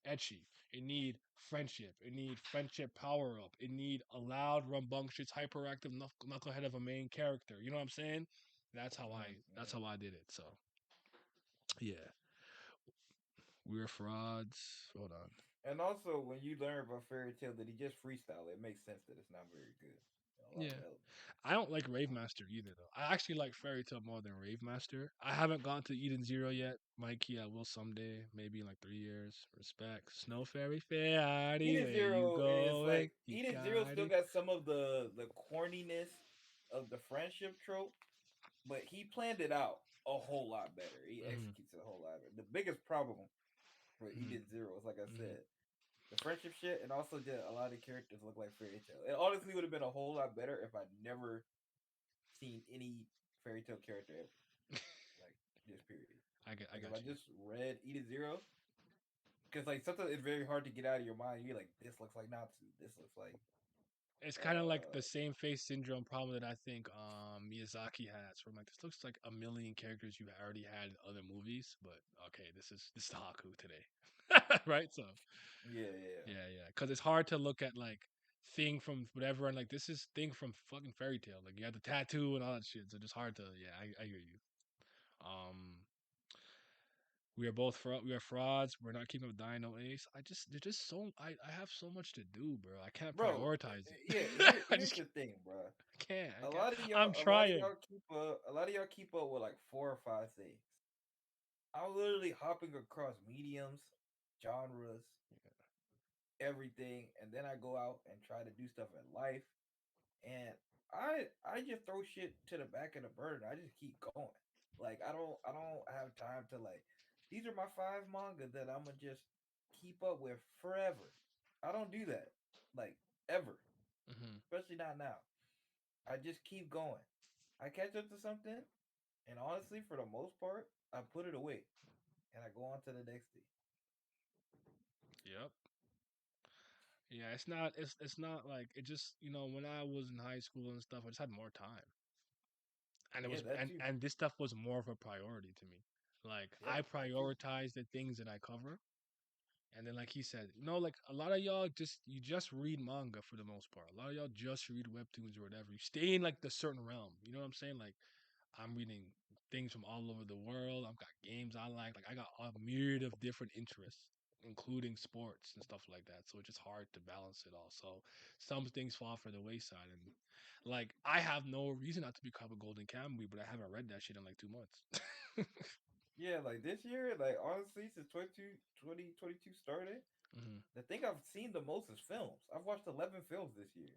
Etchy. It need friendship. It need friendship power up. It need a loud, rambunctious, hyperactive knucklehead of a main character. You know what I'm saying? That's how I. That's how I did it. So yeah. We're frauds. Hold on. And also, when you learn about fairy tale that he just freestyle, it makes sense that it's not very good in a lot of Yeah. elements. I don't like Rave Master either though. I actually like Fairy Tale more than Rave Master. I haven't gone to Eden Zero yet. Mikey, I will someday, maybe in like 3 years. Respect. Snow Fairy Fairy, Eden where you Zero is going? like Eden Zero still got some of the corniness of the friendship trope, but he planned it out a whole lot better. He Mm-hmm. executes it a whole lot better. The biggest problem for Mm-hmm. Eden Zero is, like I Mm-hmm. said, the friendship shit, and also just a lot of the characters look like fairy tale. It honestly would have been a whole lot better if I'd never seen any fairy tale character ever. Like, just period. I Like, if got I you. just read Eden Zero, because like sometimes it's very hard to get out of your mind. You're like, this looks like Natsu. This looks like It's kind of like uh the same face syndrome problem that I think Miyazaki has. From like this looks like a million characters you've already had in other movies, but okay, this is Haku today, right? So yeah. yeah, because it's hard to look at like thing from whatever and like this is thing from fucking fairy tale. Like you have the tattoo and all that shit, so just hard to yeah. I hear you. Um, we are both we are frauds. We're not keeping up with Dino Ace. There's just so I have so much to do, bro. I can't Bro, prioritize yeah, it. I here's just the thing, bro. can't. I A can't. lot of I'm y'all trying. a lot of y'all keep up with like 4 or 5 things. I'm literally hopping across mediums, genres, everything, and then I go out and try to do stuff in life, and I just throw shit to the back of the burner. I just keep going. Like I don't have time to like. These are my 5 manga that I'm gonna just keep up with forever. I don't do that, like ever, Hmm. especially not now. I just keep going. I catch up to something, and honestly, for the most part, I put it away and I go on to the next thing. Yep. Yeah, it's not like it just when I was in high school and stuff, I just had more time, and it Yeah, was that and too. and this stuff was more of a priority to me. Like Yeah, I that too. prioritize the things that I cover, and then like he said, like a lot of y'all just read manga for the most part. A lot of y'all just read webtoons or whatever. You stay in like the certain realm. You know what I'm saying? Like I'm reading things from all over the world. I've got games I like. Like I got a myriad of different interests. including sports and stuff like that. So it's just hard to balance it all. So some things fall for the wayside, and like I have no reason not to become a Golden Kamuy, but I haven't read that shit in like 2 months. Yeah, like this year, like honestly, since 2022 started, hmm the thing I've seen the most is films. I've watched 11 films this year.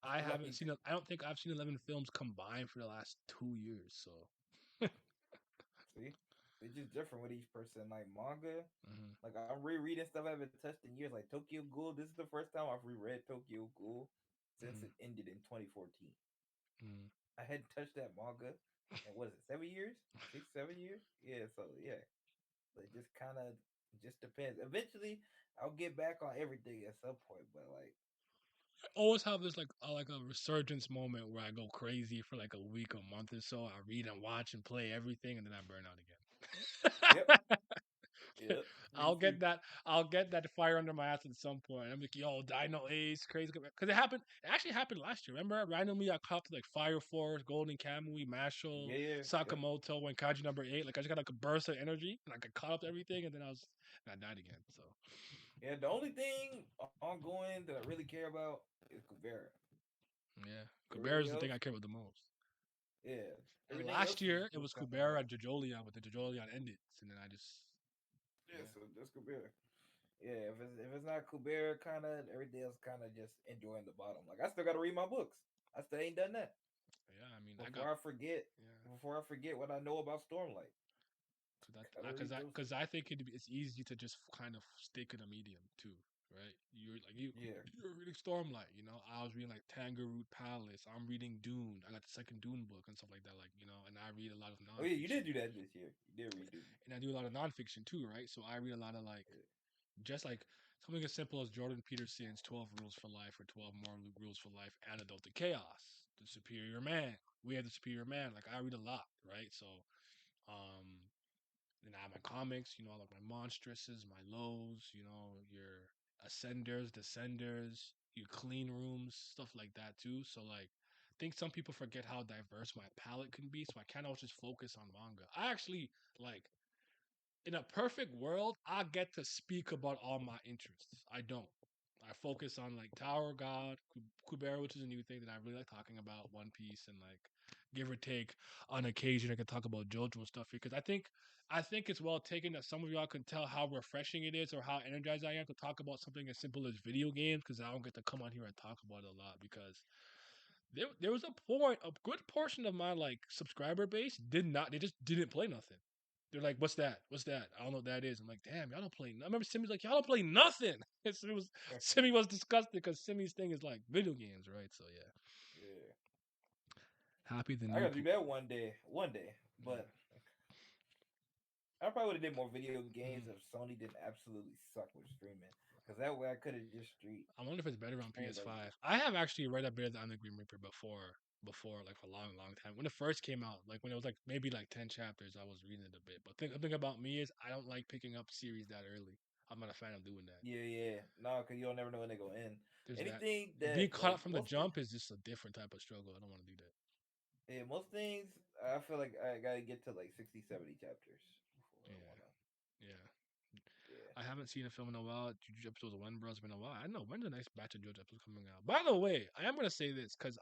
I haven't Like, seen. I don't think I've seen 11 films combined for the last 2 years. So. see, it's just different with each person. Like manga, hmm like I'm rereading stuff I haven't touched in years. Like Tokyo Ghoul. This is the first time I've reread Tokyo Ghoul since hmm it ended in 2014. hmm I hadn't touched that manga in what is it, 7 years? 6, 7 years? Yeah, so yeah. So it just kinda just depends. Eventually I'll get back on everything at some point, but like Always have this like a resurgence moment where I go crazy for like a week, a month or so. I read and watch and play everything, and then I burn out yep, again. yep, me I'll too. get that. I'll get that fire under my ass at some point. I'm like, yo, Dino Ace, crazy, because it happened. It actually happened last year. Remember, randomly I caught like Fire Force, Golden Kamui, Mashal, Yeah, yeah, yep. Sakamoto, when Kaiji number 8. Like I just got like a burst of energy, and like, I caught up to everything, and then I died again. So Yeah, the only thing ongoing that I really care about is Kuvera. yeah, Kubera Everything is the thing else, I care about the most. yeah. And Everything else last is year it just was kind of Kubera Jojolion, but the Jojolion ended, and then I just yeah. yeah So just Kuvera. Yeah, if it's not Kubera, kind of everything else, kind of just enjoying the bottom. Like I still got to read my books. I still ain't done that yeah. I mean, I got before I forget. yeah. Before I forget what I know about Stormlight, gotta Because read those. I think it's easy to just kind of stick in a medium too, right? Yeah. you're reading Stormlight, I was reading like Tangaroot Palace. I'm reading Dune. I got the second Dune book and stuff like that, like and I read a lot of Oh yeah, you nonfiction, did do that this year. You did redo. and I do a lot of nonfiction too, right? So I read a lot of like Yeah. just like something as simple as Jordan Peterson's 12 Rules for Life or 12 Moral Rules for Life, Antidote to Chaos, The Superior Man. We have the Superior Man. Like I read a lot, right? So um then I have my comics, I like my monstresses, my lows, your ascenders, descenders, your clean rooms, stuff like that too. So like I think some people forget how diverse my palette can be. So I can't always just focus on manga. I actually like in a perfect world, I get to speak about all my interests. I don't. I focus on like Tower of God, Kubera, which is a new thing that I really like talking about, One Piece, and like give or take on occasion I can talk about JoJo and stuff because I think it's well taken that some of y'all can tell how refreshing it is or how energized I am to talk about something as simple as video games because I don't get to come on here and talk about it a lot because there was a point, a good portion of my like subscriber base they just didn't play nothing. They're like, "What's that? What's that? I don't know what that is." I'm like, "Damn, y'all don't play." I remember Simi's like, "Y'all don't play nothing." Simi was disgusted because Simi's thing is like video games, right? So yeah, Yeah. happy the I new. gotta do that one day. One day, but I probably would have did more video games Mhm. if Sony didn't absolutely suck with streaming. Because that way I could have just I wonder if it's better on streamed like PS5. just I have actually read a bit on the Green Reaper before like for a long, long time. When it first came out, like when it was like maybe like 10 chapters, I was reading it a bit. But the thing about me is I don't like picking up series that early. I'm not a fan of doing that. yeah, yeah. No, because you'll never know when they go in. There's that. Anything And being that caught up like from the most jump is just a different type of struggle. I don't want to do that. yeah, most things I feel like I gotta get to like 60, 70 chapters before I Yeah, wanna yeah. yeah. I haven't seen a film in a while. JoJo episodes of one, bro. It's been a while. I know when's the next batch of JoJo episodes coming out. By the way, I am gonna say this because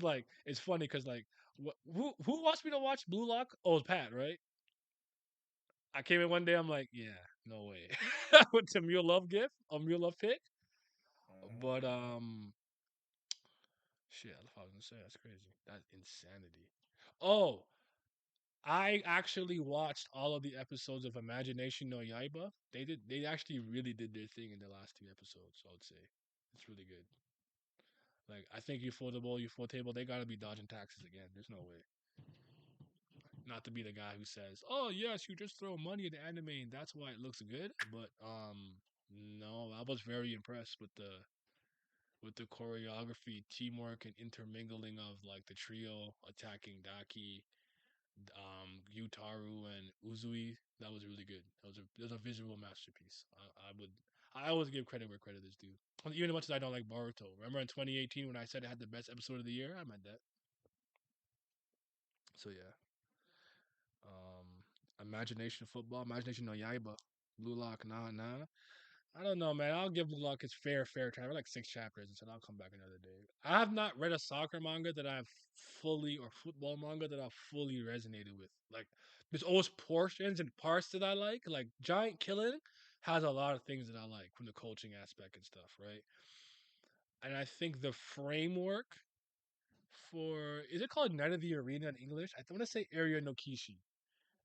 like it's funny because like who wants me to watch Blue Lock? Oh, it's Pat, right? I came in one day. I'm like, yeah, no way. With the Mule Love gift, a Mule Love pick, Hmm. but shit. I thought I was gonna say that's crazy. That's insanity. Oh, I actually watched all of the episodes of Imagination no Yaiba. They actually really did their thing in the last 2 episodes, I would say. It's really good. Like I think Ufotable, they gotta be dodging taxes again. There's no way. Not to be the guy who says, "Oh yes, you just throw money at the anime and that's why it looks good." But no, I was very impressed with the choreography, teamwork, and intermingling of like the trio attacking Daki, Yutaru and Uzui. That was really good. That was a visual masterpiece. I always give credit where credit is due. Even as much as I don't like Boruto. Remember in 2018 when I said it had the best episode of the year? I meant that. So yeah. Um Imagination Football, Imagination no Yaiba. Blue Lock, nah. I don't know, man. I'll give Blue Lock its fair time. I like 6 chapters, and said I'll come back another day. I have not read a soccer manga that I've fully, or football manga that I've fully resonated with. Like, there's always portions and parts that I like. Like, Giant Killing has a lot of things that I like from the coaching aspect and stuff, right? And I think the framework for, is it called Night of the Arena in English? I want to say Area no Kishi.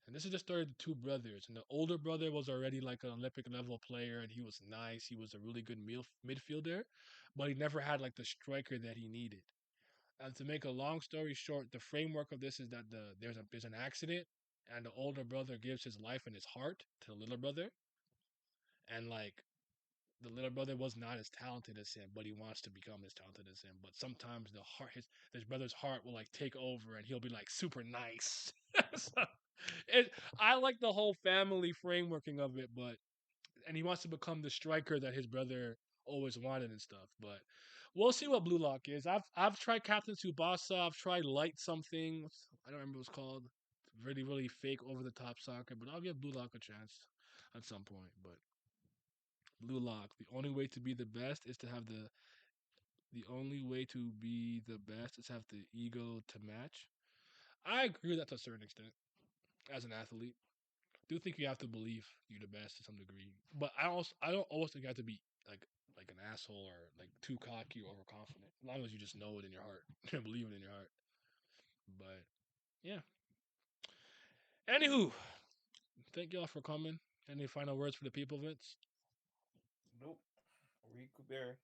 And this is the story of the two brothers. And the older brother was already like an Olympic level player, and he was nice. He was a really good midfielder, but he never had like the striker that he needed. And to make a long story short, the framework of this is that there's an accident, and the older brother gives his life and his heart to the little brother, and like the little brother was not as talented as him, but he wants to become as talented as him. But sometimes his brother's heart will like take over, and he'll be like super nice. So, I like the whole family frameworking of it, but and he wants to become the striker that his brother always wanted and stuff. But we'll see what Blue Lock is. I've tried Captain Tsubasa. I've tried Light something. I don't remember what it's called. Really fake over the top soccer, but I'll give Blue Lock a chance at some point. But Blue Lock, the only way to be the best is to have the only way to be the best is have the ego to match. I agree with that to a certain extent as an athlete. Do think you have to believe you're the best to some degree, but I don't always think you have to be like an asshole or like too cocky or overconfident. As long as you just know it in your heart, believe it in your heart. But yeah. Anywho, thank y'all for coming. Any final words for the people, Vince? Nope. Read Kubera.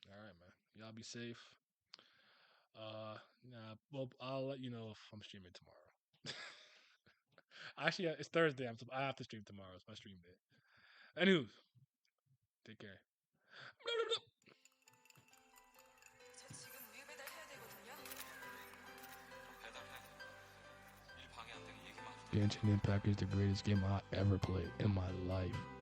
All right, man. Y'all be safe. Nah. Well, I'll let you know if I'm streaming tomorrow. Actually, it's Thursday. I have to stream tomorrow. It's my stream day. Anywho, take care. 저 지금 우유 배달해야 되거든요. 배달해. 일 방해 안 되게 얘기만 좀. Genshin Impact is the greatest game I ever played in my life.